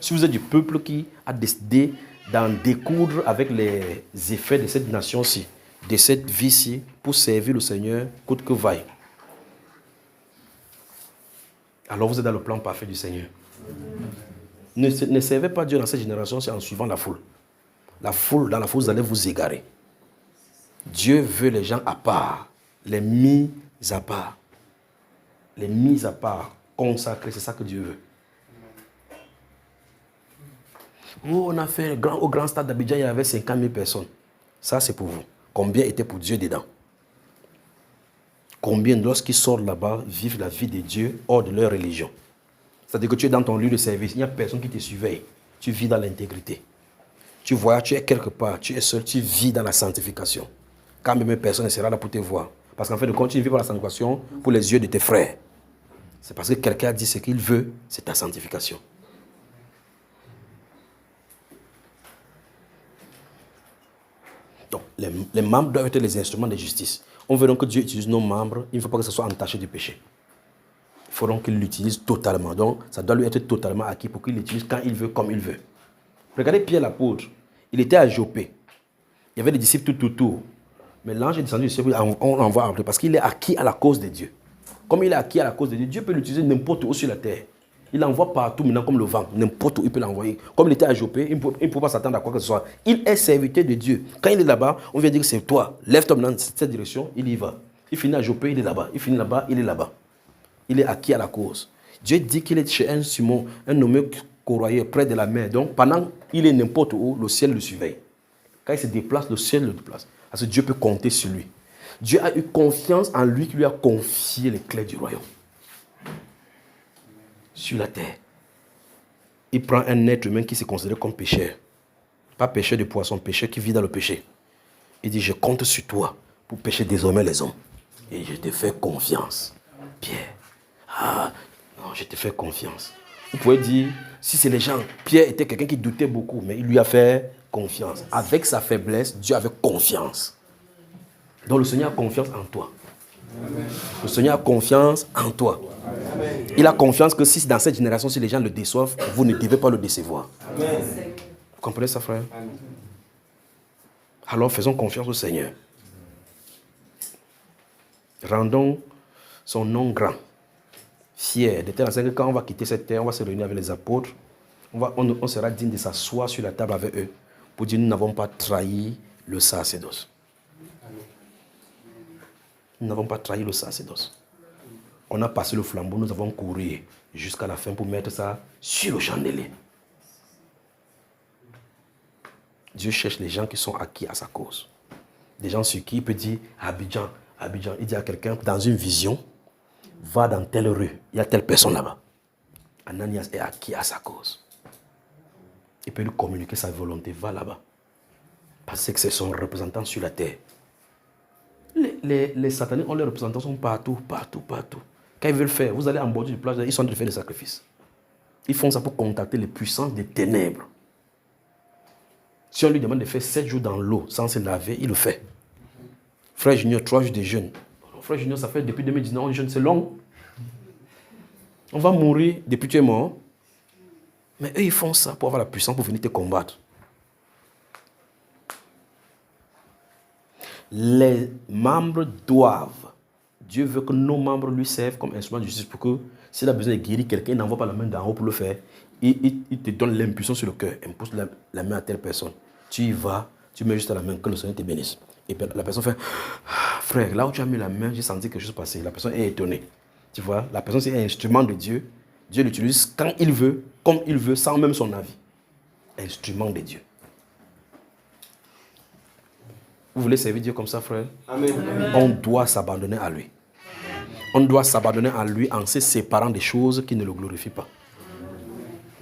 Si vous êtes du peuple qui a décidé d'en découdre avec les effets de cette nation-ci, de cette vie-ci, pour servir le Seigneur, coûte que vaille. Alors vous êtes dans le plan parfait du Seigneur. Ne servez pas Dieu dans cette génération en suivant la foule. Dans la foule, vous allez vous égarer. Dieu veut les gens à part, les mis à part. Les mis à part, consacrés, c'est ça que Dieu veut. Oh, on a fait au grand stade d'Abidjan, il y avait 50 000 personnes. Ça, c'est pour vous. Combien étaient pour Dieu dedans? Combien, lorsqu'ils sortent là-bas, vivent la vie de Dieu hors de leur religion? C'est-à-dire que tu es dans ton lieu de service, il n'y a personne qui te surveille. Tu vis dans l'intégrité. Tu vois, tu es quelque part, tu es seul, tu vis dans la sanctification. Quand même personne ne sera là pour te voir. Parce qu'en fait, quand tu vis par la sanctification pour les yeux de tes frères, c'est parce que quelqu'un a dit ce qu'il veut, c'est ta sanctification. Donc, les membres doivent être les instruments de justice. On veut donc que Dieu utilise nos membres, il ne faut pas que ce soit entaché du péché. Il faut donc qu'il l'utilise totalement. Donc, ça doit lui être totalement acquis pour qu'il l'utilise quand il veut, comme il veut. Regardez Pierre l'apôtre, il était à Joppé. Il y avait des disciples tout autour. Mais l'ange est descendu du ciel, on l'envoie en parce qu'il est acquis à la cause de Dieu. Comme il est acquis à la cause de Dieu, Dieu peut l'utiliser n'importe où sur la terre. Il l'envoie partout maintenant comme le vent. N'importe où il peut l'envoyer. Comme il était à Joppé, il ne peut pas s'attendre à quoi que ce soit. Il est serviteur de Dieu. Quand il est là-bas, on vient dire que c'est toi. Lève-toi dans cette direction, il y va. Il finit à Joppé, il est là-bas. Il finit là-bas, il est là-bas. Il est acquis à la cause. Dieu dit qu'il est chez un Simon, un nommé Coroyer, près de la mer. Donc pendant qu'il est n'importe où, le ciel le surveille. Quand il se déplace, le ciel le déplace. Parce que Dieu peut compter sur lui. Dieu a eu confiance en lui qui lui a confié les clés du royaume. Sur la terre. Il prend un être humain qui se considère comme pécheur. Pas pécheur de poisson, pécheur qui vit dans le péché. Il dit, je compte sur toi pour pécher désormais les hommes. Et je te fais confiance. Pierre. Ah, non, je te fais confiance. Vous pouvez dire, si c'est les gens, Pierre était quelqu'un qui doutait beaucoup, mais il lui a fait confiance. Avec sa faiblesse, Dieu avait confiance. Donc le Seigneur a confiance en toi. Amen. Le Seigneur a confiance en toi. Amen. Il a confiance que si dans cette génération, si les gens le déçoivent, vous ne devez pas le décevoir. Amen. Vous comprenez ça, frère? Alors faisons confiance au Seigneur. Rendons son nom grand, fier, de telle sorte que quand on va quitter cette terre, on va se réunir avec les apôtres, on sera digne de s'asseoir sur la table avec eux pour dire nous n'avons pas trahi le sacerdoce. Nous n'avons pas trahi le sacerdoce. On a passé le flambeau, nous avons couru jusqu'à la fin pour mettre ça sur le chandelier. Dieu cherche les gens qui sont acquis à sa cause. Des gens sur qui il peut dire Abidjan, Abidjan. Il dit à quelqu'un dans une vision, va dans telle rue, il y a telle personne là-bas. Ananias est acquis à sa cause. Il peut lui communiquer sa volonté, va là-bas. Parce que c'est son représentant sur la terre. Les sataniques ont leurs représentants sont partout, partout, partout. Quand ils veulent faire, vous allez en bord du plage, ils sont en train de faire des sacrifices. Ils font ça pour contacter les puissances des ténèbres. Si on lui demande de faire 7 jours dans l'eau sans se laver, il le fait. Frère Junior, 3 jours de jeûne. Frère Junior, ça fait depuis 2019, on jeûne, c'est long. On va mourir depuis que tu es mort. Mais eux, ils font ça pour avoir la puissance pour venir te combattre. Les membres doivent. Dieu veut que nos membres lui servent comme instrument de justice pour que s'il a besoin de guérir quelqu'un, il n'envoie pas la main d'en haut pour le faire. Il te donne l'impulsion sur le cœur. Impose la main à telle personne. Tu y vas, tu mets juste à la main, que le Seigneur te bénisse. Et la personne fait, frère, là où tu as mis la main, j'ai senti quelque chose passer. La personne est étonnée. Tu vois, la personne c'est un instrument de Dieu. Dieu l'utilise quand il veut, comme il veut, sans même son avis. Instrument de Dieu. Vous voulez servir Dieu comme ça, frère? Amen. On doit s'abandonner à lui. On doit s'abandonner à lui en se séparant des choses qui ne le glorifient pas.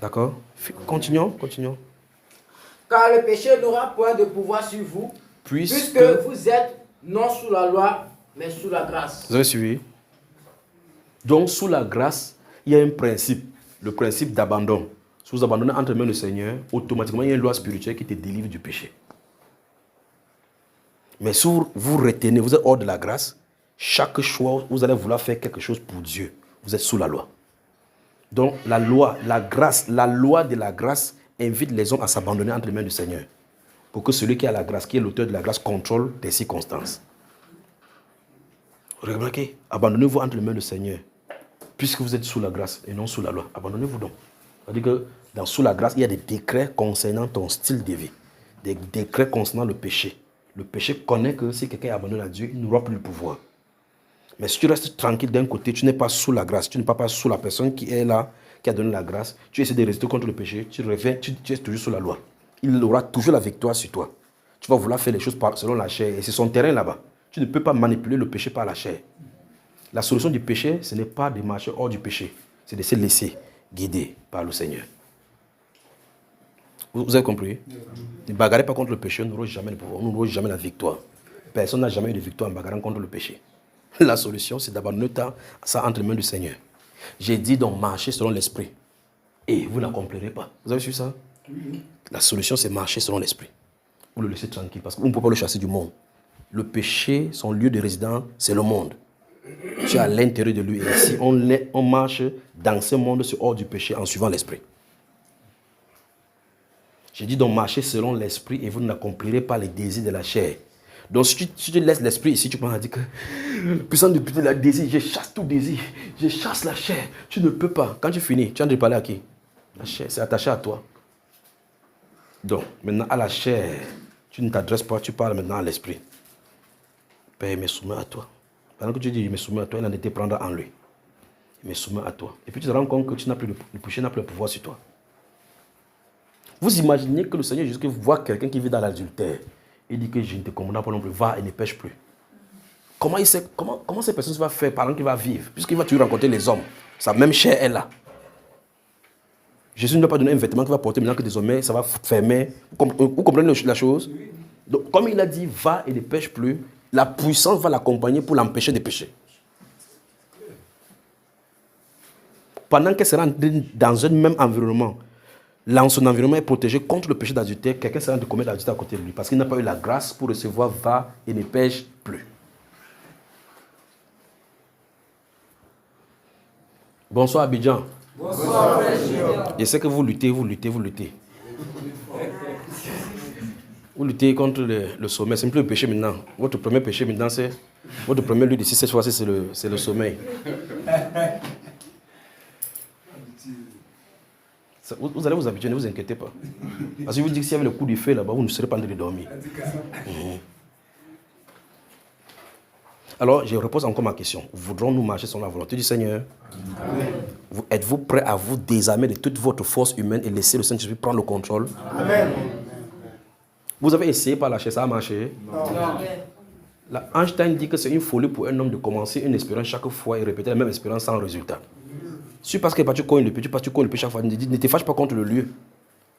D'accord? Continuons. Car le péché n'aura point de pouvoir sur vous, puisque vous êtes non sous la loi, mais sous la grâce. Vous avez suivi? Donc, sous la grâce, il y a un principe, le principe d'abandon. Si vous abandonnez entre les mains du Seigneur, automatiquement, il y a une loi spirituelle qui te délivre du péché. Mais si vous retenez, vous êtes hors de la grâce, chaque choix, vous allez vouloir faire quelque chose pour Dieu. Vous êtes sous la loi. Donc, la loi de la grâce invite les hommes à s'abandonner entre les mains du Seigneur. Pour que celui qui a la grâce, qui est l'auteur de la grâce, contrôle des circonstances. Remarquez, abandonnez-vous entre les mains du Seigneur. Puisque vous êtes sous la grâce et non sous la loi. Abandonnez-vous donc. C'est-à-dire que sous la grâce, il y a des décrets concernant ton style de vie. Des décrets concernant le péché. Le péché connaît que si quelqu'un est abandonné à Dieu, il n'aura plus le pouvoir. Mais si tu restes tranquille d'un côté, tu n'es pas sous la grâce, tu n'es pas sous la personne qui est là, qui a donné la grâce, tu essaies de résister contre le péché, tu reviens, tu es toujours sous la loi. Il aura toujours la victoire sur toi. Tu vas vouloir faire les choses selon la chair, et c'est son terrain là-bas. Tu ne peux pas manipuler le péché par la chair. La solution du péché, ce n'est pas de marcher hors du péché, c'est de se laisser guider par le Seigneur. Vous avez compris? Ne bagarrez pas contre le péché, nous n'aurons jamais le pouvoir, nous n'aurons jamais la victoire. Personne n'a jamais eu de victoire en bagarrant contre le péché. La solution, c'est d'abandonner ça entre les mains du Seigneur. J'ai dit donc marcher selon l'esprit. Et vous n'accomplirez pas. Vous avez su ça? Oui. La solution, c'est marcher selon l'esprit. Vous le laissez tranquille parce qu'on ne peut pas le chasser du monde. Le péché, son lieu de résidence, c'est le monde. Tu es à l'intérieur de lui. Et si on marche dans ce monde, c'est hors du péché en suivant l'esprit. J'ai dit donc marcher selon l'esprit et vous n'accomplirez pas les désirs de la chair. Donc si tu laisses l'esprit ici, tu peux dire que puissant depuis le désir, je chasse tout désir, je chasse la chair. Tu ne peux pas. Quand tu finis, tu as de parler à qui? La chair, c'est attaché à toi. Donc maintenant à la chair, tu ne t'adresses pas, tu parles maintenant à l'esprit. Père, il me soumet à toi. Pendant que tu dis il me soumet à toi, il en était prendre en lui. Il me soumet à toi. Et puis tu te rends compte que le péché n'a plus le pouvoir sur toi. Vous imaginez que le Seigneur Jésus voit quelqu'un qui vit dans l'adultère. Il dit que je ne te commande pas non plus, va et ne pêche plus. Comment cette personne va faire pendant qu'il va vivre? Puisqu'il va toujours rencontrer les hommes. Sa même chair est là. Jésus ne va pas donner un vêtement qu'il va porter maintenant que désormais ça va fermer. Vous comprenez la chose? Donc, comme il a dit, va et ne pêche plus, la puissance va l'accompagner pour l'empêcher de pécher. Pendant qu'elle sera dans un même environnement, son environnement est protégé contre le péché d'adultère, quelqu'un sera de commettre l'adultère à côté de lui parce qu'il n'a pas eu la grâce pour recevoir va et ne pêche plus. Bonsoir Abidjan. Bonsoir, frère Junior. Je sais que vous luttez. Vous luttez contre le sommeil. C'est plus le péché maintenant. Votre premier péché maintenant, c'est... Votre premier lutte ici, cette fois-ci, c'est le sommeil. Vous allez vous habituer, ne vous inquiétez pas. Parce que je vous dis que s'il y avait le coup du feu là-bas, vous ne serez pas en train de dormir. Alors, je repose encore ma question. Voudrons-nous marcher selon la volonté du Seigneur? Êtes-vous prêt à vous désarmer de toute votre force humaine et laisser le Saint-Esprit prendre le contrôle? Amen. Vous avez essayé par lâcher, ça a marché? Non. Einstein dit que c'est une folie pour un homme de commencer une expérience chaque fois et répéter la même expérience sans résultat. Si parce que tu cognes le pied, chaque fois, ne te fâche pas contre le lieu.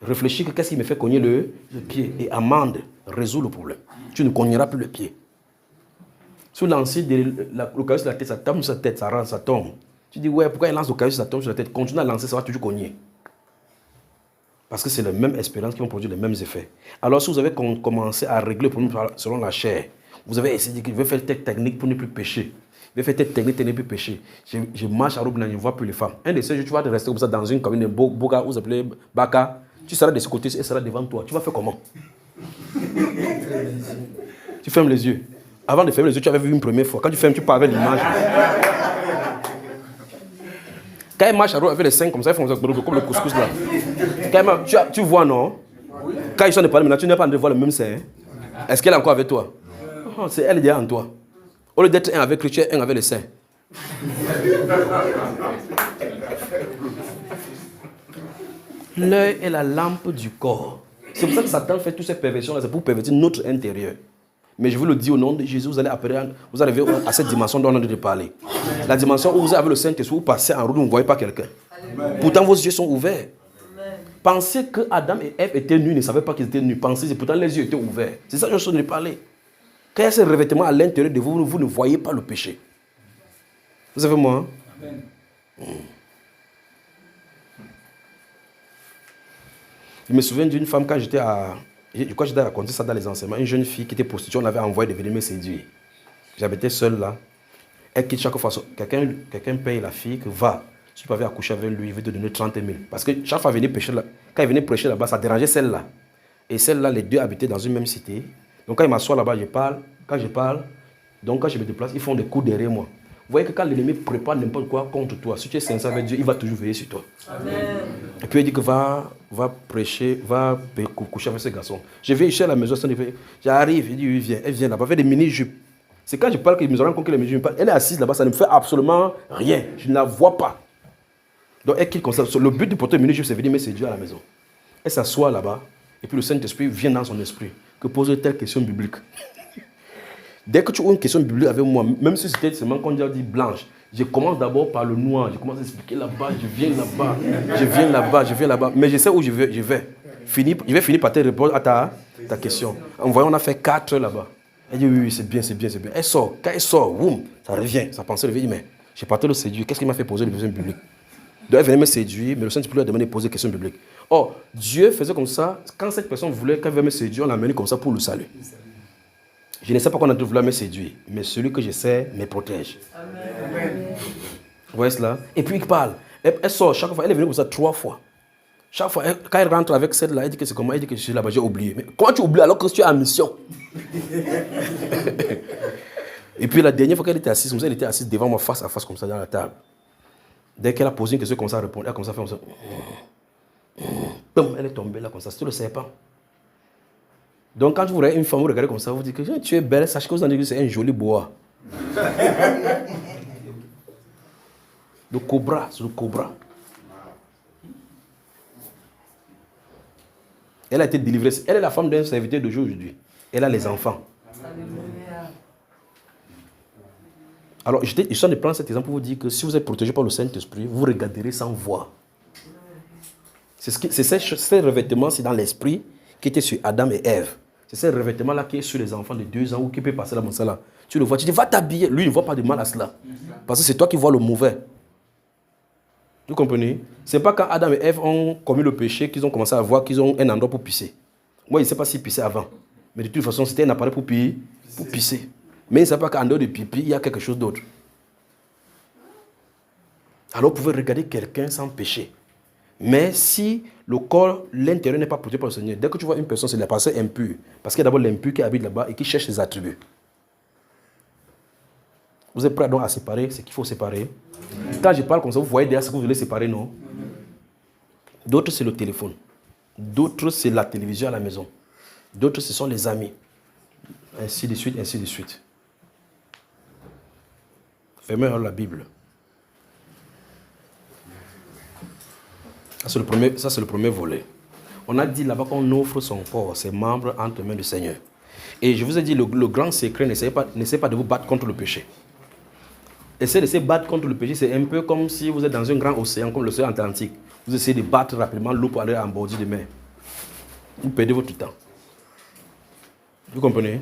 Réfléchis que qu'est-ce qui me fait cogner le pied et amende, résous le problème. Tu ne cogneras plus le pied. Si vous lancez le caillou sur la tête, ça tombe sur sa tête, ça rentre, ça tombe. Tu dis, ouais, pourquoi il lance le caillou, ça tombe sur la tête? Continue à lancer, ça va toujours cogner. Parce que c'est la même expérience qui vont produire les mêmes effets. Alors, si vous avez commencé à régler le problème selon la chair, vous avez essayé de dire que je vais faire telle technique pour ne plus pécher. Je vais faire telle technique pour ne plus pécher. Je marche à Roubna, je ne vois plus les femmes. Un de ces jours, tu vas rester comme ça dans une commune de Boga, vous appelez Baka. Tu seras de ce côté, elle sera devant toi. Tu vas faire comment? Tu fermes les yeux. Avant de fermer les yeux, tu avais vu une première fois. Quand tu fermes, tu pars avec l'image. Quand elle marche à Roubna avec les seins comme ça, ils font comme le couscous là. Quand tu vois, non? Quand ils sont de parler maintenant, tu n'es pas en train de voir le même sein. Est-ce qu'elle est encore avec toi? Oh, c'est elle déjà en toi. Au lieu d'être un avec lui, tu es un avec le sein. L'œil est la lampe du corps. C'est pour ça que Satan fait toutes ces perversions-là, c'est pour pervertir notre intérieur. Mais je vous le dis au nom de Jésus, vous allez arriver à cette dimension dont on a de parler. La dimension où vous avez le Saint-Esprit, vous passez en route, vous ne voyez pas quelqu'un. Pourtant, vos yeux sont ouverts. Pensez que Adam et Ève étaient nus, ne savaient pas qu'ils étaient nus. Pensez, pourtant les yeux étaient ouverts. C'est ça que je suis en train de parler. Quand il y a ce revêtement à l'intérieur de vous, vous ne voyez pas le péché. Vous savez moi? Je me souviens d'une femme quand j'étais à... Je crois que je dois raconter ça dans les enseignements. Une jeune fille qui était prostituée, on l'avait envoyée de venir me séduire. J'habitais seul là. Elle quitte chaque fois. Quelqu'un paye la fille que va. Si tu peux accoucher avec lui, il veut te donner 30 000. Parce que chaque fois venir prêcher là, quand il venait prêcher là-bas, ça dérangeait celle-là. Et celle-là, les deux habitaient dans une même cité. Donc quand il m'assoit là-bas, je parle. Quand je parle, donc quand je me déplace, ils font des coups derrière moi. Vous voyez que quand l'ennemi prépare n'importe quoi contre toi, si tu es sincère avec Dieu, il va toujours veiller sur toi. Amen. Et puis il dit que va prêcher, va coucher avec ce garçon. Je vais ici à la maison, j'arrive, il dit, oui, viens. Elle vient là-bas, fait des mini-jupes. C'est quand je parle que je me rends compte que les mini-jupes, elle est assise là-bas, ça ne me fait absolument rien. Je ne la vois pas. Donc elle quitte comme ça. Le but du porteur mini-jupe, c'est venir me séduire à la maison. Elle s'assoit là-bas, et puis le Saint-Esprit vient dans son esprit, que pose telle question biblique. Dès que tu as une question biblique avec moi, même si c'était seulement quand on dit blanche, je commence d'abord par le noir, je commence à expliquer là-bas, je viens là-bas, mais je sais où je vais. Je vais finir par te répondre à ta question. En voyant, on a fait 4 heures là-bas. Elle dit oui, c'est bien. Elle sort, quand elle sort, boum, ça revient, sa pensée revient, mais j'ai pas le séduire, qu'est-ce qui m'a fait poser des questions bibliques? Donc elle venait me séduire, mais le Saint-Esprit lui a demandé de poser des questions bibliques. Or, Dieu faisait comme ça, quand cette personne voulait, quand elle venait me séduire, on l'a amené comme ça pour le salut. Je ne sais pas qu'on a voulu me séduire, mais celui que je sais me protège. Amen. Vous voyez cela? Et puis il parle. Elle sort chaque fois, elle est venue comme ça 3 fois. Chaque fois, quand elle rentre avec celle-là, elle dit que c'est comment? Elle dit que je suis là-bas, j'ai oublié. Mais comment tu oublies alors que tu es en mission? Et puis la dernière fois qu'elle était assise, comme ça, elle était assise devant moi face à face comme ça dans la table. Dès qu'elle a posé une question comme ça, elle répond, elle a comme ça, fait comme ça. Elle est tombée là comme ça, c'est le serpent. Donc quand vous voyez une femme, vous regardez comme ça, vous dites que tu es belle, sachez que vous en dites que c'est un joli bois. Le cobra, c'est le cobra. Elle a été délivrée. Elle est la femme d'un serviteur de Dieu aujourd'hui. Elle a les enfants. Alors, je suis en train de prendre cet exemple pour vous dire que si vous êtes protégé par le Saint-Esprit, vous regarderez sans voir. C'est ce revêtement, c'est dans l'esprit qui était sur Adam et Ève. C'est ce revêtement-là qui est sur les enfants de 2 ans ou qui peut passer là, comme ça là. Tu le vois, tu dis, va t'habiller. Lui, il ne voit pas de mal à cela. Parce que c'est toi qui vois le mauvais. Vous comprenez? Ce n'est pas quand Adam et Ève ont commis le péché qu'ils ont commencé à voir qu'ils ont un endroit pour pisser. Moi, il ne sait pas s'ils pissaient avant. Mais de toute façon, c'était un appareil pour pisser. Mais il ne sait pas qu'en dehors de pipi, il y a quelque chose d'autre. Alors vous pouvez regarder quelqu'un sans péché. Mais si le corps, l'intérieur n'est pas protégé par le Seigneur, dès que tu vois une personne, c'est la personne impure. Parce qu'il y a d'abord l'impur qui habite là-bas et qui cherche ses attributs. Vous êtes prêts donc à séparer ce qu'il faut séparer? Quand je parle comme ça, vous voyez déjà ce que vous voulez séparer, non? D'autres, c'est le téléphone. D'autres, c'est la télévision à la maison. D'autres, ce sont les amis. Ainsi de suite, ainsi de suite. Fermez la Bible. Ça, c'est le premier volet. On a dit là-bas qu'on offre son corps, ses membres entre les mains du Seigneur. Et je vous ai dit, le grand secret, n'essayez pas de vous battre contre le péché. Essayez de se battre contre le péché, c'est un peu comme si vous êtes dans un grand océan, comme l'océan Atlantique. Vous essayez de battre rapidement l'eau pour aller en bordure de mer. Vous perdez votre temps. Vous comprenez?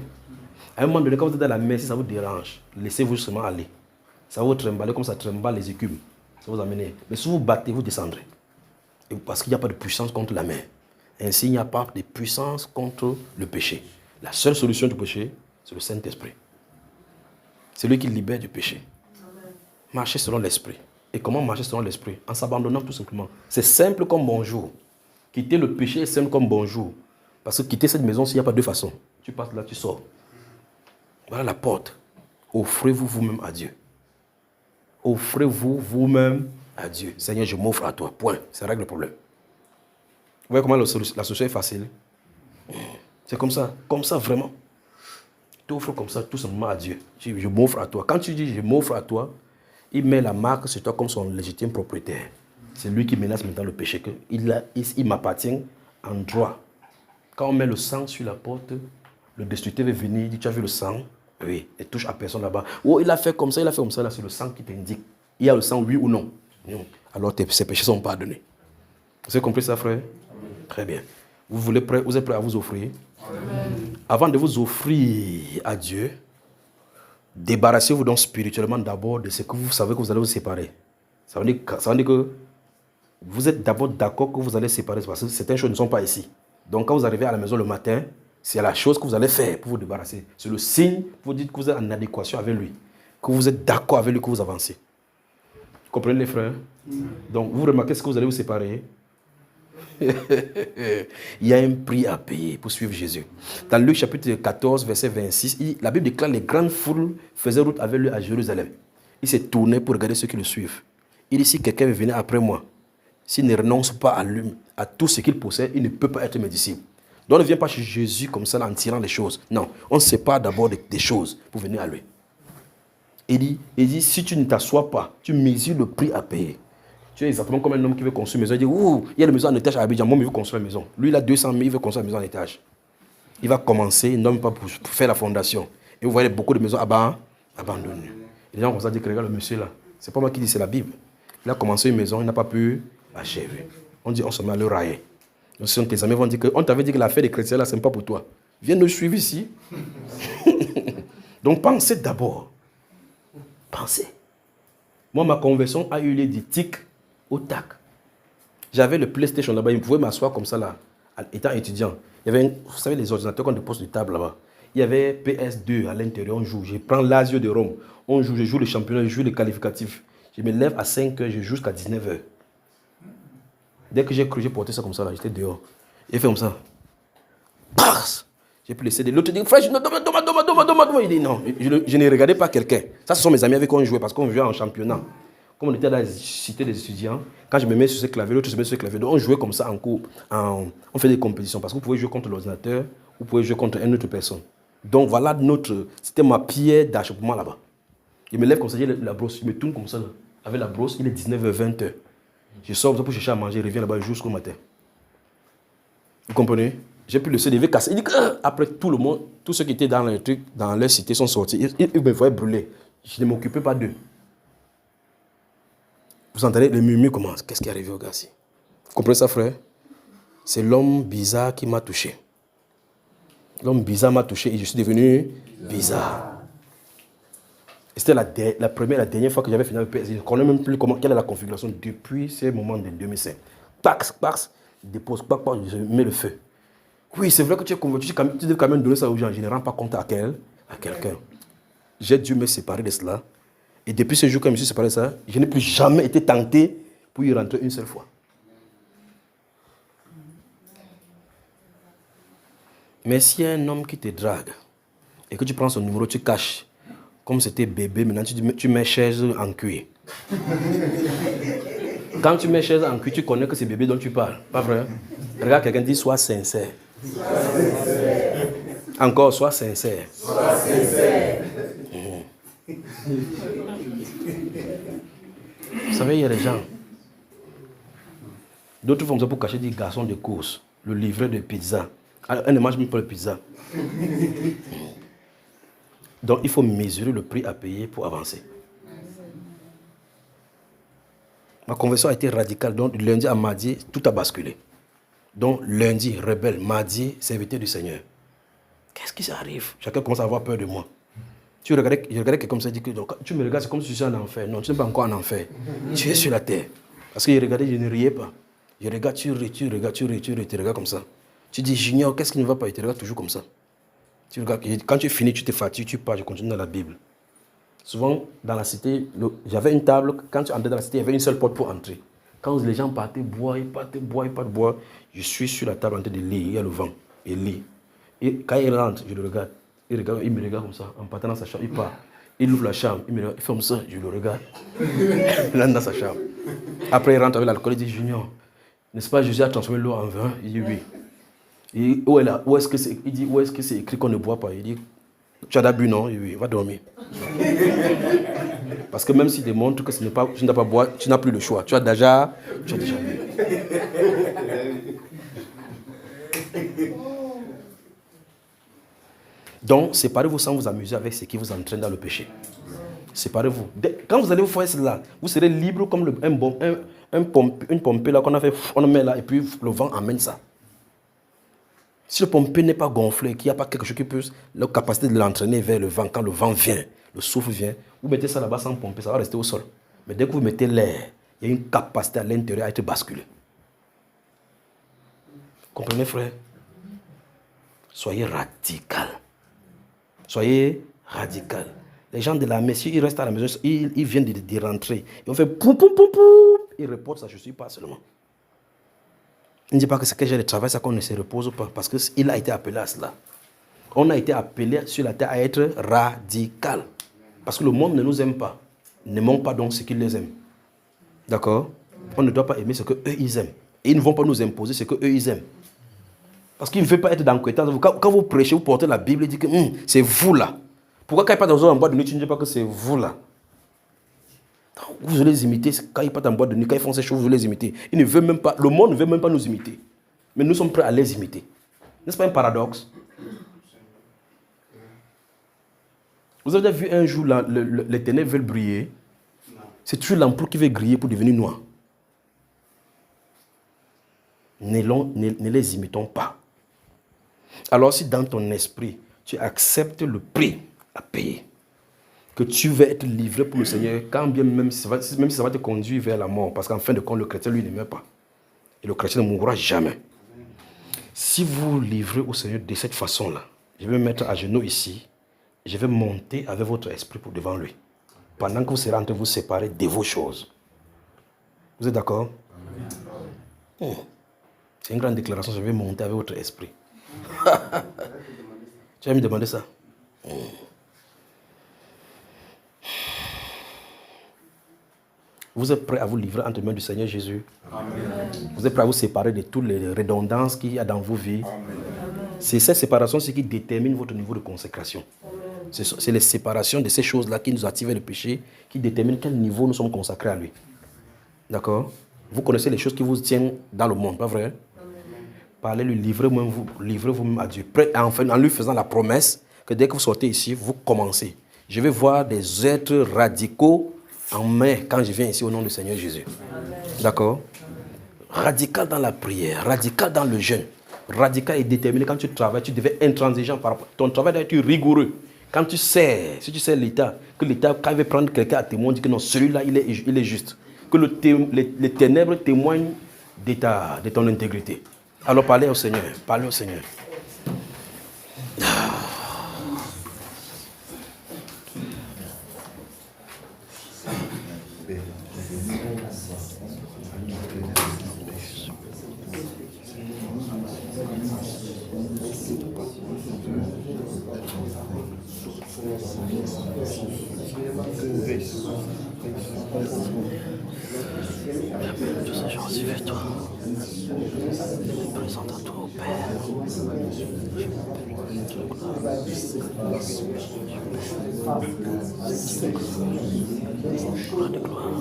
À un moment donné, quand vous êtes dans la mer, si ça vous dérange, laissez-vous justement aller. Ça va vous trimballer comme ça trimballe les écumes. Ça va vous amener. Mais si vous battez, vous descendrez. Et parce qu'il n'y a pas de puissance contre la mer. Ainsi, il n'y a pas de puissance contre le péché. La seule solution du péché, c'est le Saint-Esprit. C'est lui qui libère du péché. Marcher selon l'esprit. Et comment marcher selon l'esprit? En s'abandonnant tout simplement. C'est simple comme bonjour. Quitter le péché est simple comme bonjour. Parce que quitter cette maison, s'il n'y a pas deux façons. Tu passes là, tu sors. Voilà la porte. Offrez-vous vous-même à Dieu. Offrez-vous vous-même à Dieu. Seigneur, je m'offre à toi. Point. Ça règle le problème. Vous voyez comment la solution est facile? C'est comme ça vraiment. Tu offres comme ça tout simplement à Dieu. Je m'offre à toi. Quand tu dis je m'offre à toi, il met la marque sur toi comme son légitime propriétaire. C'est lui qui menace maintenant le péché. Il m'appartient en droit. Quand on met le sang sur la porte, le destructeur va venir, il dit tu as vu le sang? Oui, il touche à personne là-bas. Oh, il a fait comme ça, là, c'est le sang qui t'indique. Il y a le sang, oui ou non. Non. Alors ses péchés sont pardonnés. Vous avez compris ça, frère? Très bien. Vous êtes prêts à vous offrir? Amen. Avant de vous offrir à Dieu, débarrassez-vous donc spirituellement d'abord de ce que vous savez que vous allez vous séparer. Ça veut dire que vous êtes d'abord d'accord que vous allez séparer parce que certaines choses ne sont pas ici. Donc quand vous arrivez à la maison le matin, c'est la chose que vous allez faire pour vous débarrasser. C'est le signe pour vous dire que vous êtes en adéquation avec lui, que vous êtes d'accord avec lui, que vous avancez. Vous comprenez les frères? Donc vous remarquez ce que vous allez vous séparer. Il y a un prix à payer pour suivre Jésus. Dans Luc chapitre 14, verset 26, la Bible déclare les grandes foules faisaient route avec lui à Jérusalem. Il s'est tourné pour regarder ceux qui le suivent. Il dit, si quelqu'un veut venir après moi, s'il ne renonce pas à lui, à tout ce qu'il possède, il ne peut pas être mes disciples. Donc on ne vient pas chez Jésus comme ça en tirant les choses. Non, on se sépare d'abord des choses pour venir à lui. Il dit, si tu ne t'assois pas, tu mesures le prix à payer. Tu es exactement comme un homme qui veut construire une maison. Il dit, ouh, il y a une maison en étage à Abidjan, moi, il veut construire une maison. Lui, il a 200 000, il veut construire une maison en étage. Il va commencer, non pas pour faire la fondation. Et vous voyez beaucoup de maisons abandonnées. Et les gens vont se dire que regarde le monsieur là. C'est pas moi qui dis, c'est la Bible. Il a commencé une maison, il n'a pas pu achever. On dit, on se met à le railler. Donc, si tes amis vont dire on t'avait dit que l'affaire des chrétiens là, ce n'est pas pour toi. Viens nous suivre ici. Donc, pensez d'abord. Pensez. Moi, ma conversion a eu lieu du tic au tac. J'avais le PlayStation là-bas, il pouvait m'asseoir comme ça là, étant étudiant. Il y avait, vous savez, les ordinateurs qu'on dépose sur la table là-bas. Il y avait PS2 à l'intérieur, on joue. Je prends l'Asio de Rome. On joue, je joue le championnat, je joue le qualificatif. Je me lève à 5h, je joue jusqu'à 19h. Dès que j'ai cru, j'ai porté ça comme ça là, j'étais dehors. J'ai fait comme ça. Pars! J'ai pris le CD. L'autre dit, frère, il dit non, je ne regardais pas quelqu'un. Ça, ce sont mes amis avec qui on jouait parce qu'on jouait en championnat. Comme on était dans la cité des étudiants, quand je me mets sur ce clavier, l'autre se met sur ce clavier. Donc on jouait comme ça en cours. On fait des compétitions parce que vous pouvez jouer contre l'ordinateur, vous pouvez jouer contre une autre personne. Donc voilà c'était ma pierre d'achoppement là-bas. Je me lève comme ça, j'ai la brosse, je me tourne comme ça là. Avec la brosse, il est 19h, 20h. Je sors pour chercher à manger, je reviens là-bas jusqu'au matin. Vous comprenez? J'ai pris le CD, il cassé. Il dit après tout le monde, tous ceux qui étaient dans le truc, dans leur cité sont sortis. Ils me voyaient brûler. Je ne m'occupais pas d'eux. Vous entendez les murmures commencent. Qu'est-ce qui est arrivé au gars-ci? Vous comprenez ça, frère? C'est l'homme bizarre qui m'a touché. L'homme bizarre m'a touché et je suis devenu bizarre. Et c'était la dernière fois que j'avais fini avec PS. Je ne connais même plus quelle est la configuration depuis ce moment de 2005. Pax, dépose, je mets le feu. Oui, c'est vrai que tu es converti, tu devais quand même donner ça aux gens. Je ne rends pas compte à quelqu'un. J'ai dû me séparer de cela. Et depuis ce jour, quand je me suis séparé de ça, je n'ai plus jamais été tenté pour y rentrer une seule fois. Mais s'il y a un homme qui te drague et que tu prends son numéro, tu caches, comme c'était bébé, maintenant tu mets chaise en cuir. Quand tu mets chaise en cuir, tu connais que c'est bébé dont tu parles. Pas vrai? Regarde quelqu'un dit sois sincère. Encore, sois sincère. Sois sincère. Vous savez, il y a des gens. D'autres font ça pour cacher des garçons de course, le livreur de pizza. Elle ne mange même pas le pizza. Donc, il faut mesurer le prix à payer pour avancer. Ma conversion a été radicale. Donc, du lundi à mardi, tout a basculé. Donc, lundi, rebelle. Mardi, serviteur du Seigneur. Qu'est-ce qui s'arrive? Chacun commence à avoir peur de moi. Je regardais quelqu'un comme ça, dit que donc, tu me regardes, c'est comme si je suis en enfer. Non, tu n'es pas encore en enfer. Tu es sur la terre. Parce que je regardais, je ne riais pas. Je regarde, tu regardes comme ça. Tu dis, Junior, qu'est-ce qui ne va pas? Il te regarde toujours comme ça. Tu regardes, quand tu finis, tu te fatigues, tu pars, je continue dans la Bible. Souvent, dans la cité, j'avais une table, quand tu entrais dans la cité, il y avait une seule porte pour entrer. Quand les gens partaient boire, je suis sur la table en train de lire, il y a le vent, il lit. Et quand il rentre, je le regarde. Il me regarde comme ça, en partant dans sa chambre, il part. Il ouvre la chambre, il me regarde, il fait comme ça, je le regarde. Il entre dans sa chambre. Après, il rentre avec l'alcool, il dit, Junior, n'est-ce pas, Jésus a transformé l'eau en vin? Il dit, oui. Il dit, où est-ce que c'est écrit qu'on ne boit pas? Il dit, tu as bu, non? Il dit, oui, va dormir. Parce que même s'il démontre que tu n'as pas boire, tu n'as plus le choix. Tu as déjà bu. Donc, séparez-vous sans vous amuser avec ce qui vous entraîne dans le péché. Séparez-vous. Quand vous allez vous faire cela, vous serez libre comme une pompée là qu'on a fait, on met là et puis le vent amène ça. Si le pompée n'est pas gonflé, qu'il n'y a pas quelque chose qui peut la capacité de l'entraîner vers le vent, quand le vent vient, le souffle vient, vous mettez ça là-bas sans pomper, ça va rester au sol. Mais dès que vous mettez l'air, il y a une capacité à l'intérieur à être basculée. Comprenez, frère? Soyez radical. Soyez radical. Les gens de la messe, ils restent à la maison, ils viennent de rentrer. Ils ont fait poum, poum, poum, poum. Ils reportent ça, je ne suis pas seulement. Il ne dit pas que c'est que j'ai le travail, ça qu'on ne se repose pas. Parce qu'il a été appelé à cela. On a été appelé sur la terre à être radical. Parce que le monde ne nous aime pas. N'aimons pas donc ce qu'il les aime. D'accord? On ne doit pas aimer ce qu'eux ils aiment. Et ils ne vont pas nous imposer ce qu'eux ils aiment. Parce qu'ils ne veulent pas être dans le quand vous prêchez, vous portez la Bible et dites que c'est vous là. Pourquoi quand il part dans un boîte de nuit, tu ne dis pas que c'est vous là? Vous allez les imiter. Quand ils partent en boîte de nuit, quand ils font ces choses, vous allez les imiter. Ils ne veulent même pas, le monde ne veut même pas nous imiter. Mais nous sommes prêts à les imiter. N'est-ce pas un paradoxe? Vous avez vu un jour les ténèbres veulent briller. C'est toujours l'ampoule qui veut griller pour devenir noir. Ne les imitons pas. Alors si dans ton esprit, tu acceptes le prix à payer, que tu veux être livré pour le Seigneur, quand bien même si ça va te conduire vers la mort, parce qu'en fin de compte, le chrétien, lui, ne meurt pas. Et le chrétien ne mourra jamais. Si vous vous livrez au Seigneur de cette façon-là, je vais me mettre à genoux ici, je vais monter avec votre esprit pour devant lui. Pendant que vous serez en train de vous séparer de vos choses. Vous êtes d'accord? C'est une grande déclaration, je vais monter avec votre esprit. Tu vas me demander ça? Vous êtes prêts à vous livrer entre les mains du Seigneur Jésus? Amen. Vous êtes prêts à vous séparer de toutes les redondances qu'il y a dans vos vies? C'est cette séparation qui détermine votre niveau de consécration. C'est les séparations de ces choses-là qui nous attirent le péché, qui déterminent quel niveau nous sommes consacrés à lui. D'accord? Vous connaissez les choses qui vous tiennent dans le monde, pas vrai? Amen. Parlez-lui, livrez-vous-même à Dieu. Enfin, en lui faisant la promesse que dès que vous sortez ici, vous commencez. Je vais voir des êtres radicaux en mai quand je viens ici au nom du Seigneur Jésus. D'accord? Radical dans la prière, radical dans le jeûne, radical et déterminé quand tu travailles, tu devais être intransigeant par rapport. Ton travail doit être rigoureux. Quand tu sais, si tu sais l'État, que l'État, quand il veut prendre quelqu'un à témoin, dit que non, celui-là, il est juste. Que les ténèbres témoignent de ton intégrité. Alors parlez au Seigneur, parlez au Seigneur. Tous ces gens aussi vers toi. Je présente à toi au Père. Gloire de gloire.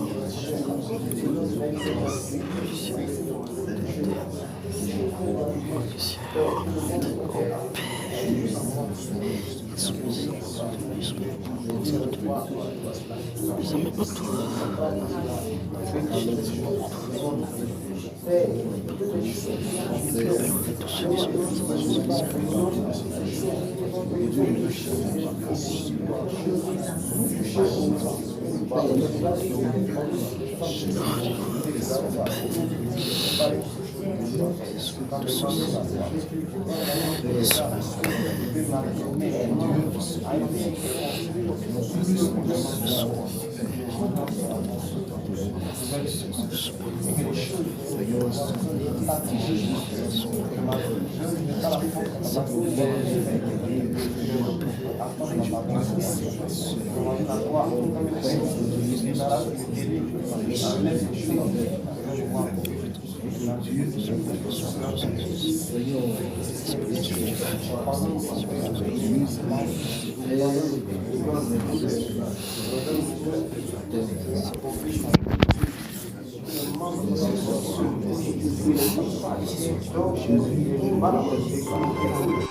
Donc,